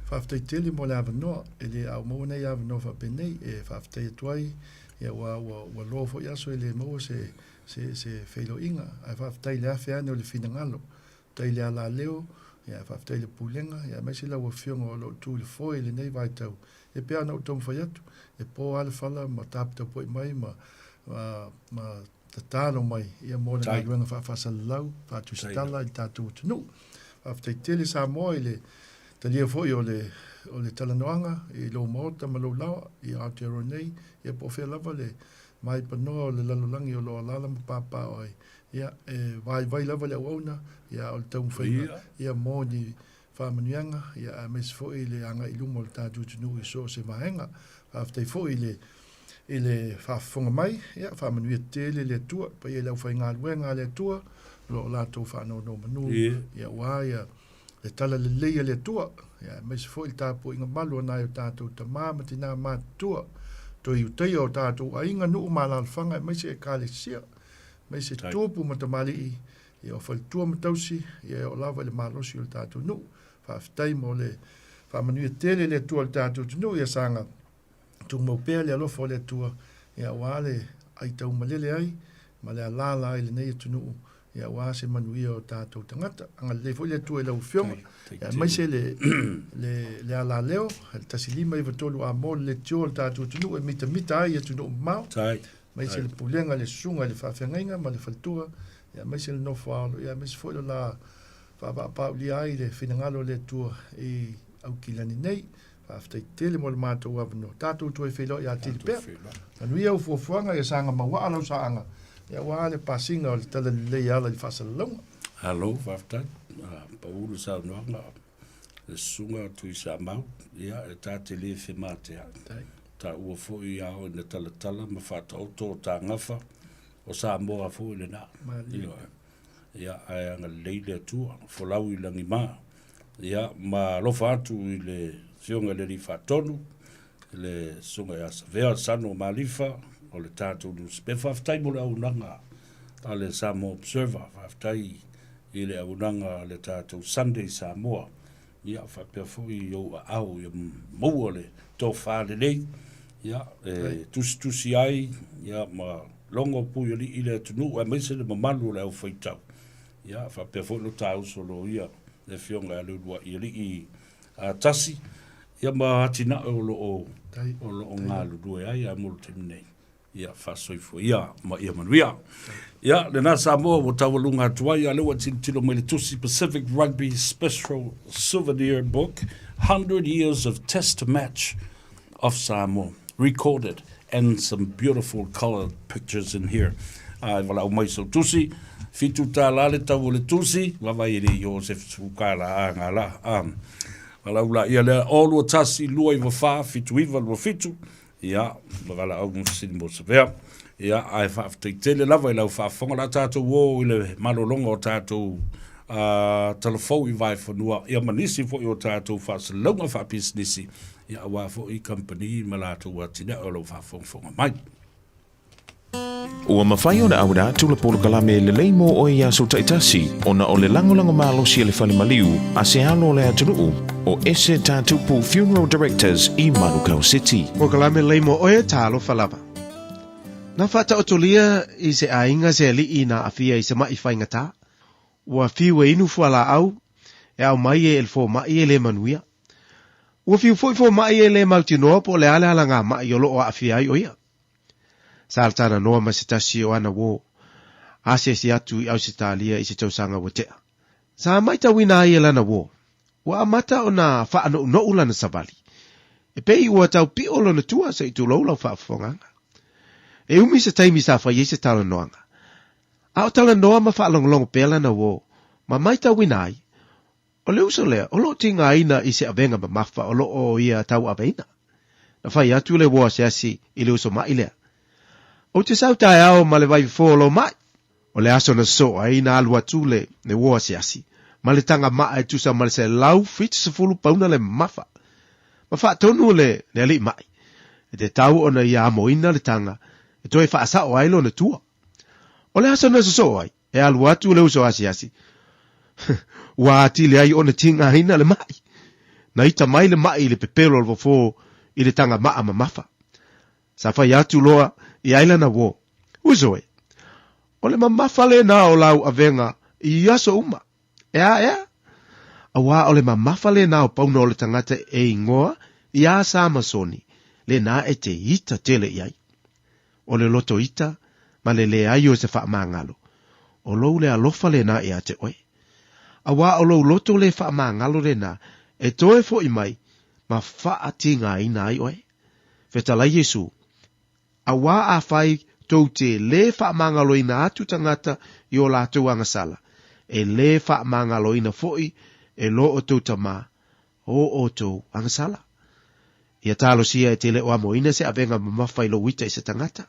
M: fa after tele mo la no ele au mo na ia no fa penei e fa after tuai ia wa lo fo ia so ele mo se feilo inga ai fa after le afia no le finangalo tai le ala leo ia fa after le pulenga ia mai se la wo fionga lo tu le foi le nei vai tau e pe ana tom foi atu e po ala fala ma tap to poi mai ma talo mai ia mo le luenga fa salau fa tu stala I tatu no after tele Samoa le talia foi o le talanoanga I lo mota ma lo lawa I atero nei ia po fe lava le mai pano le lalolangi o lo alala ma papa oi ia vai lava le ona ia o tau foi ia mo ni fa manuanga ia mes foi le anga I lumo le tatu tunu I so se mahenga after foi le fa fonga mai ia fa manuia tele le tua pa ia lau fa inga luenga le tua lo la to fa no manu ia wa ia le tala le leia le tua ia mes foi tapo inga malu na yo tatu tamama tina ma tua to i te o tatu a inga nu mala fanga mes e kale sia mes e tupu matamali ia o fal tua matausi ia o lava le malosi o tatu nu fa ftai mo le fa manuia tele le tua tatu nu ia sanga tu mo pele alo fo le tua ia wale ai tau malele ai ma le alala ai le nei tunu ia wa se manuia o tatu tangata anga le fo le tua le ufionga ia mai se le ala leo el tasilima I vatolu a mo le tio tatu tunu e mita ai tunu mau mai se le pulenga le sunga le fafengainga ma le faltua ia mai se le no falo ia mai se fo la pa li ai le finangalo le tua I au kilani nei after tele mo le mato wa no tatu to felo ya tele pe anu ia fuanga ia sanga ma wa ala sanga ia wa le passinga o tele le ia le fasalong
F: Hello, Faftai. Paulu sa noanga. Le sunga tu sa mau. Ia e ta te le fe mate. Ta ua fo I ao na tala ma fa to ta ngafa. O sa moa fo le na. Ia ai anga leile tu fo lau I langi ma. Ia ma lo fa tu I le fionga le ri fa tonu. Le sunga ya sa vea sano malifa. O le tātou nu spe Faftai mo le au nanga. A le Samoa Observer Faftai. I le aunanga le tātou Sunday Samoa. Ia whapea fui o au ia maua le tō whāle nei. Ia tusi ai. Ia ma longo pui ali I le tunu. A meise le mamalu le au whaitau. Ia whapea fui no tā usolo ia. Le fionga a leudua I ali I tasi. Ia ma hatina o lo o ngā ludue ai a mulu tenu nei. Ia whasoifo ia ma ia manuia. Ia, le nā Samoa o tawalunga atuai, a lewa tilo mai le tusi Pacific Rugby Special Souvenir Book, 100 Years of Test Match of Samoa, recorded, and some beautiful colored pictures in here. Wala o mai so tusi, fitu tā lale tau le tusi, wawa I le Joseph Tukala a ngā la. Wala ula ia le olu tasi lua I wawha, fitu iwa lua fitu, ia, wala au mfisini mo savea. Ia, ai whaafteitele lava I lau whaafonga la tātou wō I le malolonga o tātou telefou I vai whanua. Ia manisi fo I o tātou whaasalonga whaapisnisi. Ia awa fo I company ma lātou wa tina o lau whaafonga mai.
L: Ua mawhai o na aura tula polo kalame le leimo o ia so taitasi o na o le langolanga malosi le whale maliu a se alo le atunuu o ese tātupu Funeral Directors I Manukau City.
N: O kalame leimo o e tālo whalava. Na whata otolia I se ainga se li I na awhia I se mai whainga tā. Ua whiwe inu whala au, e au mai e elfo mai e le manuia. Ua whiu fo mai e le mautinoa po le ale ala ngā mai o loo a awhia I o ia. Sāltana noa ma se tasi o ana wō. Ase si atu I au se tālia I se tausanga wa tea. Sa maita wina ai e lana wō. Ua amata o na whaano no ulana sabali. E pei ua tau pi olo na tua sa I tu laulau whaafonganga. E umi se taimi sa whai se tala noanga. A o tala noa ma whaalongolongo pēla na wō, ma maita winai, o leo so lea, o lo tinga aina I se avenga ma mawha o lo o ia tau aveina. Na whai atu le wō se asi I leo so mai lea. O te sau tae ao ma le vai fōlo mai, o le aso na so aina alua tule ne wō se asi, ma le tanga maa e tusa ma le se lau fitu se fulu pauna le mawha. Ma wha tonu le ali mai, e te tau o na ia amoina le tanga, e toi whaasa o ailo na tua. O le asa na so ai, e alu atu leu so asi. Ua ati le ai o na tinga hina le mai. Na ita mai le mai le pepelo le fo I le tanga maa ma mafa. Sa whai atu loa I aila na wo. Uzoe. O le mamafa le na o lau avenga I aso uma. Ea. Awa o le mamafa le na o pauna o le tangata e ingoa I asa amasoni. Le na e te ita tele iai. O le loto ita, ma le ai o se wha mangalo. O lou le alofa le na e a te oe. Awa o lou loto le wha mangalo le na, e toe fo I mai, ma wha ati ngā ina ai oe. Whetala Yesu, awa a whai tau te le wha mangalo ina atu tangata I o la tau angasala. E le wha mangalo ina foi, e lo o tau tama, o tau angasala. Ia talo sia e tele o amoina se avenga mamawhai lo wita I se tangata.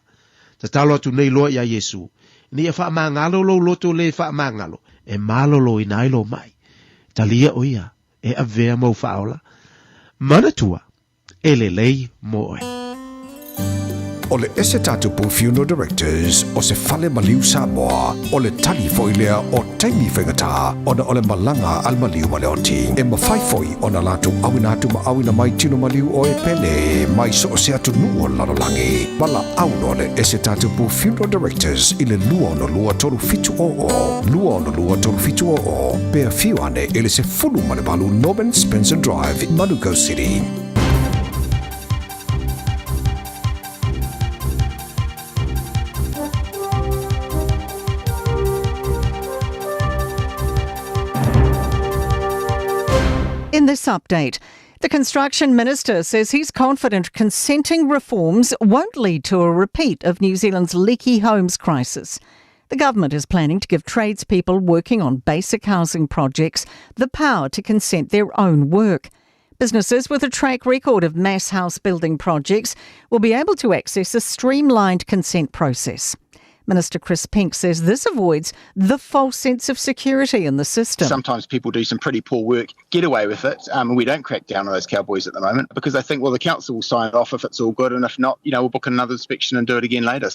N: Ta talo atu nei loa ia Yesu. Ni e wha mangalo lo loto le wha mangalo. E malolo I nailo mai. Talia o ia. E avea mau whaola. Manatua. E le lei mo oe.
O: O le ese tātupu Funeral Directors o se whale maliu Samoa o le tali foilea o taimi whaingatā o na o le malanga al maliu ma le oti. E mawhaifoi o na lātou awina atu ma awina mai tino maliu o e pele mai so o se atu nuo lanolangi. Wala auno le ese tātupu Funeral Directors I le lua no lua toru fitu o. Lua no lua toru fitu o. Pea fiu ane ele se fulu ma le balu Norman Spencer Drive in Manukau City.
P: In this update, the Construction Minister says he's confident consenting reforms won't lead to a repeat of New Zealand's leaky homes crisis. The government is planning to give tradespeople working on basic housing projects the power to consent their own work. Businesses with a track record of mass house building projects will be able to access a streamlined consent process. Minister Chris Pink says this avoids the false sense of security in the system.
Q: Sometimes people do some pretty poor work, get away with it, and we don't crack down on those cowboys at the moment because they think, well, the council will sign it off if it's all good, and if not, we'll book another inspection and do it again later.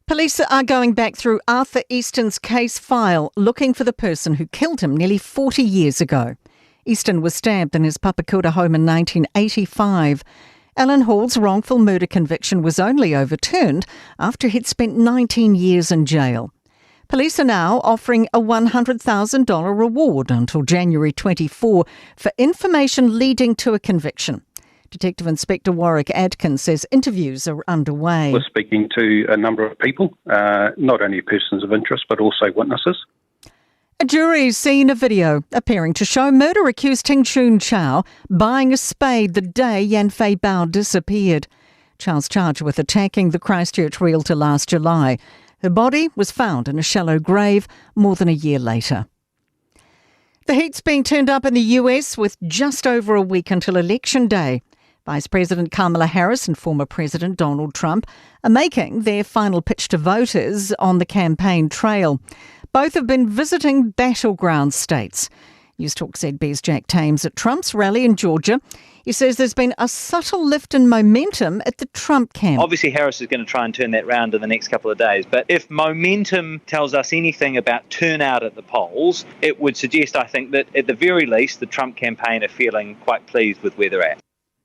P: Police are going back through Arthur Easton's case file looking for the person who killed him nearly 40 years ago. Easton was stabbed in his Papakura home in 1985. Alan Hall's wrongful murder conviction was only overturned after he'd spent 19 years in jail. Police are now offering a $100,000 reward until January 24 for information leading to a conviction. Detective Inspector Warwick Adkins says interviews are underway.
R: We're speaking to a number of people, not only persons of interest, but also witnesses.
P: A jury's seen a video appearing to show murder-accused Ting Chun Chow buying a spade the day Yan Fei Bao disappeared. Chow's charged with attacking the Christchurch realtor last July. Her body was found in a shallow grave more than a year later. The heat's being turned up in the US with just over a week until Election Day. Vice President Kamala Harris and former President Donald Trump are making their final pitch to voters on the campaign trail. Both have been visiting battleground states. News Talk ZB's Jack Thames at Trump's rally in Georgia. He says there's been a subtle lift in momentum at the Trump camp.
S: Obviously, Harris is going to try and turn that round in the next couple of days. But if momentum tells us anything about turnout at the polls, it would suggest, I think, that at the very least, the Trump campaign are feeling quite pleased with where they're at.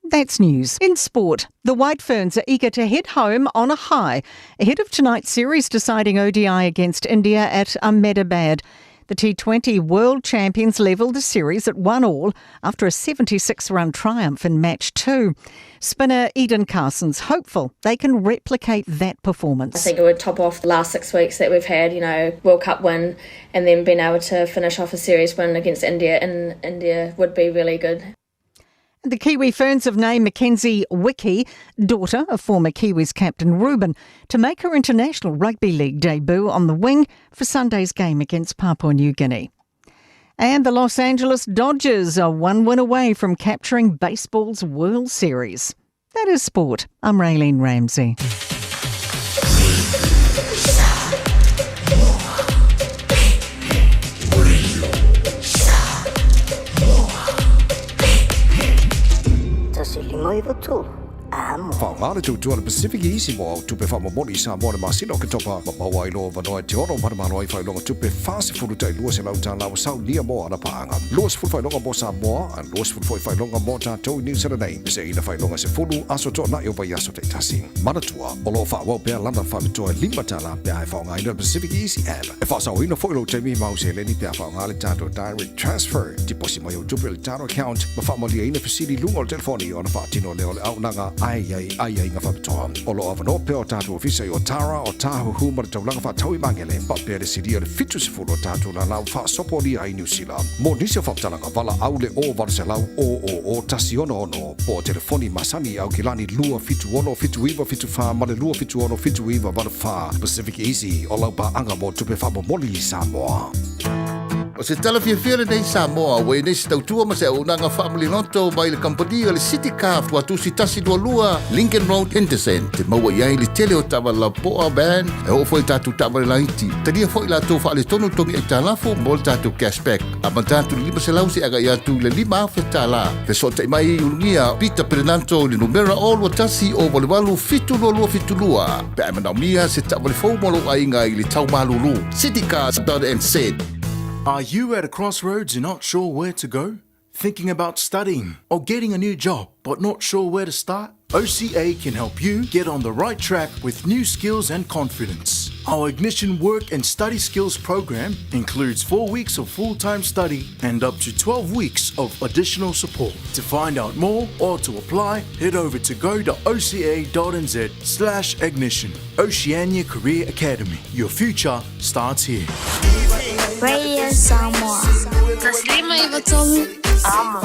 P: That's news. In sport, the White Ferns are eager to head home on a high ahead of tonight's series deciding ODI against India at Ahmedabad. The T20 World Champions levelled the series at 1-1 after a 76-run triumph in Match 2. Spinner Eden Carson's hopeful they can replicate that performance.
T: I think it would top off the last 6 weeks that we've had, World Cup win, and then being able to finish off a series win against India in India would be really good.
P: The Kiwi Ferns have named Mackenzie Wiki, daughter of former Kiwis captain Ruben, to make her international rugby league debut on the wing for Sunday's game against Papua New Guinea. And the Los Angeles Dodgers are one win away from capturing baseball's World Series. That is sport. I'm Raylene Ramsey.
O: Whaangare tutua le Pacific Easy mo tupe whamamoni sa mo le masino ke topa mawai lo vanoa te ono marumano ai whailonga tupe whase furu tai lua se lau tā lau sau nia mo ana paanga. Lua se furu whailonga mo sa moa, an lua se furu whailonga mo tātou New Zealand nei. Se ina whailonga se furu aso tō na vai aso te tasi. Manatua, o lo whawau pēr lana whamitoa 5 tāla pēr ai whaonga ina Pacific Easy app. E whasau ina whailo te mi mau se leni pēr whaonga le tātou direct transfer. Tiposi mai o tupe le tātou account, ma whamoli ina fasili lunga o telefoni o na whaatino leo le au nanga ai nga whamitoa. O lo avano pēr o tātou ofisa i o Tara o tāhu huma le taulanga whaatau i mangele. Pa pēr le siria le fitu se furu o tātou la lau whaasopo ni ai New Zealand. Mo nisi o whamtalanga wala au le o wala se lau o tasi ono po telefoni masani au kilani lua fitu ono fitu iwa fitu wha ma le lua fitu ono fitu iwa wala wha Pacific Easy o lau pa anga mo tupe wha momoli i Samoa.
U: O se tala fia nei Samoa, wei nei se tautua ma se unanga family noto mai le kampani o le City Craft watu si tasi dua lua Lincoln Road Henderson. Te maua iai le tele o tawa la poa band e o foi tatu tawa le laiti. Tania foi la tau wha le tonu tongi e talafo mo le tatu cashback. A man tatu lima se lausi aga i atu le 5 awhi tala. Fe so te mai ungia Peter Pernanto le numera o lua tasi o wale walu fitu lua fitu lua. Pe a manamia se tawa le fau molo ainga i le tau malulu. City Craft done and said.
V: Are you at a crossroads and not sure where to go? Thinking about studying or getting a new job but not sure where to start? OCA can help you get on the right track with new skills and confidence. Our Ignition Work and Study Skills program includes 4 weeks of full-time study and up to 12 weeks of additional support. To find out more or to apply, head over to go.oca.nz/ignition. Oceania Career Academy. Your future starts here.
G: Radio Samoa.
W: Taslima Ivatohu. Ama.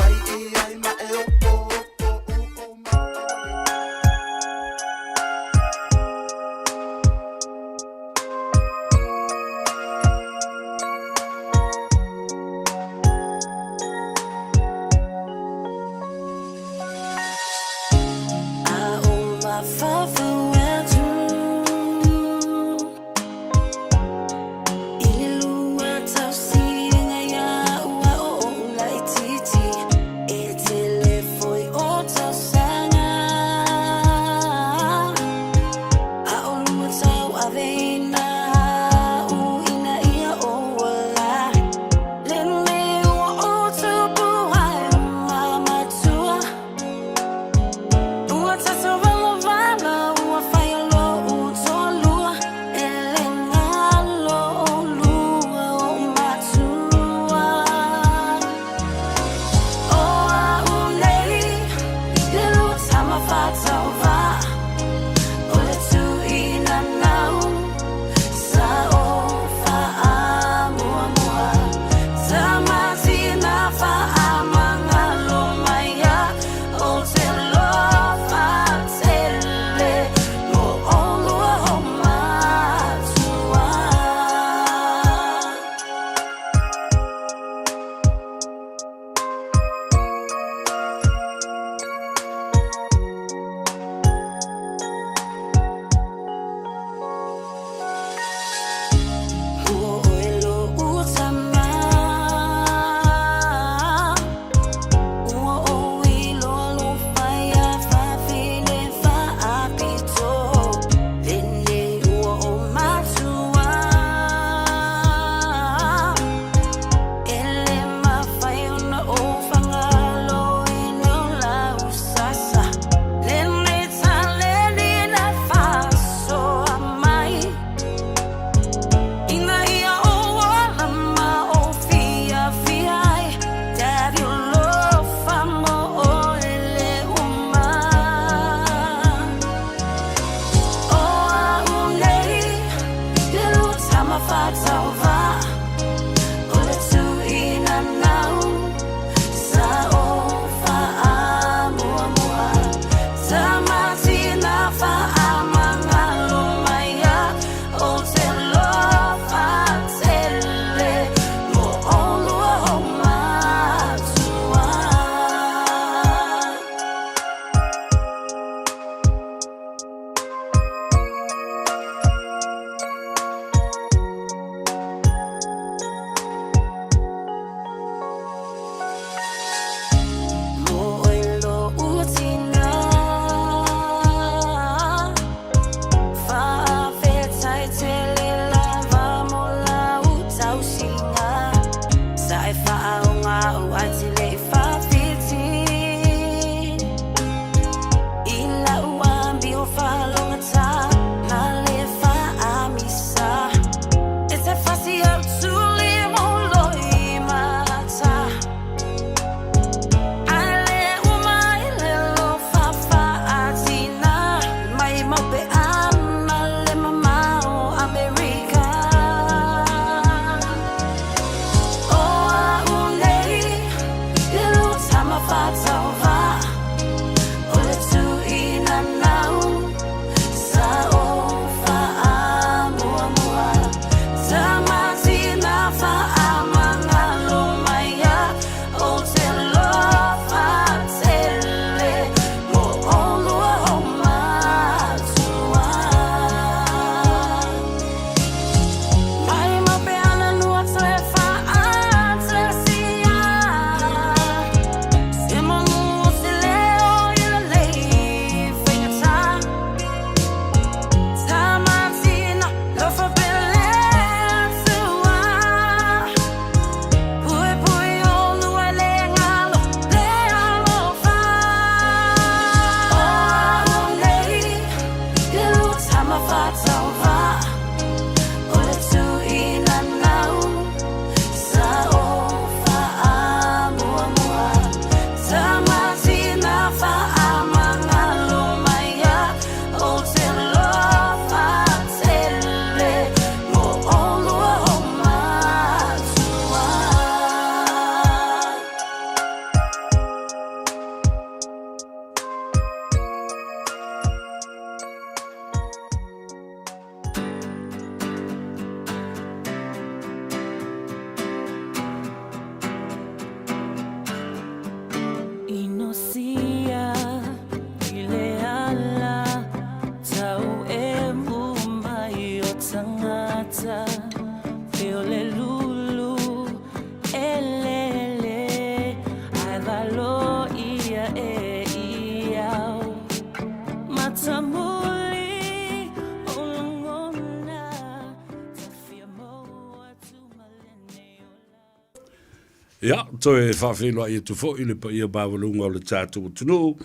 F: Ia, toi whawhelo ai tu fo i le pa ia bawalunga o le tātou tunu.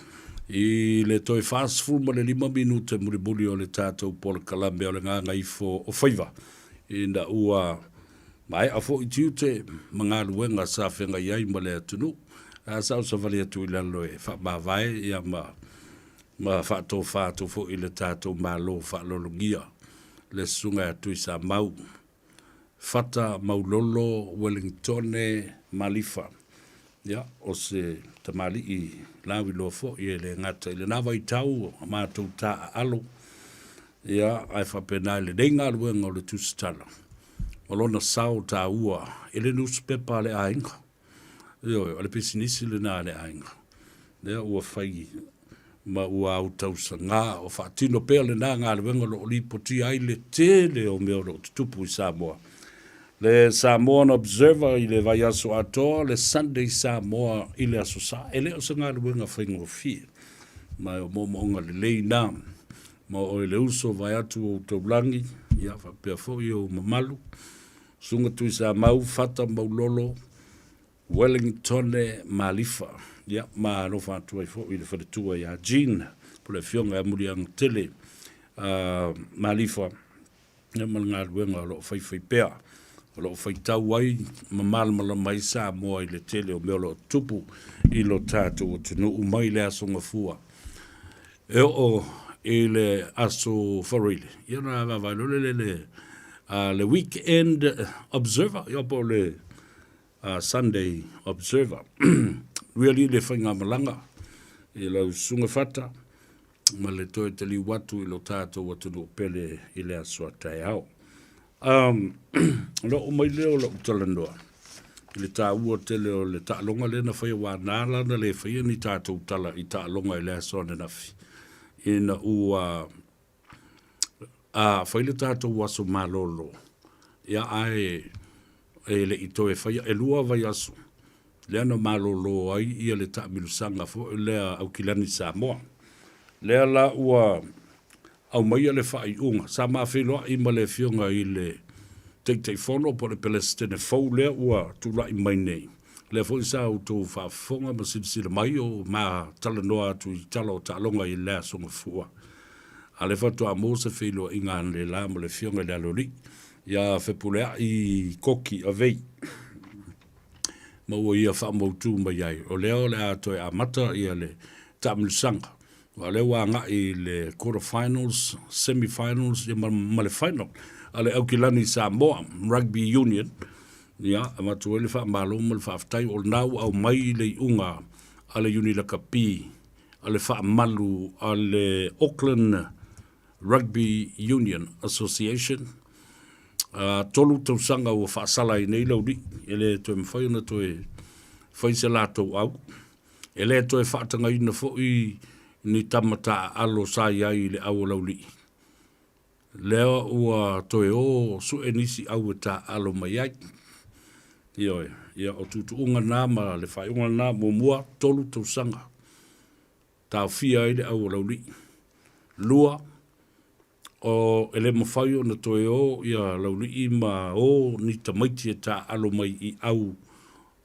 F: I le toi fast food ma le 5 minute muribuli o le tātou Pole Kalambe o le Gagaifo o Faiva. I na ua mai a fo i tiute mga luenga sa whenga iai ma le tunu. A sao sa vali atu i lalo e wha mawai ia ma whātou fo i le tātou malo whaalolongia. Le sunga atu i sa mau. Fata maulolo Wellingtone Malifa. Ya, o se tamali i lawi lofo i le ngata i le nawa i tau mātou tā alo. Ya, ai whapena i le reinga luenga o le tusitala. O lona sao tā ua i le newspaper le ainga. Yo, o le pisinisi le nā le ainga. Ya, ua whai ma ua au tausa ngā o whaatino pēr le nā ngā luenga lo li poti ai le tele o meo lo tutupu i Samoa. Le Samoan Observer i le vai aso atoa, le Sunday Samoa i le aso sa, e le o sa ngā luenga whaingo fie. Mai o momonga le lei nā, ma o le uso vai atu o taulangi, ia whapea fo i o mamalu, sunga tui sa mau, fata maulolo, Wellingtone Malifa, ia ma no whātua i fo i le wharetua i a Jean, po le fionga e muri ang tele, Malifa, ia ma ngā luenga o lo whai pea. O lo whaitau ai, mamalmala mai Samoa i le tele o meo lo tupu i lo tātou o tunu umai le aso ngafua. E o i le aso whareile. Ia na wawai le Weekend Observer, ia po le Sunday Observer. Really le whainga malanga i lau sunga whata, ma le toi te li watu i lo tātou o tunu pele i le aso atai au. Lo mai leo lo talandoa. Le ta ua tele o le ta longa le na fai wa nala na le fai ni ta tu tala i ta longa le so na nafi. Ina ua fai le ta tu wa so malolo. Ya ai le ito e fai e lua vai aso. Le ana malolo ai ia le ta milusanga fo le au kilani Samoa. Le la ua au mai le fai unga sa ma felo i ma le fionga i le te fono po le Palestine fo le ua tu la i mai nei le fo sa auto fa fonga ma si le mai o ma tala noa tu i tala o talonga i le so fua ale fa to amo se felo i ngan le la mo le fionga le alori ya fe pule i koki avei ma o ia fa mo tu mai ai o le ato a mata i le tamsanga wale wanga i le quarterfinals, semifinals, ma le final. Ale au kilani Samoa, Rugby Union. Ia, amatu ele wha malo ma le wha aftai o nau au mai le unga ale Unilakapi, ale wha malu ale Auckland Rugby Union Association. Tolu tausanga o wha sala i nei lauri. Ele toe mwhai ona toe whai se lato au. Ele toe wha atanga ina fo i ni tamata alo sa ai le au lauli. Leo ua toe o su enisi au ta alo mai ai. Ia o tutu unga nā ma le whai unga nā mua tolu tausanga. Tau fia i le au lauli. Lua o ele mawhai o na toe o ia lauli i ma o ni tamaiti e ta alo mai i au.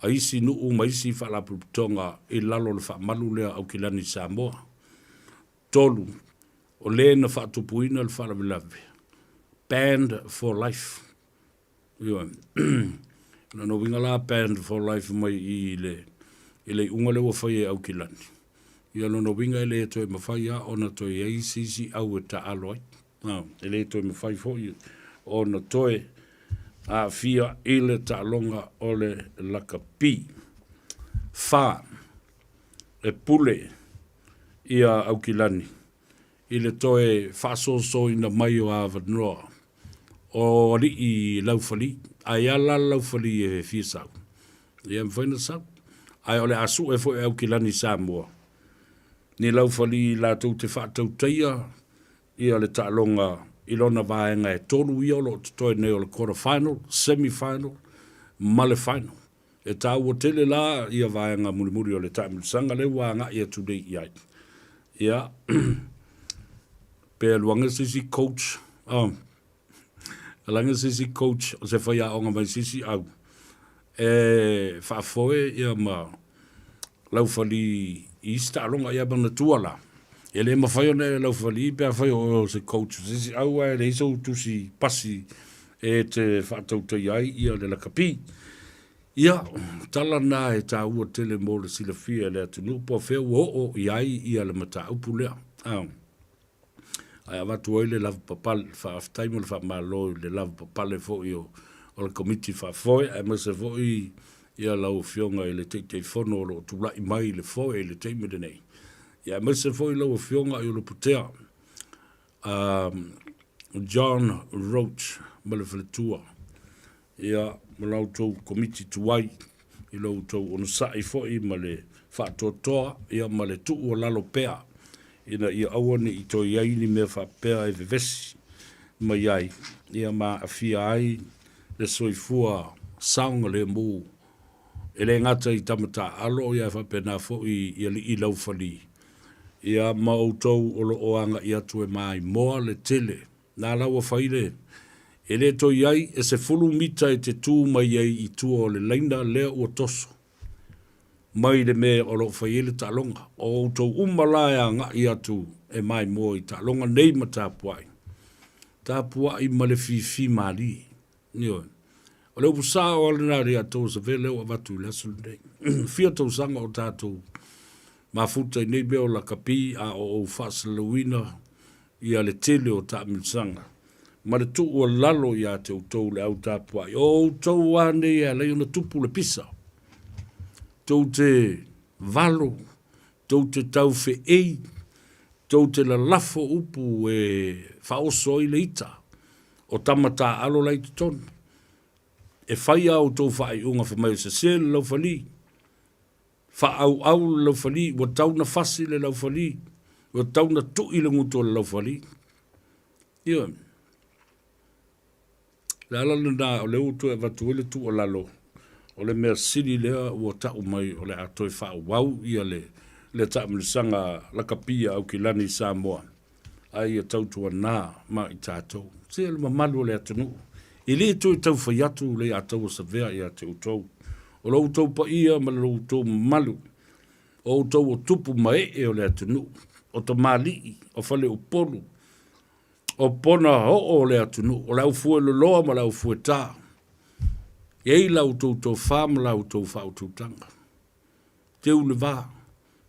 F: A isi nuu ma isi whalaputonga i lalo le whamalu lea au kilani Samoa. Tolu, o le na whaatupuina le whalawilawe. Band for Life. Ia, no winga la Band for Life mai i le unga lewa whai e au kilani. Ia no winga le toi mawhai a ona toi e sisi au e ta aloi. Le toi mawhai fo ona toi a fia i le ta longa o le lakapi. Wha, e pule, ia au kilani. I le toe whasoso ina mai o Avanroa. O li i laufali. Ai ala laufali e fiesau. Ia mwhaina sau. Ai ole asu e fo e au kilani Samoa. Ni laufali la tau te whaatau teia. Ia le ta'alonga ilona vaenga e tolu i olo te toe ne o le quarter final, semi-final, male final. E tau o tele la ia vaenga muri o le tamilisanga le wanga ia tudei iai. Ia, pe luanga sisi coach, langa sisi coach, o se whai a onga mai sisi au. whaafoe ia ma lau whali i stalonga ia bana tuala. E le mawhai o ne lau whali pia whai o se coach. Sisi au e le iso tusi pasi e te whaatautai ai ia le lakapi. Ia, tala nā e tā ua tele mō le sila fia le atunu po wheu o iai ia le mata upu lea. Ai avatu oi le lava papale, whaaftaimo le whaamalo le lava papale fo i o le komiti whaafoe, e masa fo i ia lau fionga i le teitei whono o lo tula i mai le foe i le teimere nei. Ia masa fo i lau fionga i o le putea. John Roach, ma le whaletua. Ia malau tau komiti tuai i lau tau ono sai fo i ma le whaatotoa, ia ma le tuu o lalo pea. Ina ia awane i toi iaini mea whapea e vevesi ma iai. Ia ma awhia ai le soifua saunga le mū. E le ngata i tamata alo ia whapena fo i li i lau whali. Ia ma outou o lo oanga i atu e mai moa le tele. Nā laua whaile. E le toi iai e se fulu mita e te tū mai iai i tua o le leina lea ua toso. Mai le mea o lo whaiele ta longa. O outou umalaya ngā i atu e mai moa i ta longa nei ma tāpuai. Tāpuai ma le fifi mali. Nio. O le upusa o alina rea tau sa vele o avatu i lasu nei. Fia tau sanga o tātou. Mafuta i nei mea o la kapi a o whasalawina i a le tele o ta milsanga. Ma le tu o lalo i a te utou le au tāpuai. O utou ane i a lei ona tupu le pisa. Tau te valo, tau te tau fe ei, tau te la lafo upu e whaoso i le ita, o tamata alo lai te tonu. E whai au tau whai unga whamai se sele lau whali, wha au lau whali, wa tau na whasi le lau whali, wa tau na tui le nguto le lau whali. Ia. Le alala nā o le utu e watu ele tu o lalo. O le mea siri lea ua tau mai o le atoi whao wau ia le tau milisanga lakapia au ki lani Samoa. Ai a tautua nā ma i tātou. Se le mamalu o le atanu. I le tau tau whai atu le atau sa vea i a te utou. O le utou pa ia ma le utou mamalu. O utou o tupu mai e o le atanu. O ta mali, o whale o polu. O pona o le atanu. O le au fue lo loa ma le au fue tā. Iei lau tau whāma lau tau whaututanga. Te u le wā.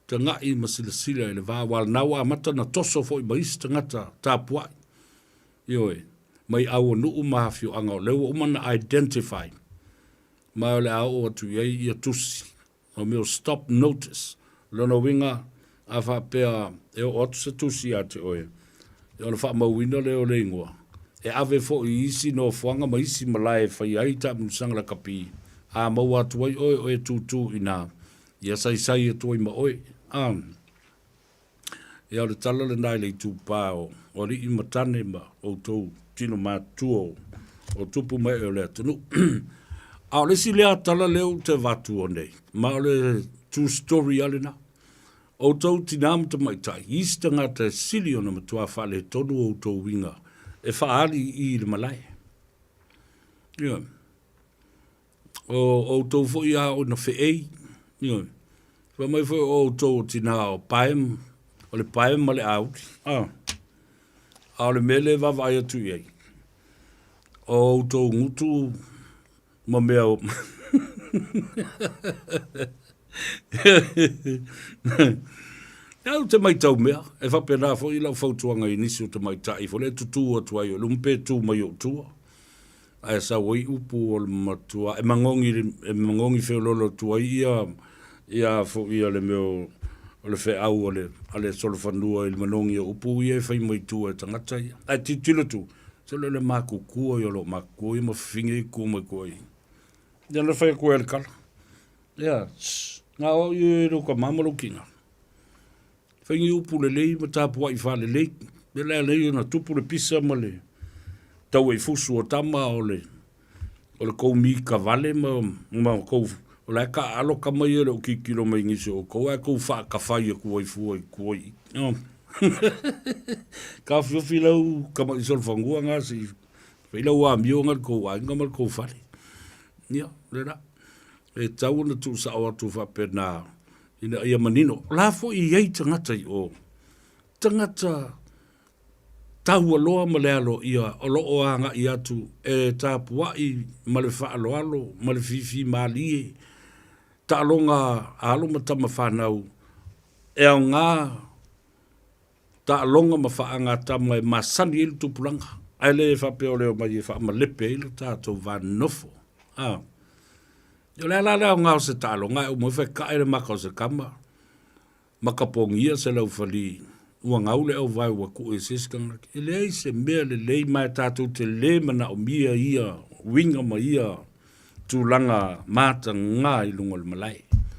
F: Te ngai ma sila sila e le wā. Wal nau a mata na toso fo i maisi te ngata tāpuai. Ioe. Mai au nuu mahawhio anga o lewa umana identify. Mai o le au atu iei ia tusi. O meo stop notice. Lono winga a whapea e o atu sa tusi a te oe. E o le wha mauina leo le ingoa. E ave fo i isi no fuanga ma isi malae whai aita msanga la kapi. A mau atu ai oe oe tūtū ina. Ia sai sai e toi ma oe. E au le tala le nai le tū pāo. O li i matane ma o tō tino mātuo. O tupu mai o le atanu. Au le si lea tala leo te vatu o nei. Ma o le true story alena. O tō tinam te maitai. Ista ngata sili o na matua whale tonu o tō winga. E whaari i le malai. Ia. O tau fo ia o na wheei. Ia. Wha mai fo o tau tina o paem. O le paem ma le auti. A le mele wawai atu iei. O tau ngutu ma mea o. Au te mai tau mea, e whapena fo i lau whautuanga i nisi o te mai tai, fo le tutu o tuai o lumpe tu mai o tua. Ai sa wai upu o le matua, e mangongi wheololo tuai ia fo ia le meo, o le whe au o le solo whanua i le manongi o upu ia e whai mai tua e tangata ia. Ai titilo tu, se le makukua i o lo makukua i ma whinge i kua mai kua i. Ia le whai kua e le kala. Ia, ngā o i ruka mamalo kinga. Whaingi upu le lei, ma tāpua i whale lei. Le lea lei na tupu le pisa ma le tau e fusu o tama o le kou mi ka vale ma kou o le ka alo ka mai e le o kikilo mai ngisi o kou e kou wha ka whai a kuai fuai kuai. Ka whiwhi lau ka mai sol whangua ngā si whailau a mio ngal kou a inga mal kou whale. Ia, le ra. e tau na tu sa o tu fa pena ina ia manino la fo i ei tangata i o tangata tau aloa ma le alo ia o loo anga i atu e tāpua i ma le whaalo alo ma le fifi malie ta alonga alo ma tama whanau e au ngā ta alonga ma whaanga tama e masani ilu tupulanga ai le whapeo leo mai e wha ma lepe ilu tātou vanofo yo le ala leo ngau se ta alonga e umoi whai kaere maka o se kama makapongia se lau whali ua ngau le au vai ua ku e siskanga e le se mea le lei mai tātou te le mana o mia ia winga ma ia tūlanga mata ngā i lunga le malai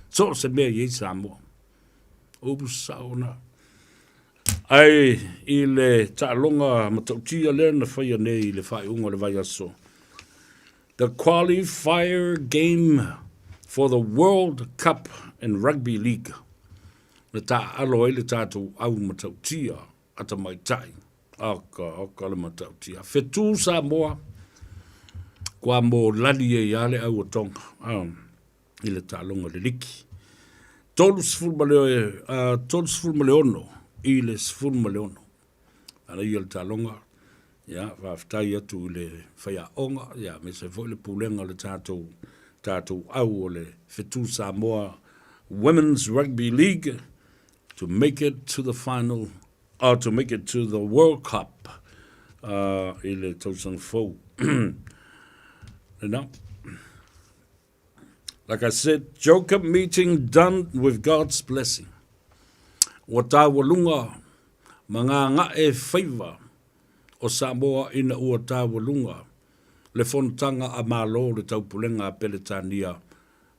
F: so se mea i Samoa obu sauna ai i le ta'alonga matautia le na whaia nei le whai unga le vai aso the qualifier game for the World Cup and Rugby League na ta alo ele tātou au matautia ata mai tai aka le matautia fetu Samoa kwa mo lali e yale au o tonga i le ta'alonga le liki tolu sful maleono i le sful maleono ana i le ta'alonga ya whaftai atu le whaia onga ya me se foi le pulenga le tātou au o le fetu Samoa Women's Rugby League to make it to the final, or to make it to the World Cup, il est tosan faux. No. Like I said, Joker meeting done with God's blessing. Wata walunga, mga nga e Faiva, o Samoa ina ua ta walunga, le fontanga a malo le taupulenga a peletania,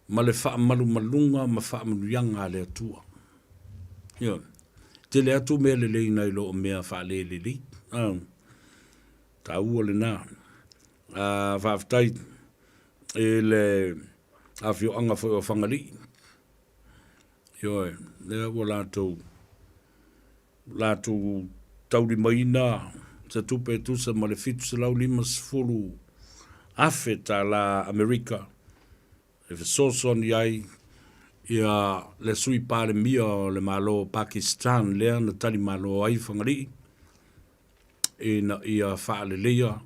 F: ma le wha malu malunga ma wha manuyanga le atua. Yo, te le atu mea le lei nei lo o mea wha le le li. Ta ua le nā. Whaftai e le awhio anga whai o whangari. Yo, le ua lātou tauri maina sa tupe tusa ma le fitu sa lau lima sfulu afe ta la Amerika. E whasoson iai ia le sui pare mia o le malo Pakistan lea na tali malo ai whangari e na ia whaale lea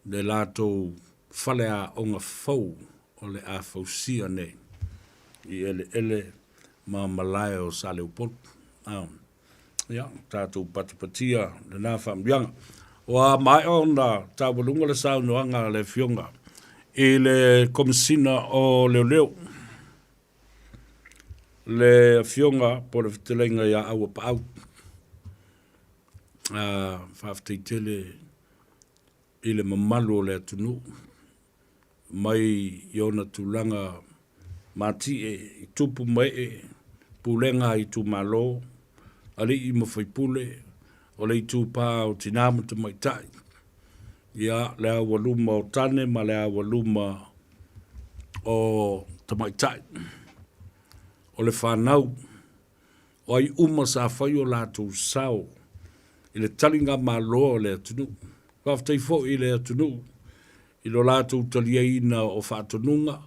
F: le lato whale a onga fau o le a fausia ne i ele ma malaya o sa leo pot ia tātou patupatia le nā whambianga o a mai o na tāwalunga le saunoanga le fionga i le komisina o leo leo le fionga po le fitelenga ia aua pa au. Whafteitele i le mamalu o le atunu. Mai iona tūlanga mati i tupu mai pulenga i tu malo. Ali i mawhaipule o le i tūpā o tinamata mai tai. Ia le awa luma o tane ma le awa luma o tamaitai. O le whanau, o ai uma sa whai o lātou sao, i le talinga mā loa o le atunu. Whaftai fo i le atunu, i lo lātou talia ina o whātonunga,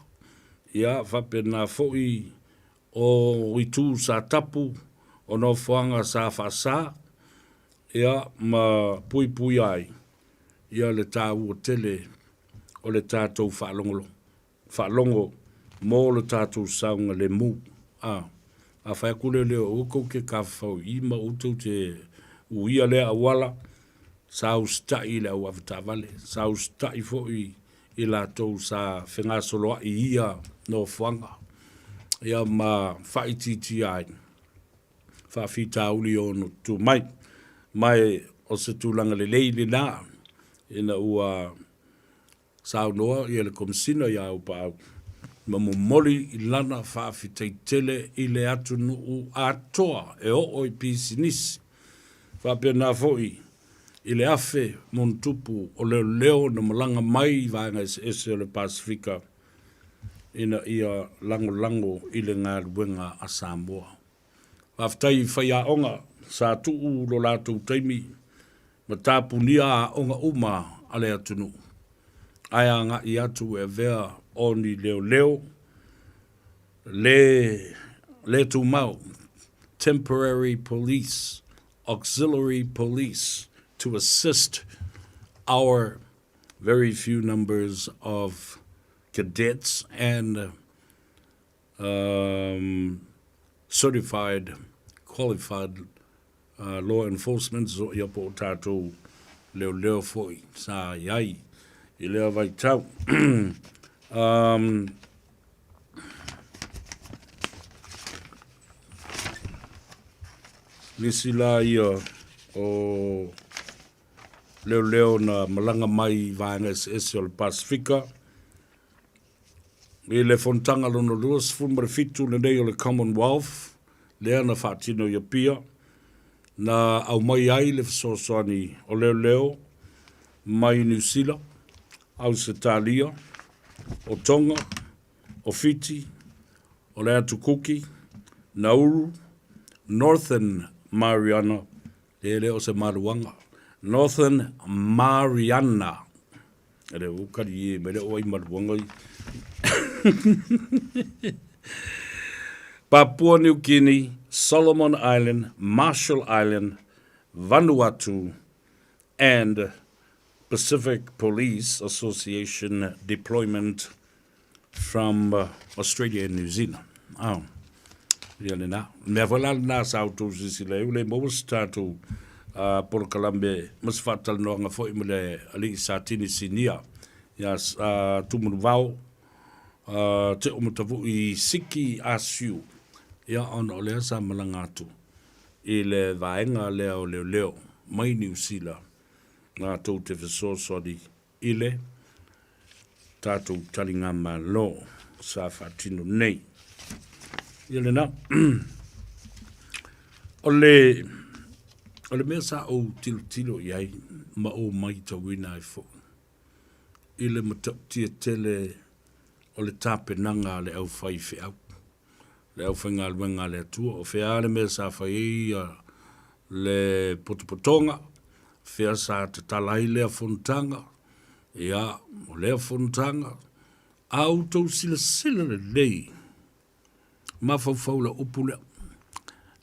F: ia whapena fo i o i tū sa tapu, o no whanga sa whasa, ia ma pui pui ai, ia le tāu o tele, o le tātou whalongo, mō le tātou saunga le mū. A whai kule leo uko ke ka whau ima utou te uia lea awala sa ustai le au avitavale sa ustai fo i lātou sa whenga soloa i ia no whanga ia ma whaititi ai whawhita uli o no tu mai o se tūlanga le leile nā ina ua sa unoa i le komisina ia upa au ma momoli i lana whaafitaitele i le atu nuu atoa e o i pisinisi. Whapena foi i le afe mon tupu o leo na malanga mai i vanga ese o le Pasifika ina ia lango i le ngā ruenga a Samoa. Whaftai whaia onga sa tuu lo lātou taimi ma tāpunia a onga uma a le atu nuu. Aia ngā i atu e vea o ni leo le tumau, temporary police, auxiliary police, to assist our very few numbers of cadets and certified, qualified law enforcement so ia po tātou leo foi sa iai I lea vai tau. Nisi la ia o leo na malanga mai vaenga ese o le Pasifika. I le fontanga lono luas fumare fitu le nei o le Commonwealth, lea na whaatino ia pia, na au mai ai le fisosoani o leo, mai New Zealand, au se Talia, o Tonga, o Fiti, o le Atukuki, Nauru, Northern Mariana, le se Maruanga, Northern Mariana, e le ukari e mele o ai Maruanga i. Papua New Guinea, Solomon Island, Marshall Island, Vanuatu, and Pacific Police Association deployment from Australia and New Zealand. Oh, really now. Never na sa to sisile ule mo statu por Kalambe mas fatal no nga foi mele ali satini sinia. Yes, tumunvau te umutavu I siki asu. Ya on ole sa malangatu. Ile vaenga leo mai New Zealand. Ngā tau te whesosori ile, tātou taringa malo sa whatino nei. Ile na, ole mea sa o tilo iai, ma o mai tawina I fo. Ile ma tia tele o le tāpenanga le au whai whiau. Le au whainga luenga le atua, o whia le mea sa whai le potopotonga, Fea sa te talai lea fontanga, ia, o lea fontanga, au tau sila le lei, ma fau la upulea.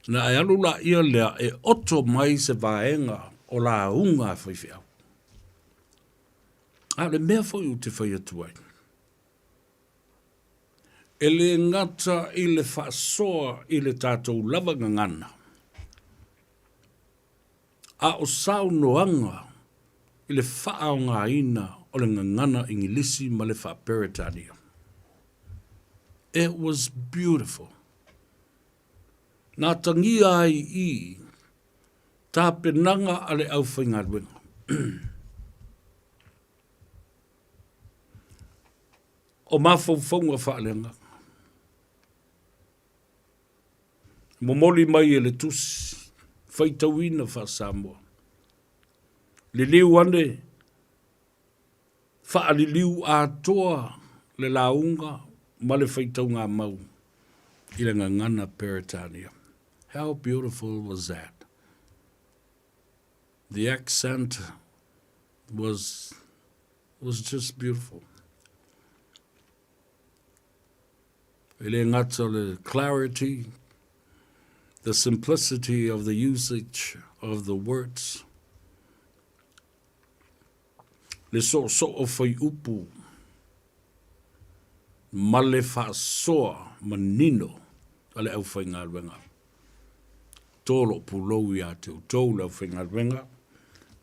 F: Na e alu la ia lea e oto mai se vaenga o la unga whaiwhiau. A le mea fai u te whai atuai. E le ngata I le whaasoa I le tātou lavanga ngana. A o sao noanga I le whaao ngā ina o le ngangana ingilisi ma le whaperetania. It was beautiful. Nā tangia ai tā penanga a le au whainga ruenga. O mawhauwhaunga whaalenga. Momoli mai e le tusi. Whaitawina wha Samoa. Le liu ane, wha li liu atoa le launga, ma le whaitaunga mau, I le ngangana Peretania. How beautiful was that? The accent was just beautiful. Ele ngata le clarity, the simplicity of the usage of the words. Le so o whai upu, ma le whaasoa manino, a le au whai ngā ruenga. Tōlo pulou I a te utou le au whai ngā ruenga,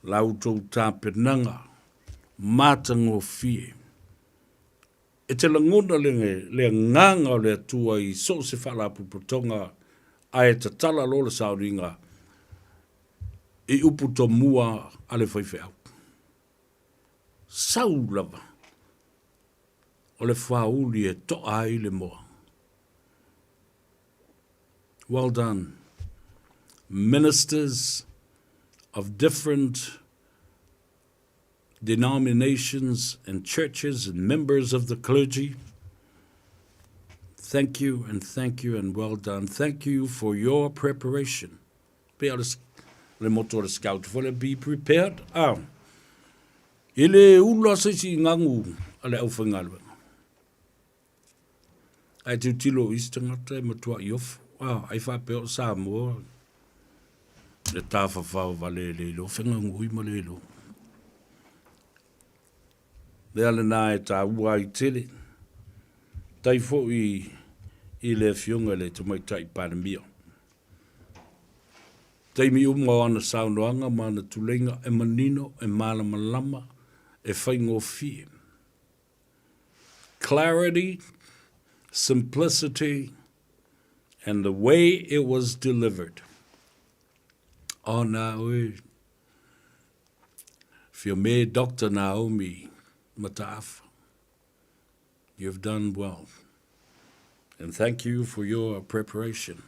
F: lau tau tāpenanga, mātango fie. E te langona le nganga o le atua I so se whalapu putonga, ai te tala lo le sauringa I upu to mua ale whaiwhau. Sau lava. O le whauli e to ai le moa. Well done. Ministers of different denominations and churches and members of the clergy, thank you and well done. Thank you for your preparation. Le motor scout for be prepared. Ile ula se si ngangu ale au whangalwa. Ai tu tilo isi tangata e matua i ofu. Ai whapeo Samoa. Le tāwhawhau wale leilo. Whenga ngui ma leilo. Le ale nā e tā ua i tele. Tai fo i le fionga le tu mai tai pandemia. Tai mi umma ana saunoanga mana tulenga e manino e mala malama e whaingo fie. Clarity, simplicity, and the way it was delivered. Oh, now, if you're made Dr. Naomi Mataf, you've done well. And thank you for your preparation.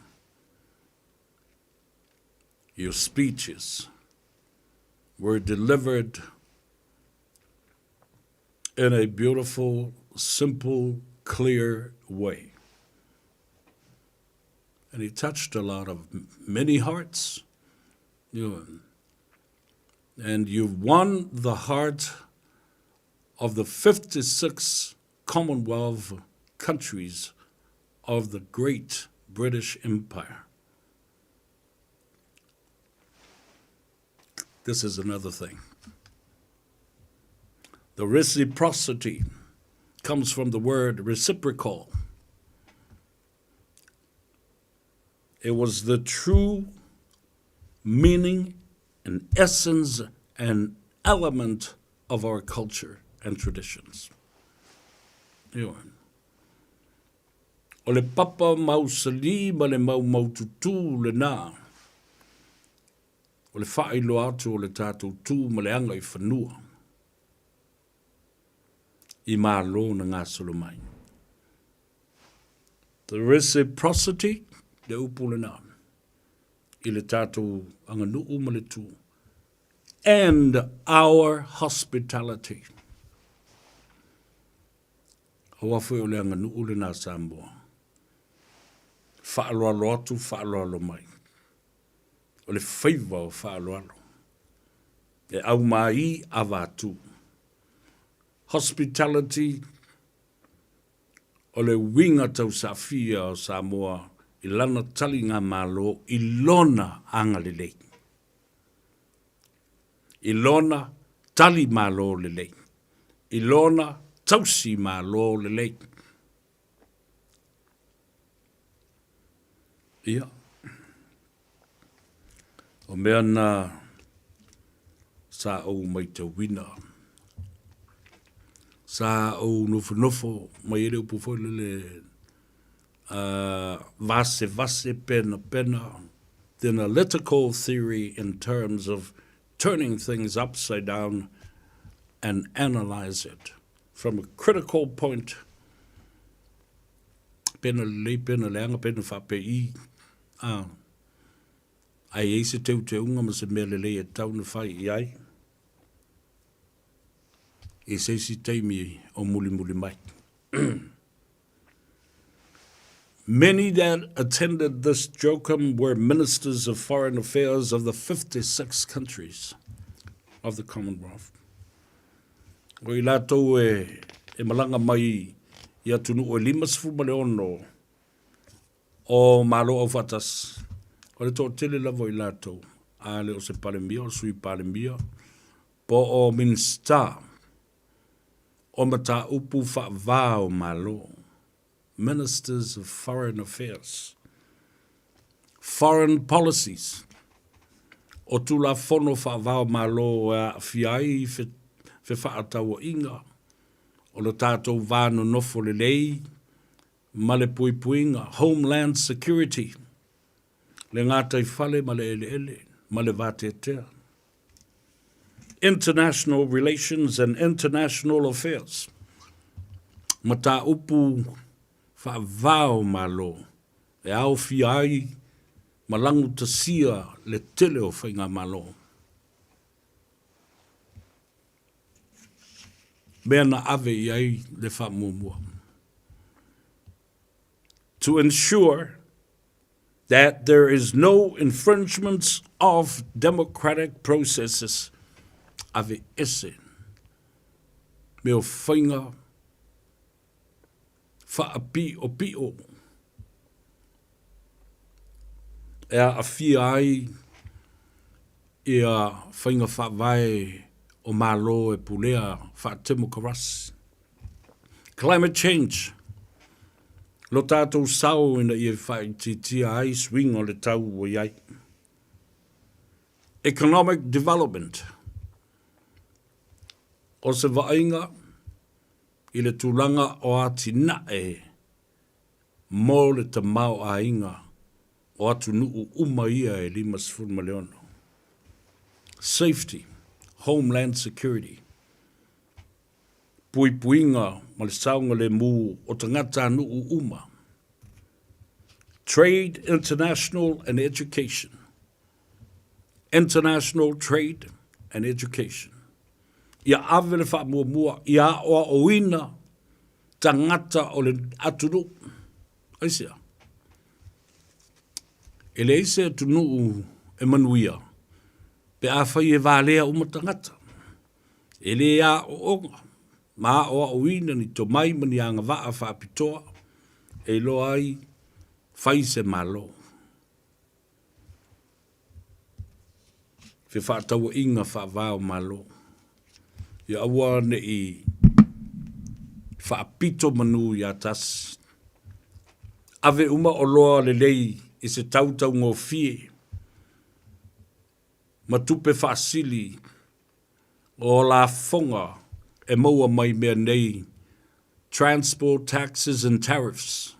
F: Your speeches were delivered in a beautiful, simple, clear way. And he touched a lot of many hearts. And you've won the heart of the 56 Commonwealth countries of the great British Empire. This is another thing. The reciprocity comes from the word reciprocal. It was the true meaning and essence and element of our culture and traditions. O le papa mausali ma le maututu le nā. O le whaelo atu o le tātou tū ma le anga I whanua. I mālo na ngā solomai. The reciprocity le upu le nā. I le tātou anga nuu ma le tū. And our hospitality. O wafu o le anga nuu le nā Samoa. Whaaloalo atu, whaaloalo mai. O le Faiva o whaaloalo. E au mai a wātu. Hospitality o le winga tau safia o Samoa I lana tali ngā malo I lona anga lelei. I lona tali malo lelei. I lona tausi malo lelei. Ia. O mea nā sa au mai te wina. Sa au nofo mai ere upu foi le vase pena. The analytical theory in terms of turning things upside down and analyze it from a critical point. Pena leanga, pena whapei. Ai eise teu te unga ma se mele le e tau na whai I ai. E se si teimi o muli mai. Many that attended this jokum were ministers of foreign affairs of the 56 countries of the Commonwealth. O I lātou e malanga mai I atunu o 5 o malo o fatas. O le tō tele lavo I lātou. A le o se palemia, o sui palemia. Po o minsta. O mata upu wha malo. Ministers of Foreign Affairs. Foreign policies. O tula fono wha malo a fiai fe whaatau inga. O le tātou vāno nofo le lei. Ma le puipuinga. Homeland Security. Le ngātai whale ma le ele. Ma le vātetea. International relations and international affairs. Mata upu whaavao malo. E au fiai malangu tasia le tele o whainga malo. Mea na ave iai le whamumua. To ensure that there is no infringements of democratic processes ave ese. Meo whainga whaapi o pio. Ea a fia ai ia whainga whaavai o malo e pulea whaatemo karasi. Climate change. Lo tātou sau ina ia whaititia ai swing o le tau o iai. Economic development. O se vainga i le tūlanga o ati nae mō le tamau a inga o atu nuu uma ia e 5 miliona. Safety, homeland security. Puipuinga ma le saunga le mū o tangata nuu uma. Trade, international and education. International trade and education. Ia ave le wha mua, ia oa oina tangata o le atunu. Aisia. E le ise atunu e manuia. Pe a whai e vālea uma tangata. E le a o onga. Ma oa oina ni to mai mani anga waa wha apitoa. E lo ai whai se malo. Fe wha taua inga wha vāo malo. Ia awa ne i whaapito manu ia tas. Ave uma o loa le lei i se tautau ngō fie. Ma tupe whaasili o la fonga e maua mai mea nei. Transport, taxes and tariffs.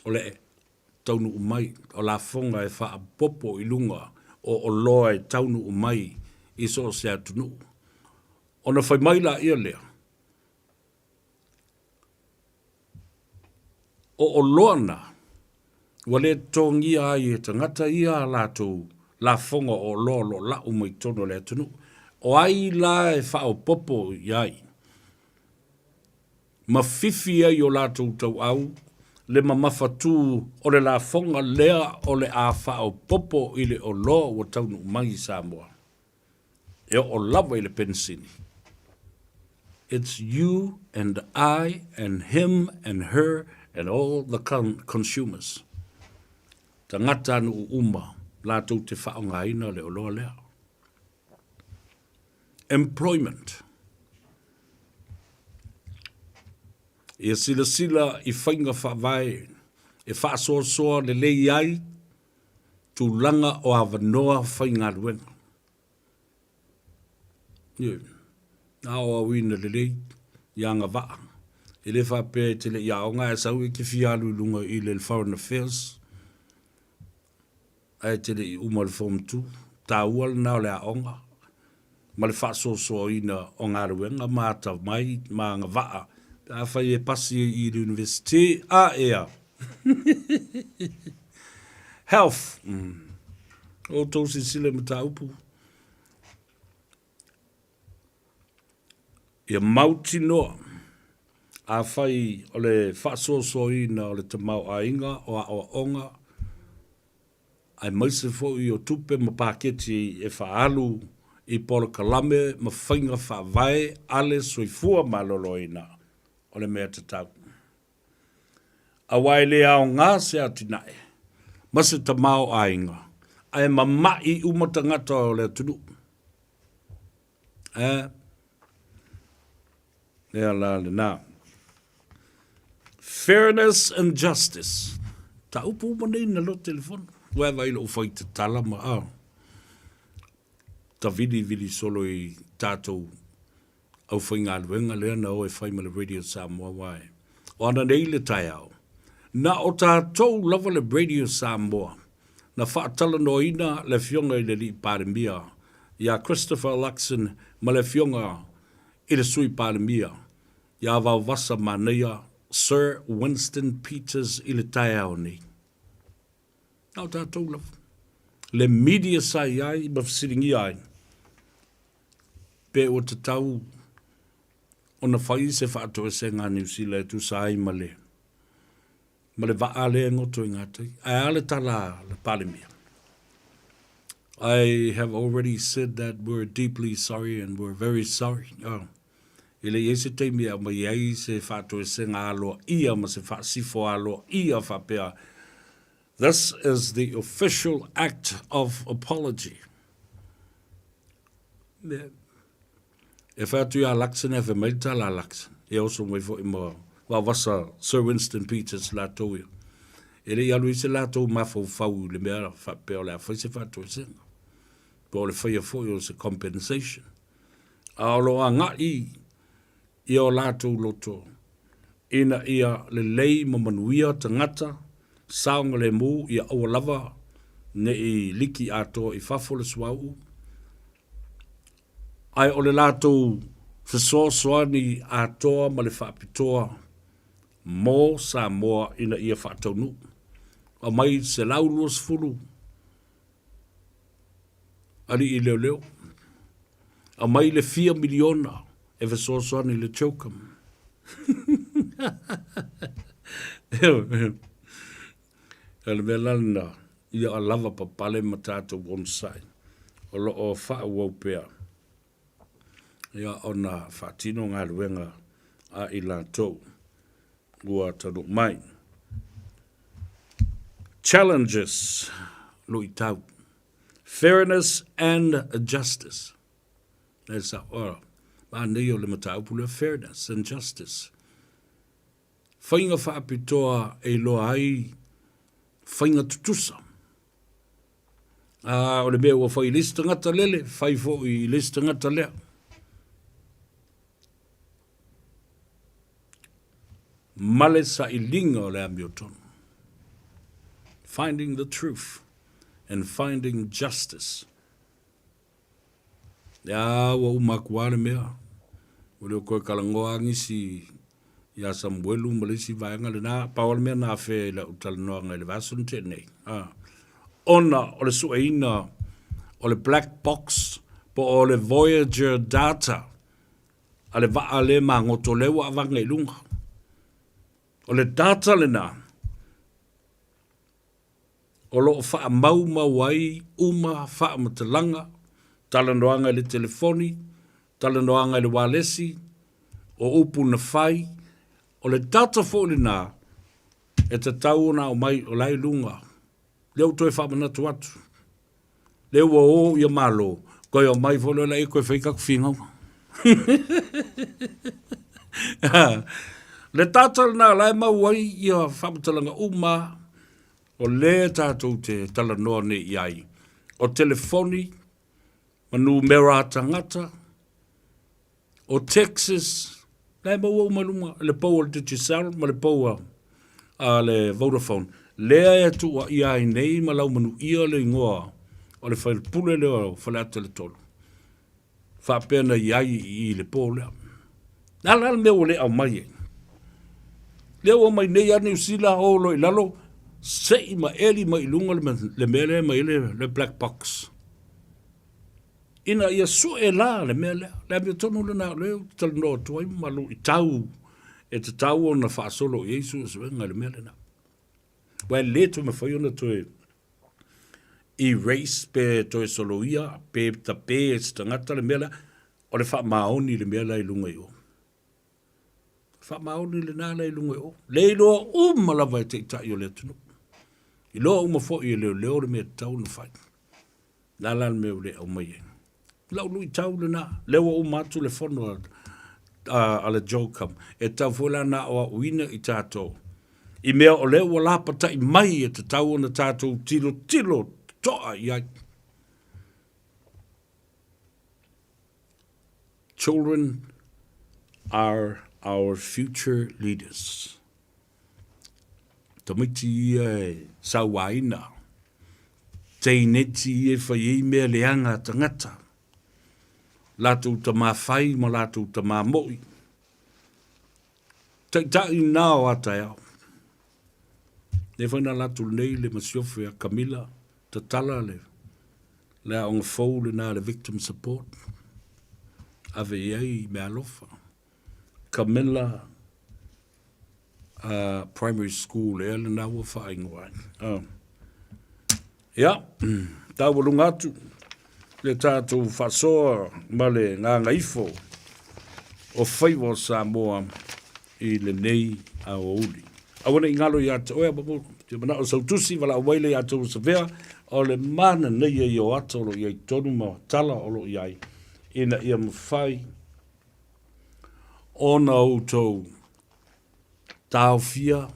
F: O le taunu umai. O la fonga e whaapopo i lunga o loa e taunu umai. I so se atunu. Ona whai maila ia lea. O loana, wale tongi ai e tangata ia lātou la fonga o lolo la umai tono le atunu. O ai la e whao popo iai. Ma fifi ai o lātou tau au, le ma mawhatu o le la fonga lea o le a whao popo i le o loa o taunu mai Samoa. E o lava i le pensini. It's you and I and him and her and all the consumers. Tangata nu uma, lātou te whaongaina le o loa lea. Employment. E sila i whainga whawai, e whaasoa le lei ai, tu langa o awanoa whainga ruenga. Ie, awa wina le lei, ianga waa. E le whape te le iaonga e sau e ki fialu lunga i le Foreign Affairs. Ai te le i uma le form 2, tā ual nao le aonga. Ma le whaasoa ina o ngā ruenga, māta mai, mā ngā waa. A whai e pasi i le university, a ea. Health. O tōsi sile ma tā upu. Ia mauti noa. A whai o le whaasosoina o le tamau a inga o a onga. Ai maise fo i o tupe ma paketi e whaalu i polo kalame ma whainga whaavai ale soifua maloloina o le mea tatau. A wai le ao ngā se atinae. Ma se tamau a inga. Ai mamai umatangata o le tunu. Lea la le nā. Fairness and justice. Ta upu umanei na lo telefonu. Wea vai lo ufai te tala ma au. Ta vili solo i tātou au whai ngā luenga lea na o e whai ma le Radio Samoa wai. O ana nei le tai au. Na o tātou lava le Radio Samoa. Na whaatala no ina le fionga i le li pāremia. Ia Christopher Luxon ma le fionga i le sui pāremia. Ia wau wasa manea Sir Winston Peters i le tai au nei. Na o tātou lava. Le media sai ai ma fasiringi ai. Pe o te tau o na whai se whaatua se ngā New Zealand tu sa ai ma le vaale ngoto i ngātai. Ai ale tala le palemia. I have already said that we're deeply sorry and we're very sorry. Ile yese teimi a mai ai se whātua senga aloa ia ma se whaasifo aloa ia whapea. This is the official act of apology. E whātua a laksin e whamaita la laksin. E oso mai fo ima wawasa Sir Winston Peters la toia. E le alu ise la tau mafo fau le mea whapea le a whaise whātua senga. Po le whaia fo i o se compensation. A olo a ngai ia o lātou loto. Ina ia le lei mamanuia tangata, saonga le mū ia awa lava, ne i liki ato i whafo le suau. Ai o le lātou whasoasoani atoa ma le whaapitoa, mō Samoa ina ia whaataunu. A mai se lauruas furu. Ali i leo leo. A mai le 4 miliona. E whasoasoani le chokam. Ele me lana, ia a lava pa pale ma tātou onsai. O lo o wha wau pēr. Ia ona whatino ngā ruenga a i lātou. Ua tanu mai. Challenges, lui tau. Fairness and justice. That's a ora. Nei o le mataupu fairness and justice. Whainga whaapitoa e loa ai, whainga tutusa. O le mea ua whai lista ngata lele, whai fo I lista ngata lea. Male sa I linga o le amiotono. Finding the truth and finding justice. Ia wa umakua le mea. O leo koe kalangoa ngisi ia Samuelu malisi vaenga le nā paol mea nā whē la utalanoa ngai le vasun tenei. Ona o le sueina o le black box po o le Voyager data a le vaa le ma ngoto lewa avanga ilunga. O le data le nā o lo wha mauma wai uma wha matalanga talanoanga le telefoni talanoanga le walesi, o upu na whai, o le tata fo le nā, e te tau na o mai o lai lunga. Leo toi whamanatu atu. Leo o ia malo, koe o mai fo le lai koe whaikaku whingau. Le tata le nā lai mau ai ia whamatalanga uma, o le tātou te talanoa ne iai. O telefoni, manu mera tangata, o Texas, lai maua umaluma, le poua le Digicel, ma le poua le Vodafone. Lea e tu a ia I nei, ma lau manu ia le ingoa, o le whail pule leo, whalata le tolu. Whapena iai I le po lea. Nala mea le au mai e. Leo o mai nei ane usila o lo I lalo, sei ma eli ma ilunga le mele ma ile le black box. Ina ia su e la le mea lea. Lea mea tonu le nā leo, tala noa tuai malu I tau. E te tau o na whaasolo Iesu e suenga le mea le nā. Wai le tu me whai ona toe erase pe toe solo ia, pe ta pe e stangata le mea lea, o le wha maoni le mea la I lunga I o. Wha maoni le nā la I lunga I o. Le loa malawa e te itai o le tunu. I loa fo I leo leo le mea tau na whai. Nala le mea le au mai e. Lau lui tau le nā, lewa matu le whono a le jokam, e tau whola nā o a uina I tātou. I mea o lewa lapata I mai e te tau o na tātou tilo toa iai. Children are our future leaders. Tamiti e sawaina. Teineti e whai mea leanga tangata. Lātou ta mawhai ma lātou ta mamoi. Tai nāo atai au. Ne whaina lātou nei le masiofe a Camilla, ta tala le. Le aonga fau le nā le victim support. Ave iei me alofa. Camilla primary school e le nā ua whaingoai. Ia, tā walunga atu. Le tātou whasoa ma le Gagaifo o Faiva o Samoa I le nei a o uli. Awana ingalo ia te oea bamu, te mana o sautusi wala waile ia tau savea, o le mana nei e o ato lo iai tonu ma tala o lo iai, ina ia mawhai, ona outou tau fia,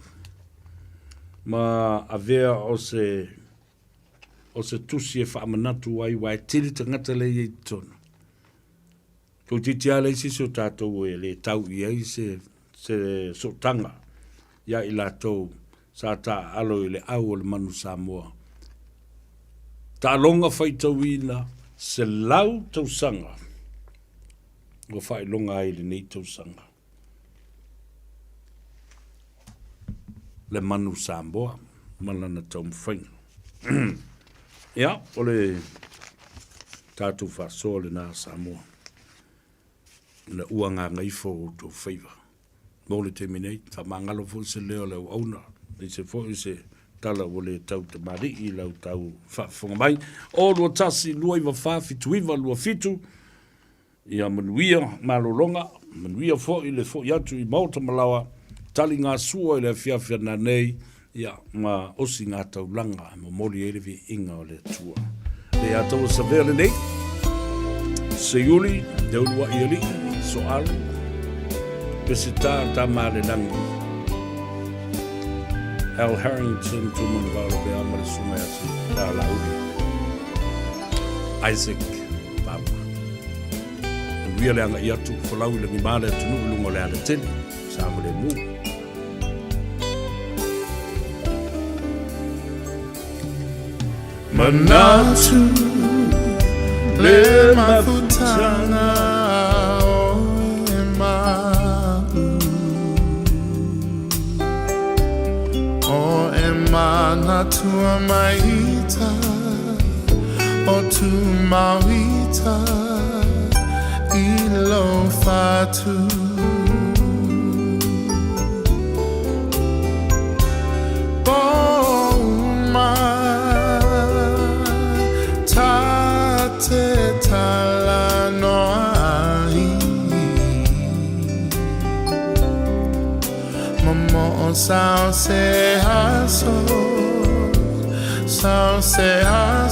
F: ma avea o se tusi e whaamanatu ai wai tiri tangata le iai tonu. Ko titi ale si so tātou e le tau iai se sotanga ia I lātou sa tā alo I le au o le manu Samoa. Tā longa whaitauina se lau tausanga o whai longa ai le nei tausanga. Le manu Samoa, malana tau mwhainga. Ia, o le tātou whasoa le nā Samoa. Na uanga Gagaifo o tō Faiva. Mo le terminate, fa mangalo fo se leo le auna. Ni se fo se tala o le tau te mari I lau tau whaafonga mai. O lua tasi lua iwa whawhituiva lua fitu. Ia manuia malolonga. Manuia fo I le fo iatu I mauta malawa. Tali ngā sua I le whiawhia na nei. Ia ma osi ngā tau langa. Mo mori e levi inga o le tua. Le atau sa vele nei. Se yuli, deulua I ali. So alu. Pese tā male langi. Al Harrington tumun wala be amare suma atu tā lauri. Isaac Papa. Ria le anga I atu whalau le mimale tunu ulungo le ala tele. Sama le mu.
C: Manatu le mafutana Mana tua maita o tu mawita I lo fatu Boma tate tala no ai Mamo sao se haso Sao se haso